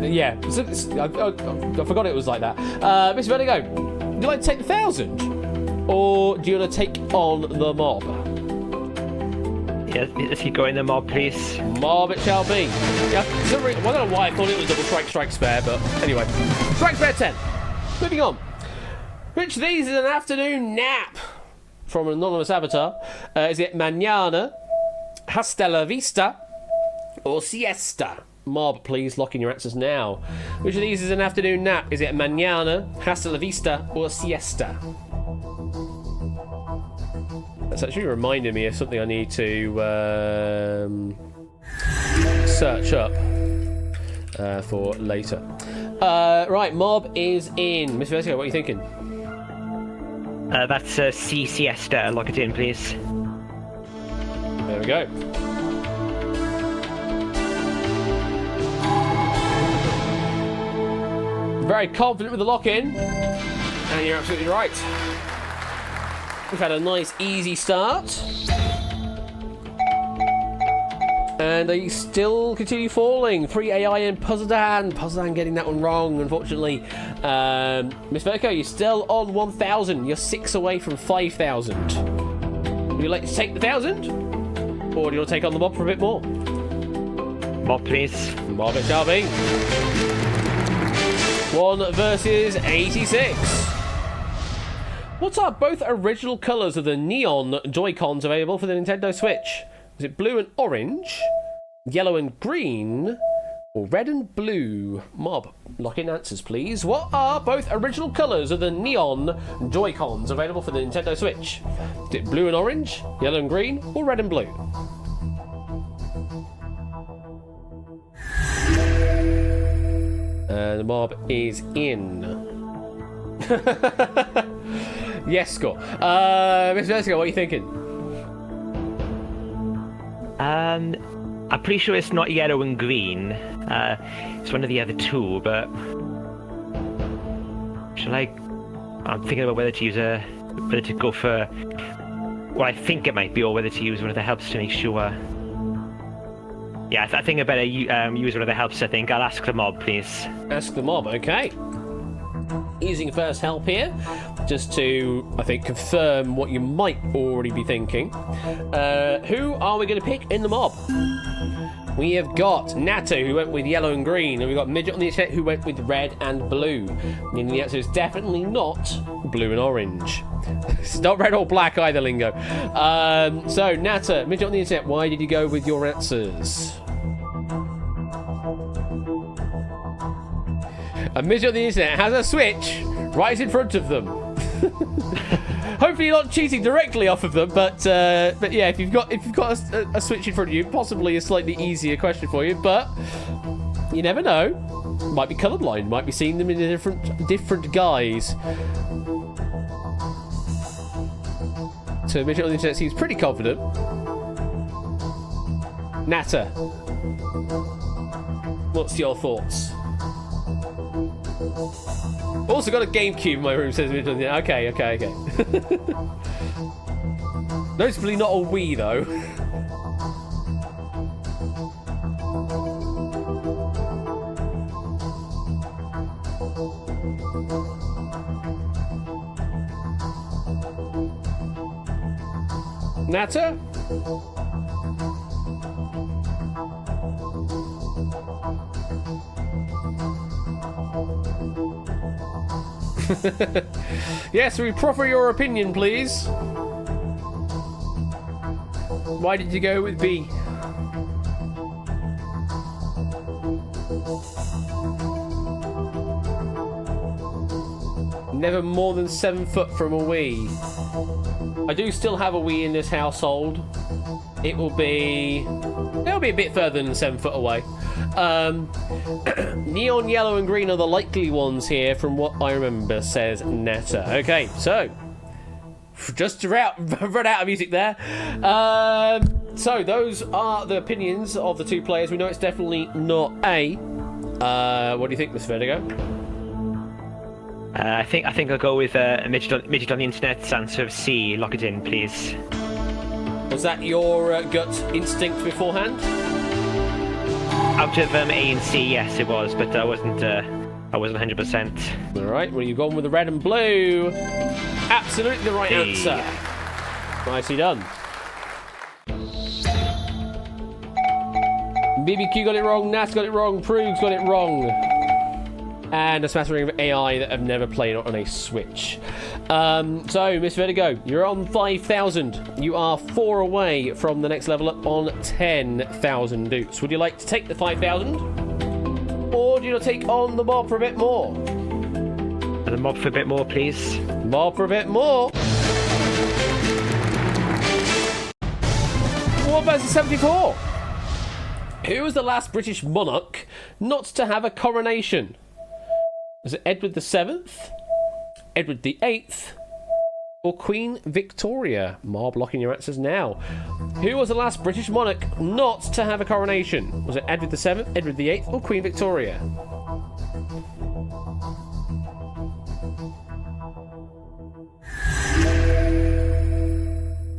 Yeah, I forgot it was like that. Mr. Vertigo, would you like to take the 1,000? Or do you want to take on the mob? Yeah, let's keep going the mob, please. Mob it shall be. Yeah, I don't know why I thought it was double strike spare, but anyway. Strike spare 10. Moving on. Which of these is an afternoon nap? From an anonymous avatar. Is it mañana, hasta la vista, or siesta? Mob, please lock in your answers now. Which of these is an afternoon nap? Is it mañana, hasta la vista, or siesta? That's actually reminding me of something I need to search up for later. Right, mob is in. Mr. Vertigo, what are you thinking? That's C siesta. Lock it in, please. There we go. Very confident with the lock-in. And you're absolutely right. We've had a nice, easy start. And they still continue falling. 3 AI and Puzzledan. Puzzledan getting that one wrong, unfortunately. Miss Vertigo, you're still on 1,000. You're 6 away from 5,000. Would you like to take the 1,000? Or do you want to take on the mob for a bit more? Mob, please. Mob it shall be. 1 versus 86. What are both original colours of the neon Joy-Cons available for the Nintendo Switch? Is it blue and orange, yellow and green, or red and blue? Mob, lock in answers, please. What are both original colours of the neon Joy-Cons available for the Nintendo Switch? Is it blue and orange, yellow and green, or red and blue? The mob is in. Yes, score. Mr. Vertigo, what are you thinking? I'm pretty sure it's not yellow and green. It's one of the other two, but I'm thinking about whether to go for what I think it might be, or whether to use one of the helps to make sure. Yeah, I think I better use one of the helps. I think I'll ask the mob, please. Ask the mob, okay. Using first help here, just to, I think, confirm what you might already be thinking. Who are we going to pick in the mob? We have got Natto, who went with yellow and green, and we've got Midget on the internet, who went with red and blue. Meaning the answer is definitely not blue and orange. It's not red or black either, Lingo. So, Natto, Midget on the internet, why did you go with your answers? A midget on the internet has a Switch right in front of them. Hopefully you're not cheating directly off of them, but yeah, if you've got a Switch in front of you, possibly a slightly easier question for you, but you never know. Might be colourblind, might be seeing them in a different guise. So midget on the internet seems pretty confident. Natter, what's your thoughts? Also got a GameCube in my room, says midget on the internet. Okay. Noticeably not a Wii though. Natter? Yes, we proffer your opinion, please. Why did you go with B? Never more than 7 foot from a Wii. I do still have a Wii in this household. It'll be a bit further than 7 foot away. Neon yellow and green are the likely ones here from what I remember, says Netta. Okay, so just to run out of music there. So those are the opinions of the two players. We know it's definitely not A. What do you think, Miss Vertigo? I think I'll go with a midget on the internet's answer of C. Lock it in, please. Was that your gut instinct beforehand? Out of A and C, yes, it was, but I wasn't 100%. All right. Well, you've gone with the red and blue. Absolutely the right answer. Nicely done. BBQ got it wrong, Nat got it wrong, Proogs got it wrong. And a smattering of AI that have never played on a Switch. So, Miss Vertigo, you're on 5,000. You are 4 away from the next level up on 10,000 dukes. Would you like to take the 5,000? Or do you want to take on the mob for a bit more? The mob for a bit more, please. Mob for a bit more. 1 versus 74. Who was the last British monarch not to have a coronation? Was it Edward VII, Edward VIII, or Queen Victoria? Mob locking your answers now. Who was the last British monarch not to have a coronation? Was it Edward VII, Edward VIII, or Queen Victoria?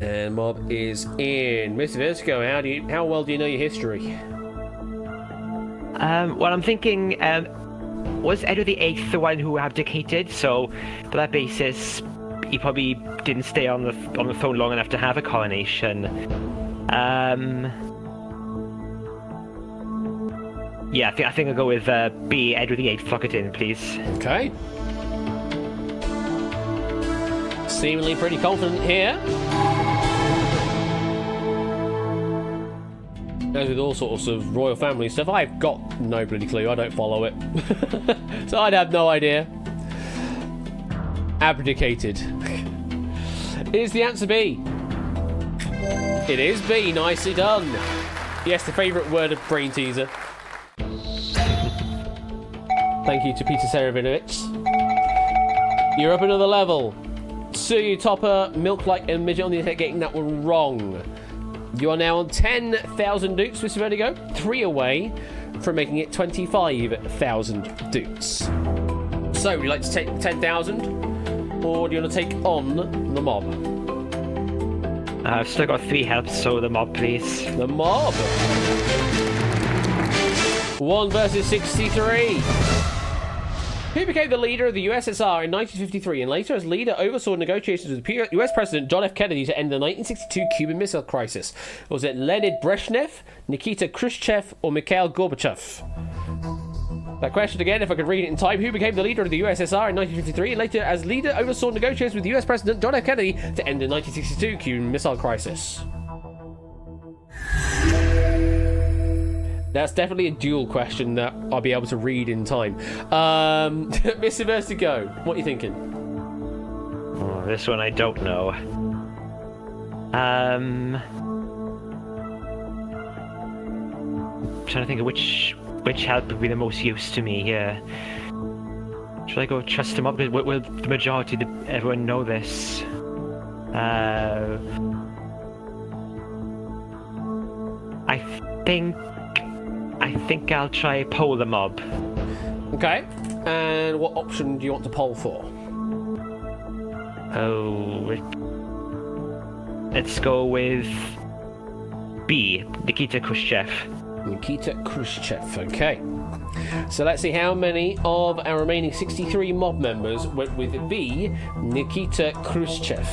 And mob is in. Mr. Vertigo, how well do you know your history? Well, I'm thinking, was Edward VIII the one who abdicated? So, for that basis, he probably didn't stay on the throne long enough to have a coronation. Yeah, I think I'll go with B. Edward VIII. Lock it in, please. Okay. Seemingly pretty confident here. As with all sorts of royal family stuff, I've got no bloody clue. I don't follow it. So I'd have no idea. Abdicated. Is the answer B? It is B. Nicely done. Yes, the favourite word of Brain Teaser. Thank you to Peter Seravinovich. You're up another level. Sue, Topper, Milk-like, and Midget on the internet getting that one wrong. You are now on 10,000 dukes, Mr. Vertigo. 3 away from making it 25,000 dukes. So, would you like to take 10,000? Or do you want to take on the mob? I've still got 3 helps, so the mob, please. The mob. 1 versus 63. Who became the leader of the USSR in 1953 and later as leader oversaw negotiations with US President John F. Kennedy to end the 1962 Cuban Missile Crisis? Was it Leonid Brezhnev, Nikita Khrushchev, or Mikhail Gorbachev? That question again, if I could read it in time. Who became the leader of the USSR in 1953 and later as leader oversaw negotiations with US President John F. Kennedy to end the 1962 Cuban Missile Crisis? That's definitely a dual question that I'll be able to read in time. Mr. Vertigo, what are you thinking? Oh, this one I don't know. I'm trying to think of which help would be the most use to me here. Should I go trust him up? Will the majority of everyone know this? I think I'll try poll the mob. Okay. And what option do you want to poll for? Oh, let's go with B. Nikita Khrushchev. Nikita Khrushchev. Okay. So let's see how many of our remaining 63 mob members went with B. Nikita Khrushchev.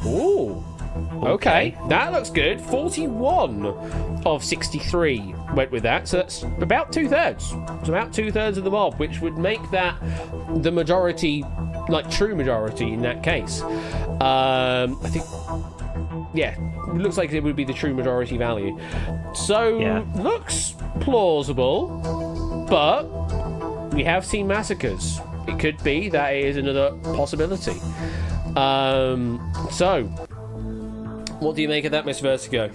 Ooh. Okay, that looks good. 41 of 63 went with that, so that's about 2/3. It's about 2/3 of the mob, which would make that the majority, like true majority in that case. I think, yeah, it looks like it would be the true majority value. So, yeah. Looks plausible, but we have seen massacres. It could be that it is another possibility. So, what do you make of that, Miss Vertigo?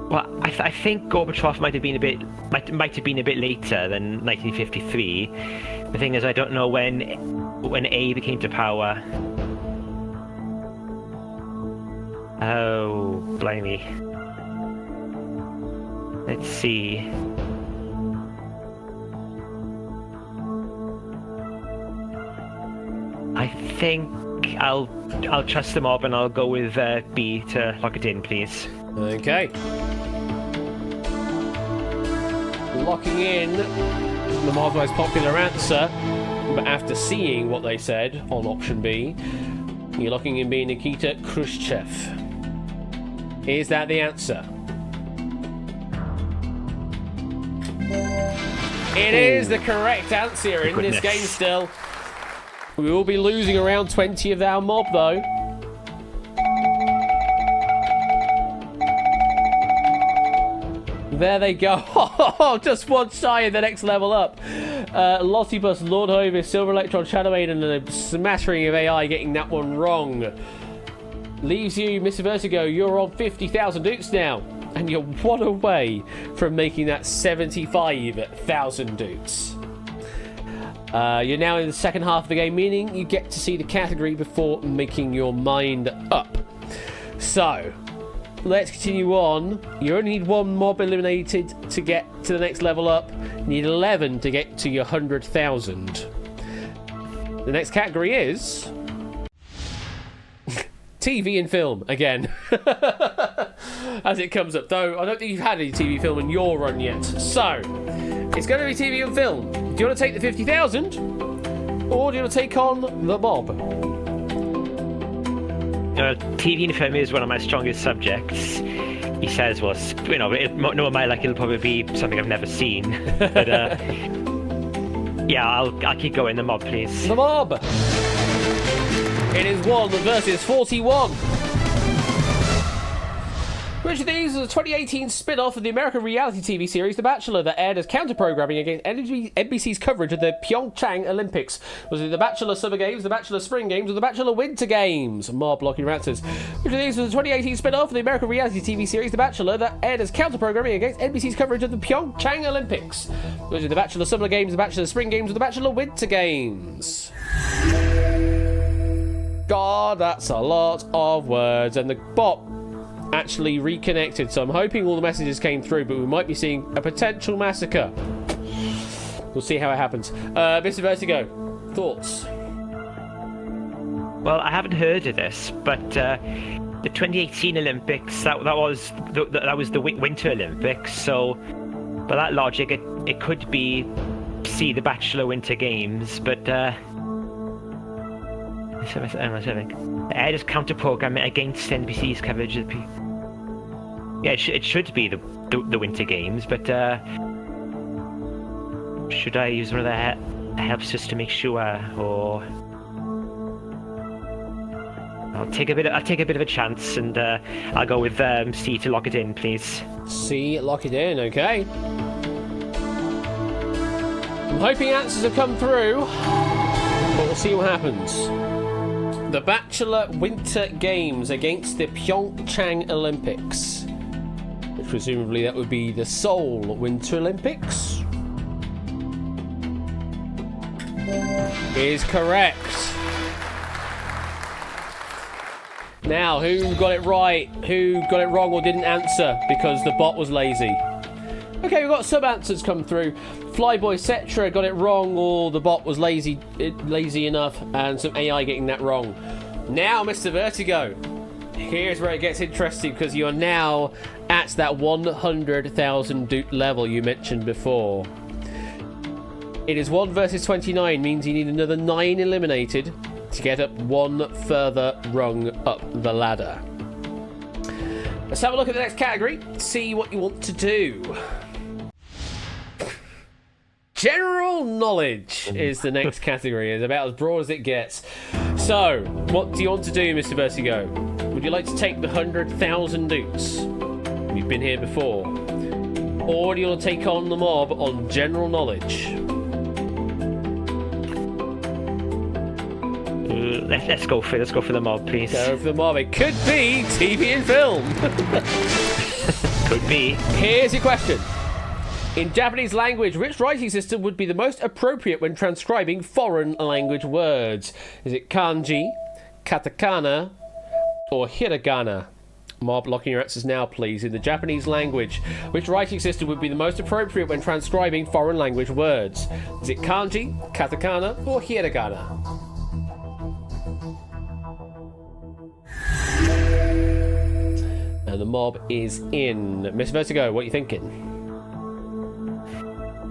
Well, I think Gorbachev might have been a bit later than 1953. The thing is, I don't know when A became to power. Oh, blimey. Let's see. I think I'll trust the mob and I'll go with B to lock it in, please. Okay. Locking in the mob's most popular answer, but after seeing what they said on option B, you're locking in B, Nikita Khrushchev. Is that the answer? It is the correct answer in this game still. We will be losing around 20 of our mob, though. There they go. Just one shy of the next level up. Lottibus, Lord Hovis, Silver Electron, Shadow Aiden, and a smattering of AI getting that one wrong. Leaves you, Mr. Vertigo, you're on 50,000 dukes now. And you're one away from making that 75,000 dukes. You're now in the second half of the game, meaning you get to see the category before making your mind up. So, let's continue on. You only need one mob eliminated to get to the next level up. You need 11 to get to your 100,000. The next category is TV and film, again. As it comes up. Though, I don't think you've had any TV film in your run yet. So, it's going to be TV and film. Do you want to take the 50,000? Or do you want to take on the mob? TV and film is one of my strongest subjects. He says, well, you know, knowing my luck, it'll probably be something I've never seen. But, yeah, I'll keep going. The mob, please. The mob! It is 1 versus 41. Which of these was a 2018 spin-off of the American reality TV series The Bachelor that aired as counter-programming against NBC's coverage of the Pyeongchang Olympics? Was it The Bachelor Summer Games, The Bachelor Spring Games, or The Bachelor Winter Games? Mob blocking your answers. Which of these was a 2018 spin-off of the American reality TV series The Bachelor that aired as counter-programming against NBC's coverage of the Pyeongchang Olympics? Was it The Bachelor Summer Games, The Bachelor Spring Games, or The Bachelor Winter Games? God, that's a lot of words, and the bot actually reconnected, so I'm hoping all the messages came through, but we might be seeing a potential massacre. We'll see how it happens. Mr. Vertigo, thoughts? Well, I haven't heard of this, but the 2018 Olympics, that was the Winter Olympics, so by that logic, it could be the Bachelor Winter Games, but aired as counter-programming against NBC's coverage of the yeah, it should be the Winter Games, but should I use one of the helps just to make sure, or I'll take a bit of a chance, and I'll go with C to lock it in, please. C, lock it in, okay. I'm hoping answers have come through, but we'll see what happens. The Bachelor Winter Games against the Pyeongchang Olympics. Which presumably that would be the Seoul Winter Olympics. Is correct. Now, who got it right? Who got it wrong or didn't answer because the bot was lazy? Okay, we've got some answers come through. Flyboy Cetra got it wrong, or the bot was lazy enough, and some AI getting that wrong. Now, Mr. Vertigo, here's where it gets interesting, because you are now at that 100,000 dupe level you mentioned before. It is 1 versus 29, means you need another 9 eliminated to get up one further rung up the ladder. Let's have a look at the next category, see what you want to do. General knowledge is the next category. It's about as broad as it gets. So, what do you want to do, Mr. Vertigo? Would you like to take the 100,000 dukes? You've been here before. Or do you want to take on the mob on general knowledge? Let's go for the mob, please. Go for the mob. It could be TV and film. Could be. Here's your question. In Japanese language, which writing system would be the most appropriate when transcribing foreign language words? Is it kanji, katakana, or hiragana? Mob, locking your answers now, please. In the Japanese language, which writing system would be the most appropriate when transcribing foreign language words? Is it kanji, katakana, or hiragana? And the mob is in. Miss Vertigo, what are you thinking?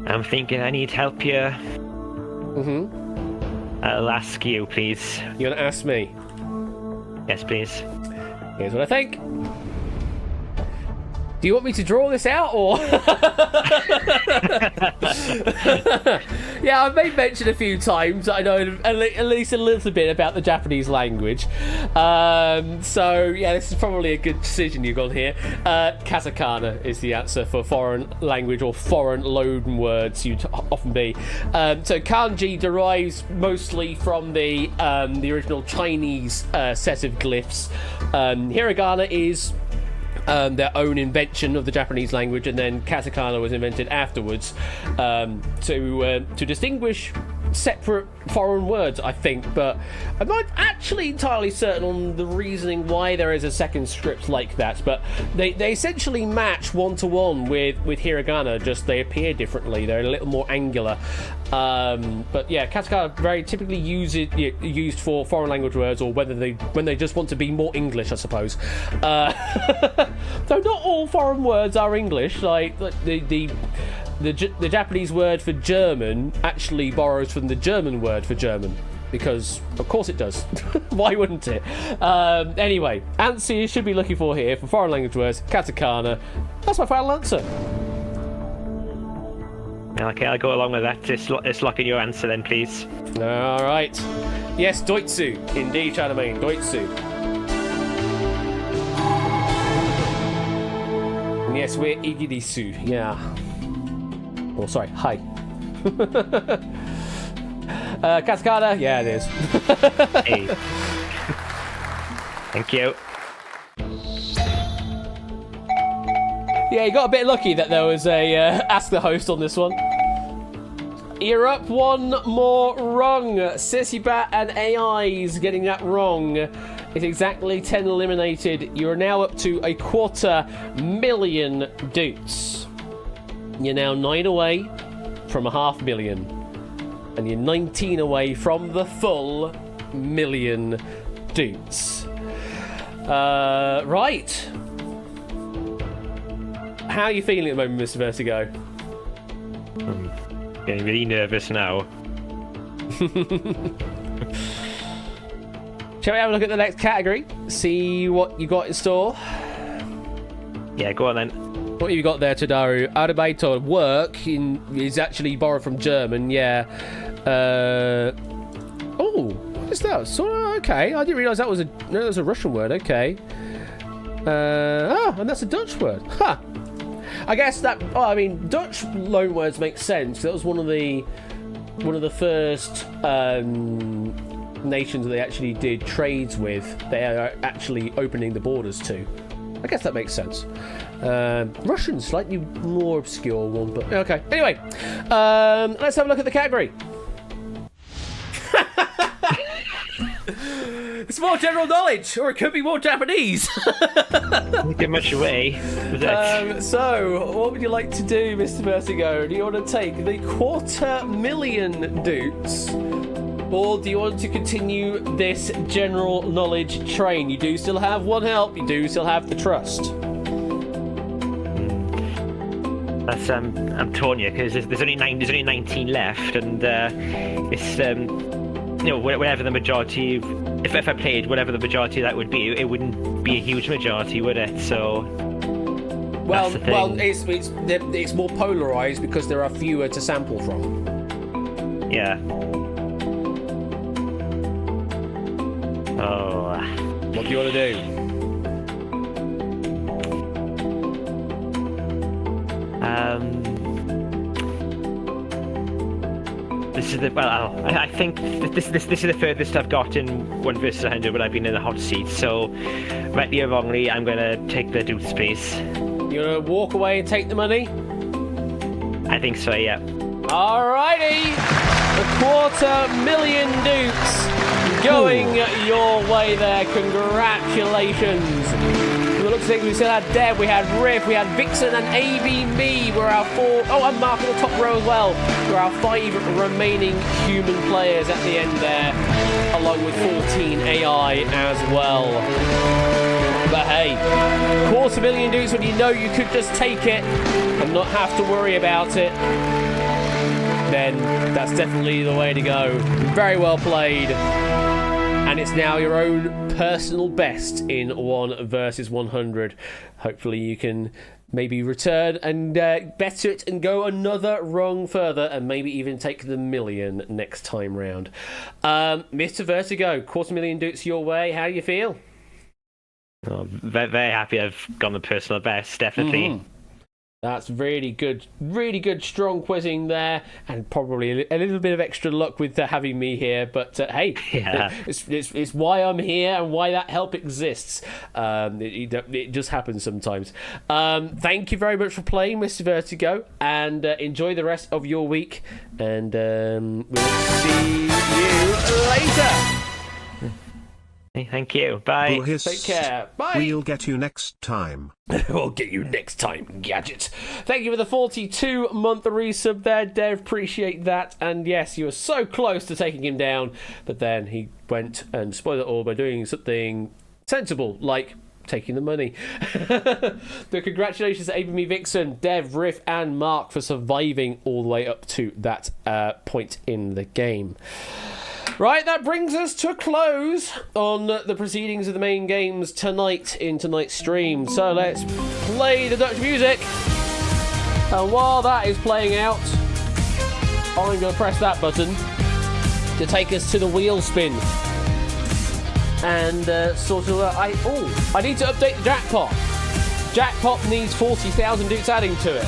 I'm thinking I need help here. I'll ask you, please. You're going to ask me? Yes, please. Here's what I think. Do you want me to draw this out, or? Yeah, I've made mention a few times. I know at least a little bit about the Japanese language. So, yeah, this is probably a good decision you've gone here. Katakana is the answer for foreign language or foreign loan words you'd often be. So kanji derives mostly from the original Chinese set of glyphs. Hiragana is their own invention of the Japanese language, and then katakana was invented afterwards to distinguish separate foreign words, I think, but I'm not actually entirely certain on the reasoning why there is a second script like that, but they essentially match one-to-one with hiragana, just they appear differently. They're a little more angular. But yeah, katakana very typically used for foreign language words, or when they just want to be more English, I suppose. Though not all foreign words are English, like the Japanese word for German actually borrows from the German word for German, because of course it does. Why wouldn't it? Anyway, answer you should be looking for here for foreign language words, katakana. That's my final answer. Okay, I'll go along with that. Just lock in your answer then, please. All right. Yes, Doitsu. Indeed, Charlemagne, Doitsu. And yes, we're Igirisu. Yeah. Oh, sorry. Hi. Katakana? Yeah, it is. Hey. Thank you. Yeah, you got a bit lucky that there was a Ask the Host on this one. You're up one more wrong. Sissy and AI's getting that wrong. It's exactly 10 eliminated. You're now up to 250,000 doots. You're now 9 away from 500,000. And you're 19 away from the full 1,000,000 doots. Right. How are you feeling at the moment, Mr. Vertigo? I'm getting really nervous now. Shall we have a look at the next category? See what you got in store? Yeah, go on then. What have you got there, Tadaru? Arbeiter, work, is actually borrowed from German, yeah. Oh, what is that? So, okay, I didn't realise that was a Russian word, okay. And that's a Dutch word. Huh. I guess that. Oh, I mean, Dutch loan words make sense. That was one of the first nations that they actually did trades with. They are actually opening the borders to. I guess that makes sense. Russian, slightly more obscure one, but okay. Anyway, let's have a look at the category. It's more general knowledge, or it could be more Japanese. Don't give much away. So, what would you like to do, Mr. Vertigo? Do you want to take the 250,000 doots, or do you want to continue this general knowledge train? You do still have one help. You do still have the trust. That's I'm torn here because there's only 19 left, and it's whatever the majority. If I played whatever the majority of that would be, it wouldn't be a huge majority, would it? So. Well, it's more polarized because there are fewer to sample from. Yeah. Oh. What do you want to do? This is I think this is the furthest I've got in 1 versus 100 when I've been in the hot seat. So, rightly or wrongly, I'm gonna take the doots, please. You're gonna walk away and take the money? I think so, yeah. Alrighty, 250,000 doots going your way there. Congratulations. For the looks like we still had Dev, we had Riff, we had Vixen and AB Me were our 4. Oh, and Mark on the top row as well. Were our 5 remaining human players at the end there, along with 14 AI as well. But hey, 250,000 dudes when you know you could just take it and not have to worry about it, then that's definitely the way to go. Very well played. And it's now your own personal best in 1 versus 100. Hopefully you can maybe return and better it and go another rung further and maybe even take the million next time round. Mr. Vertigo, 250,000 dudes your way. How do you feel? Oh, very, very happy I've gone the personal best, definitely. Mm-hmm. That's really good, strong quizzing there, and probably a little bit of extra luck with having me here. But hey, yeah. it's why I'm here and why that help exists. It just happens sometimes. Thank you very much for playing, Mr. Vertigo, and enjoy the rest of your week. And we'll see you later. Hey, thank you. Bye. Take care. Bye. We'll get you next time. We'll get you next time, Gadget. Thank you for the 42-month resub there, Dev. Appreciate that. And yes, you were so close to taking him down, but then he went and spoiled it all by doing something sensible, like taking the money. The congratulations to Amy Vixen, Dev, Riff, and Mark for surviving all the way up to that point in the game. Right, that brings us to a close on the proceedings of the main games tonight in tonight's stream. So let's play the Dutch music. And while that is playing out, I'm going to press that button to take us to the wheel spin. And I need to update the jackpot. Jackpot needs 40,000 dudes adding to it.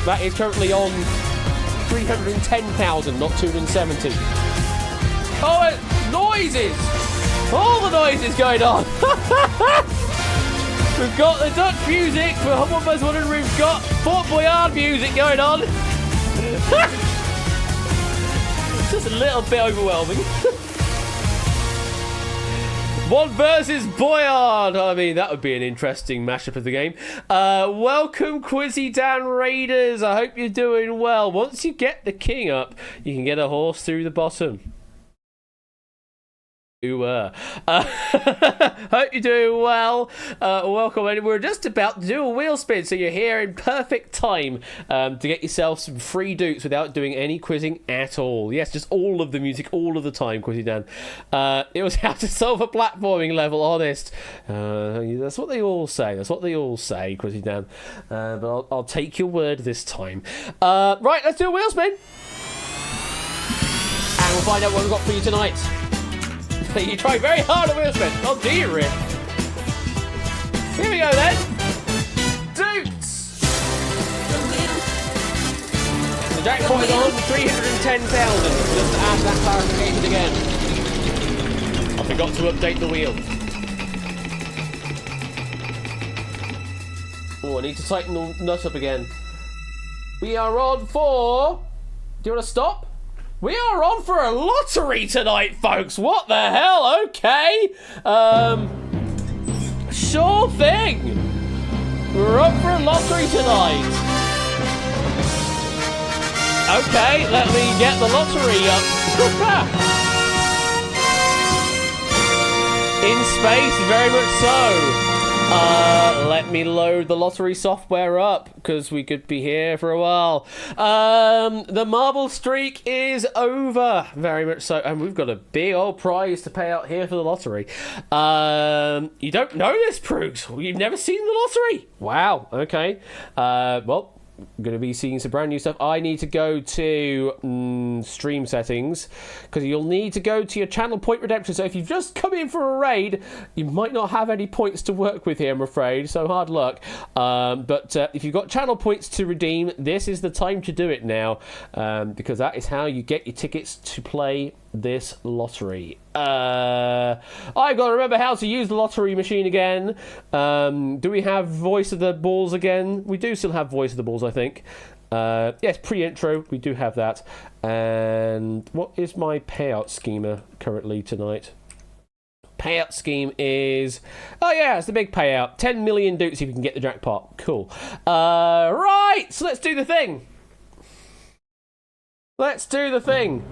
That is currently on 310,000, not 270. Oh, noises! All the noises going on. We've got the Dutch music for one of us wondering. We've got Fort Boyard music going on. It's just a little bit overwhelming. One versus Boyard. I mean, that would be an interesting mashup of the game. Welcome, Quizzy Dan Raiders. I hope you're doing well. Once you get the king up, you can get a horse through the bottom. Hope you're doing well. Welcome, and we're just about to do a wheel spin, so you're here in perfect time to get yourself some free dukes without doing any quizzing at all. Yes, just all of the music all of the time, Quizzy Dan. It was how to solve a platforming level, honest. That's what they all say. Quizzy Dan. But I'll take your word this time. Right, let's do a wheel spin, and we'll find out what we've got for you tonight. You try very hard at wheel spin. Oh dear, Rick. Here we go then. Dukes. The jackpot is on 310,000. Just to add that clarification again. I forgot to update the wheel. Oh, I need to tighten the nut up again. We are on for... Do you want to stop? We are on for a lottery tonight, folks. What the hell? Okay. Sure thing. We're up for a lottery tonight. Okay, let me get the lottery up. In space, very much so. Let me load the lottery software up, because we could be here for a while. The marble streak is over, very much so, and we've got a big old prize to pay out here for the lottery. You don't know this, Proogs? You've never seen the lottery? Wow, okay. Well, I'm going to be seeing some brand new stuff. I need to go to stream settings, because you'll need to go to your channel point redemption. So if you've just come in for a raid, you might not have any points to work with here, I'm afraid, so hard luck. But if you've got channel points to redeem, this is the time to do it now, because that is how you get your tickets to play this lottery. I've got to remember how to use the lottery machine again. Do we have voice of the balls again? We do still have voice of the balls, I think. Yes, pre-intro, we do have that. And what is my payout schema currently tonight? payout scheme is... Oh, yeah, it's the big payout. 10 million dukes if you can get the jackpot. Cool. Right, so let's do the thing. Let's do the thing.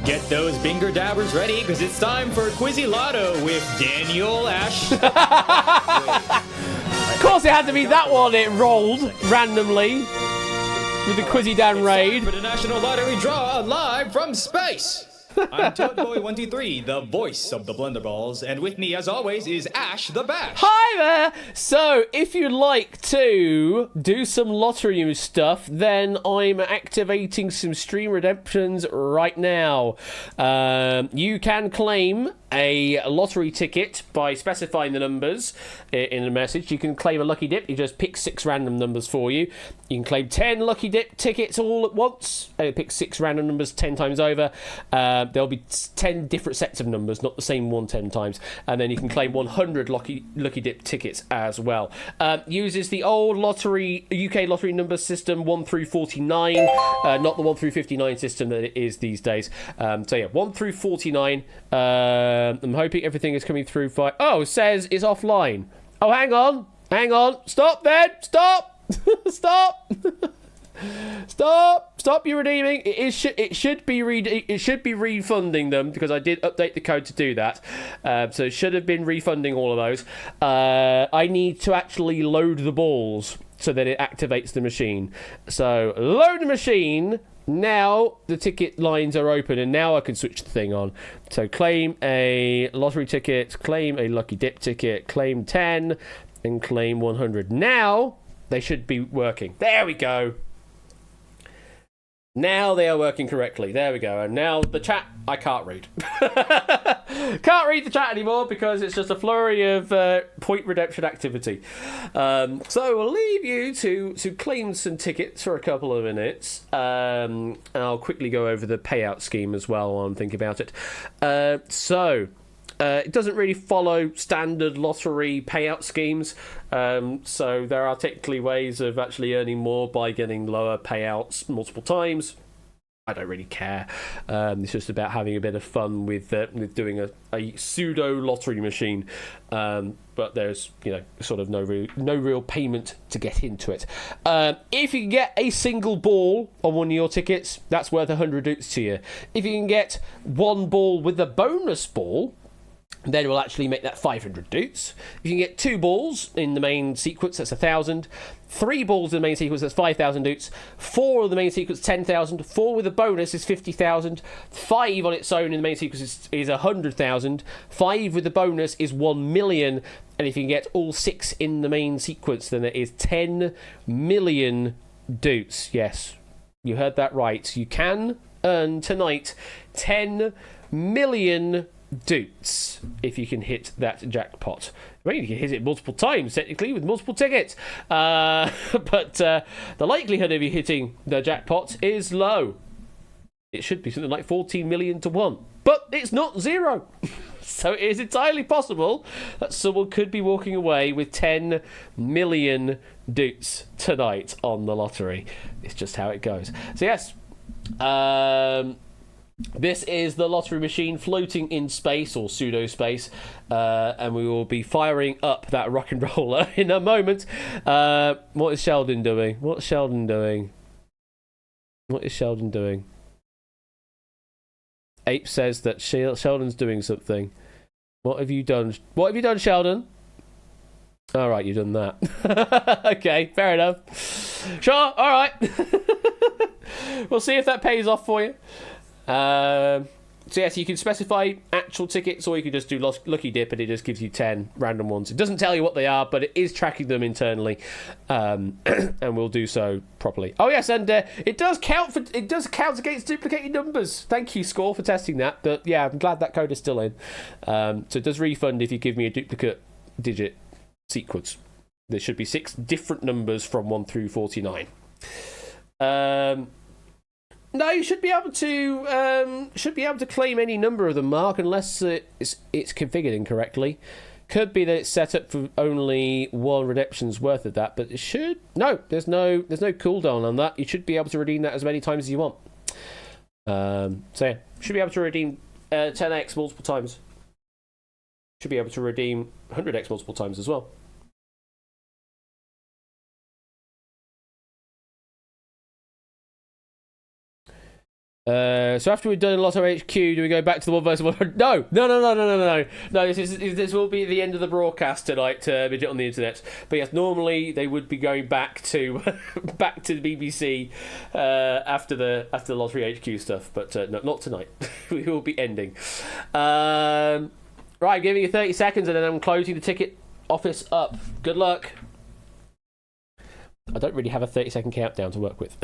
Get those binger dabbers ready, because it's time for Quizzy Lotto with Daniel Ash. Of course it had to be that one. It rolled randomly with the Quizzy Dan raid. For the National Lottery draw live from space. I'm Toadboy123, the voice of the Blunderballs, and with me, as always, is Ash the Bash. Hi there! So, if you'd like to do some lottery stuff, then I'm activating some stream redemptions right now. You can claim a lottery ticket by specifying the numbers in a message. You can claim a lucky dip. You just pick 6 random numbers for you. You can claim 10 lucky dip tickets all at once. Pick 6 random numbers 10 times over. There'll be 10 different sets of numbers, not the same one 10 times. And then you can claim 100 lucky dip tickets as well. Uses the old UK lottery number system 1 through 49, not the 1 through 59 system that it is these days. So yeah, 1 through 49. I'm hoping everything is coming through fine. Oh, it says it's offline. Oh, hang on. Stop then. Stop. Stop you redeeming. It should be refunding them, because I did update the code to do that. So it should have been refunding all of those. I need to actually load the balls so that it activates the machine. So load the machine. Now the ticket lines are open, and now I can switch the thing on. So claim a lottery ticket, claim a lucky dip ticket, claim 10, and claim 100. Now they should be working. There we go. Now they are working correctly. There we go. And now the chat, I can't read. Can't read the chat anymore because it's just a flurry of point redemption activity. So we'll leave you to claim some tickets for a couple of minutes. And I'll quickly go over the payout scheme as well while I'm thinking about it. It doesn't really follow standard lottery payout schemes. So there are technically ways of actually earning more by getting lower payouts multiple times. I don't really care. It's just about having a bit of fun with doing a pseudo lottery machine. But there's sort of no real payment to get into it. If you can get a single ball on one of your tickets, that's worth 100 dukes to you. If you can get one ball with a bonus ball, then we'll actually make that 500 dukes. If you can get 2 balls in the main sequence, that's 1,000. 3 balls in the main sequence, that's 5,000 dukes. 4 of the main sequence, 10,000. 4 with a bonus is 50,000. 5 on its own in the main sequence is 100,000. 5 with the bonus is 1 million. And if you can get all 6 in the main sequence, then it is 10 million dukes. Yes, you heard that right. You can earn tonight 10 million dukes if you can hit that jackpot. I mean, you can hit it multiple times technically with multiple tickets, but the likelihood of you hitting the jackpot is low. It should be something like 14 million to 1, but it's not 0. So it is entirely possible that someone could be walking away with 10 million dukes tonight on the lottery. It's just how it goes. So yes, this is the lottery machine floating in space, or pseudo space, and we will be firing up that rock and roller in a moment. What is Sheldon doing? Ape says that Sheldon's doing something. What have you done? Sheldon? All right, you've done that. Okay, fair enough. Sure, all right. We'll see if that pays off for you. So yes, you can specify actual tickets, or you can just do lucky dip, and it just gives you 10 random ones. It doesn't tell you what they are, but it is tracking them internally, and we'll do so properly. Oh yes, and it does count against duplicated numbers. Thank you, Score, for testing that. But yeah, I'm glad that code is still in. So it does refund if you give me a duplicate digit sequence. There should be 6 different numbers from 1 through 49. No, you should be able to claim any number of them, Mark, unless it's configured incorrectly. Could be that it's set up for only 1 redemption's worth of that, but it should. No, there's no cooldown on that. You should be able to redeem that as many times as you want. So yeah, should be able to redeem 10x multiple times. Should be able to redeem 100x multiple times as well. So after we've done Lotto HQ, do we go back to the 1 versus 100? No. This will be the end of the broadcast tonight, Midget on the Internet. But yes, normally they would be going back to back to the BBC after the Lottery HQ stuff, but no, not tonight. We will be ending. Right, I'm giving you 30 seconds, and then I'm closing the ticket office up. Good luck. I don't really have a 30-second countdown to work with.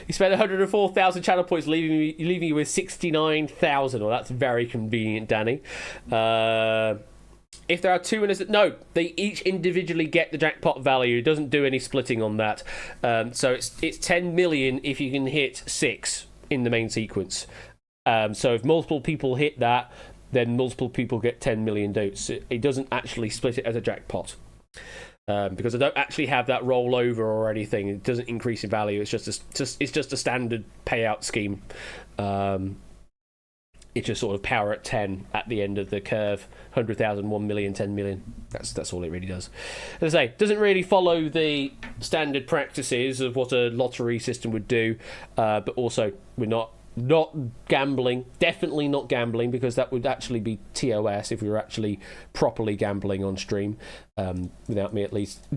You spent 104,000 channel points, leaving you with 69,000. Well, that's very convenient, Danny. If there are 2 winners, no, they each individually get the jackpot value. It doesn't do any splitting on that. So it's 10 million if you can hit 6 in the main sequence. So if multiple people hit that, then multiple people get 10 million dots. It doesn't actually split it as a jackpot. Because I don't actually have that rollover or anything. It doesn't increase in value. It's just a standard payout scheme. It's just sort of power at 10 at the end of the curve. 100,000, 1 million, 10 million. That's all it really does. As I say, it doesn't really follow the standard practices of what a lottery system would do. But also, we're not gambling, definitely not gambling, because that would actually be TOS if we were actually properly gambling on stream, without me at least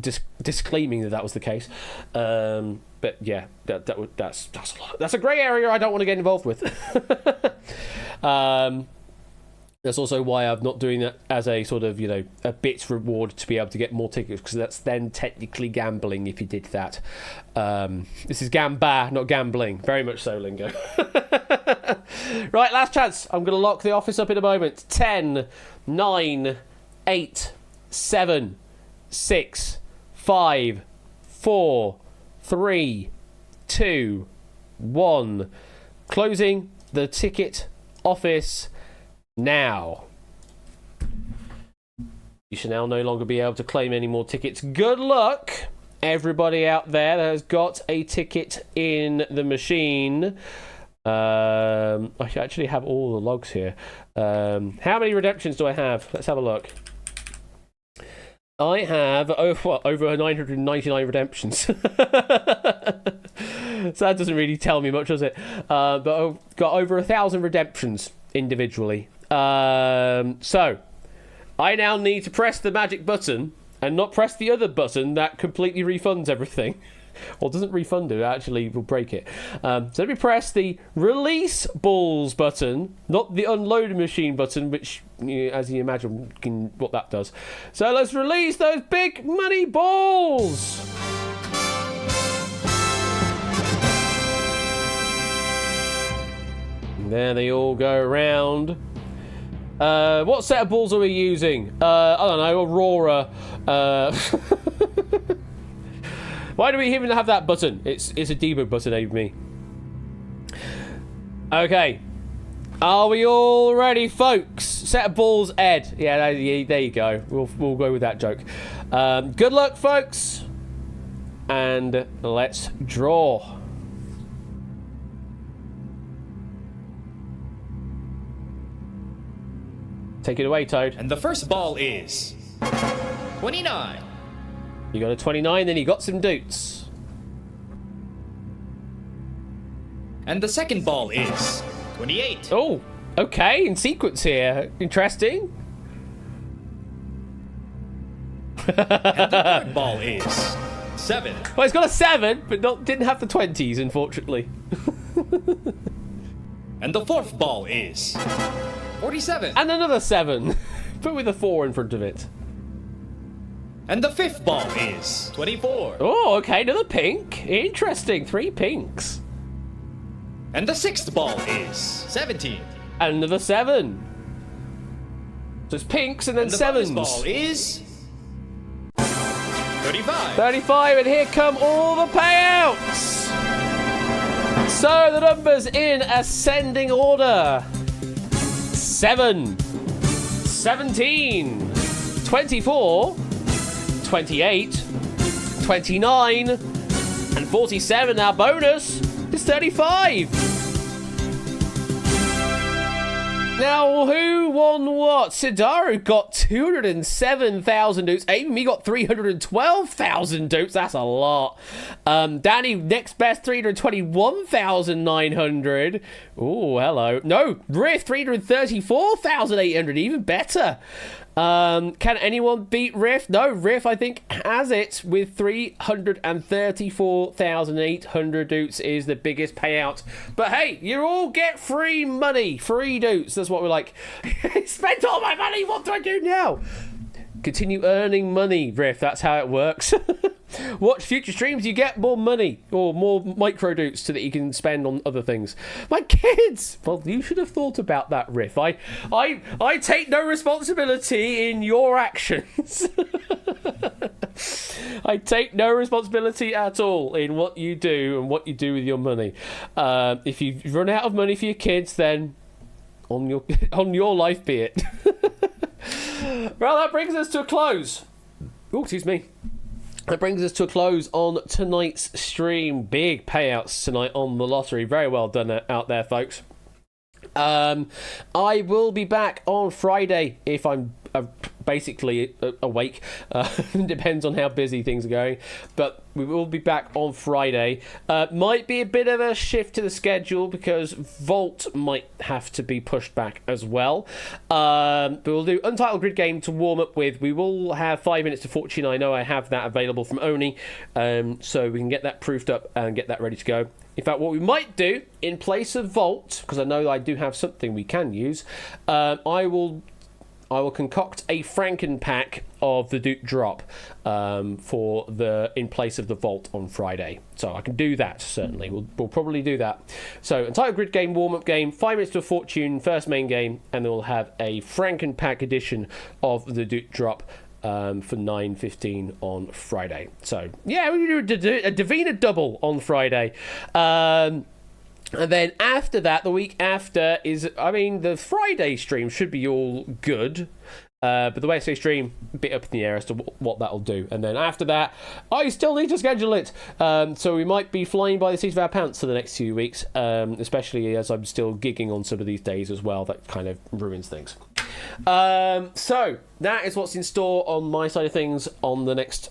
disclaiming that was the case. But yeah, that's a lot. That's a grey area I don't want to get involved with. That's also why I'm not doing that as a sort of, a bits reward to be able to get more tickets, because that's then technically gambling if you did that. This is gamba, not gambling. Very much so, Lingo. Right, last chance. I'm going to lock the office up in a moment. 10, 9, 8, 7, 6, 5, 4, 3, 2, 1. Closing the ticket office now. You should now no longer be able to claim any more tickets. Good luck, everybody out there that has got a ticket in the machine. I actually have all the logs here. How many redemptions do I have? Let's have a look. I have over 999 redemptions. So that doesn't really tell me much, does it? But I've got over 1,000 redemptions individually. So I now need to press the magic button and not press the other button that completely refunds everything. Or doesn't refund it, actually will break it. So let me press the release balls button, not the unload machine button, which, as you imagine, what that does. So let's release those big money balls! And there they all go around. What set of balls are we using? I don't know, Aurora. Why do we even have that button? It's a debug button, Amy. Okay. Are we all ready, folks? Set of balls, Ed. Yeah, there you go. We'll go with that joke. Good luck, folks. And let's draw. Take it away, Toad. And the first ball is 29. You got a 29, then you got some doots. And the second ball is 28. Oh, okay, in sequence here. Interesting. And the third ball is 7. Well, it's got a 7, but didn't have the 20s, unfortunately. And the fourth ball is 47. And another 7, but with a 4 in front of it. And the fifth ball is 24. Oh, okay, another pink. Interesting, 3 pinks. And the sixth ball is 17. And another 7. So it's pinks and then And the 7s. bonus ball is 35. 35, and here come all the payouts. So the numbers in ascending order. 7, 17, 24, 28, 29, and 47. Our bonus is 35. Now, who won what? Sidaru got 207,000 dupes. Amy got 312,000 dupes. That's a lot. Danny, next best, 321,900. Oh, hello. No, Riff, 334,800. Even better. Can anyone beat Riff? No, Riff, I think, has it with 334,800 dupes is the biggest payout. But hey, you all get free money. Free dupes. That's what we're like. Spent all my money. What do I do now? Continue earning money, Riff. That's how it works. Watch future streams, you get more money or more micro dupes so that you can spend on other things. My kids! Well, you should have thought about that, Riff. I take no responsibility in your actions. I take no responsibility at all in what you do and what you do with your money. If you run out of money for your kids, then on your life be it. Well, that brings us to a close. Oh, excuse me. That brings us to a close on tonight's stream. Big payouts tonight on the lottery. Very well done out there, folks. I will be back on Friday if I'm basically awake. Depends on how busy things are going. But we will be back on Friday. Might be a bit of a shift to the schedule because Vault might have to be pushed back as well. But we'll do Untitled Grid Game to warm up with. We will have 5 minutes to fortune. I know I have that available from Oni. So we can get that proofed up and get that ready to go. In fact, what we might do in place of Vault, because I know I do have something we can use, I will concoct a Franken pack of the Duke Drop for in place of the Vault on Friday. So I can do that, certainly. We'll probably do that. So Entitled Grid Game, warm-up game, 5 minutes to a fortune, first main game, and then we'll have a Franken pack edition of the Duke Drop for 9:15 on Friday. So, yeah, we do a Davina double on Friday. And then after that, the week after is, the Friday stream should be all good. But the Wednesday stream, a bit up in the air as to what that'll do. And then after that, I still need to schedule it. So we might be flying by the seat of our pants for the next 2 weeks, especially as I'm still gigging on some of these days as well. That kind of ruins things. So that is what's in store on my side of things on the next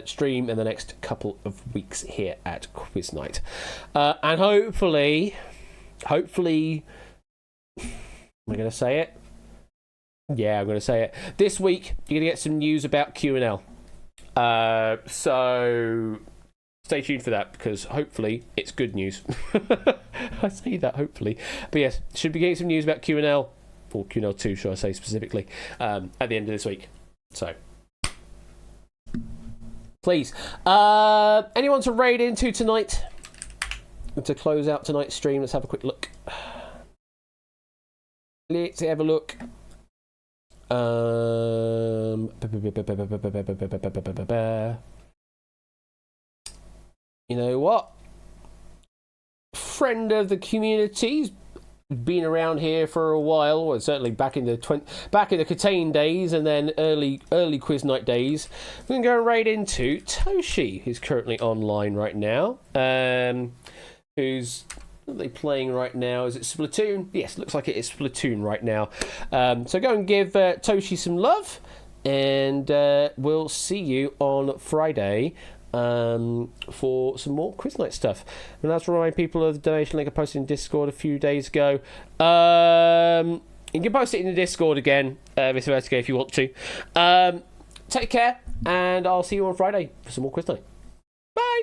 stream in the next couple of weeks here at Quiz Night. And hopefully, am I going to say it? Yeah, I'm going to say it. This week, you're going to get some news about Q&L. So stay tuned for that, because hopefully it's good news. I say that, hopefully. But yes, should be getting some news about Q&L, or Q&L 2, should I say specifically, at the end of this week. So, please. Anyone to raid into tonight? To close out tonight's stream, let's have a quick look. Let's have a look. You know what? Friend of the community's been around here for a while, or certainly back in the Catane days, and then early Quiz Night days. We're gonna go right into Toshi, who's currently online right now. Who's what are they playing right now? Is it Splatoon? Yes, looks like it is Splatoon right now. So go and give Toshi some love, and we'll see you on Friday for some more Quiz Night stuff. And that's to remind people of the donation link I posted in Discord a few days ago. You can post it in the Discord again, Mr. Vertigo, if you want to. Take care, and I'll see you on Friday for some more Quiz Night. Bye!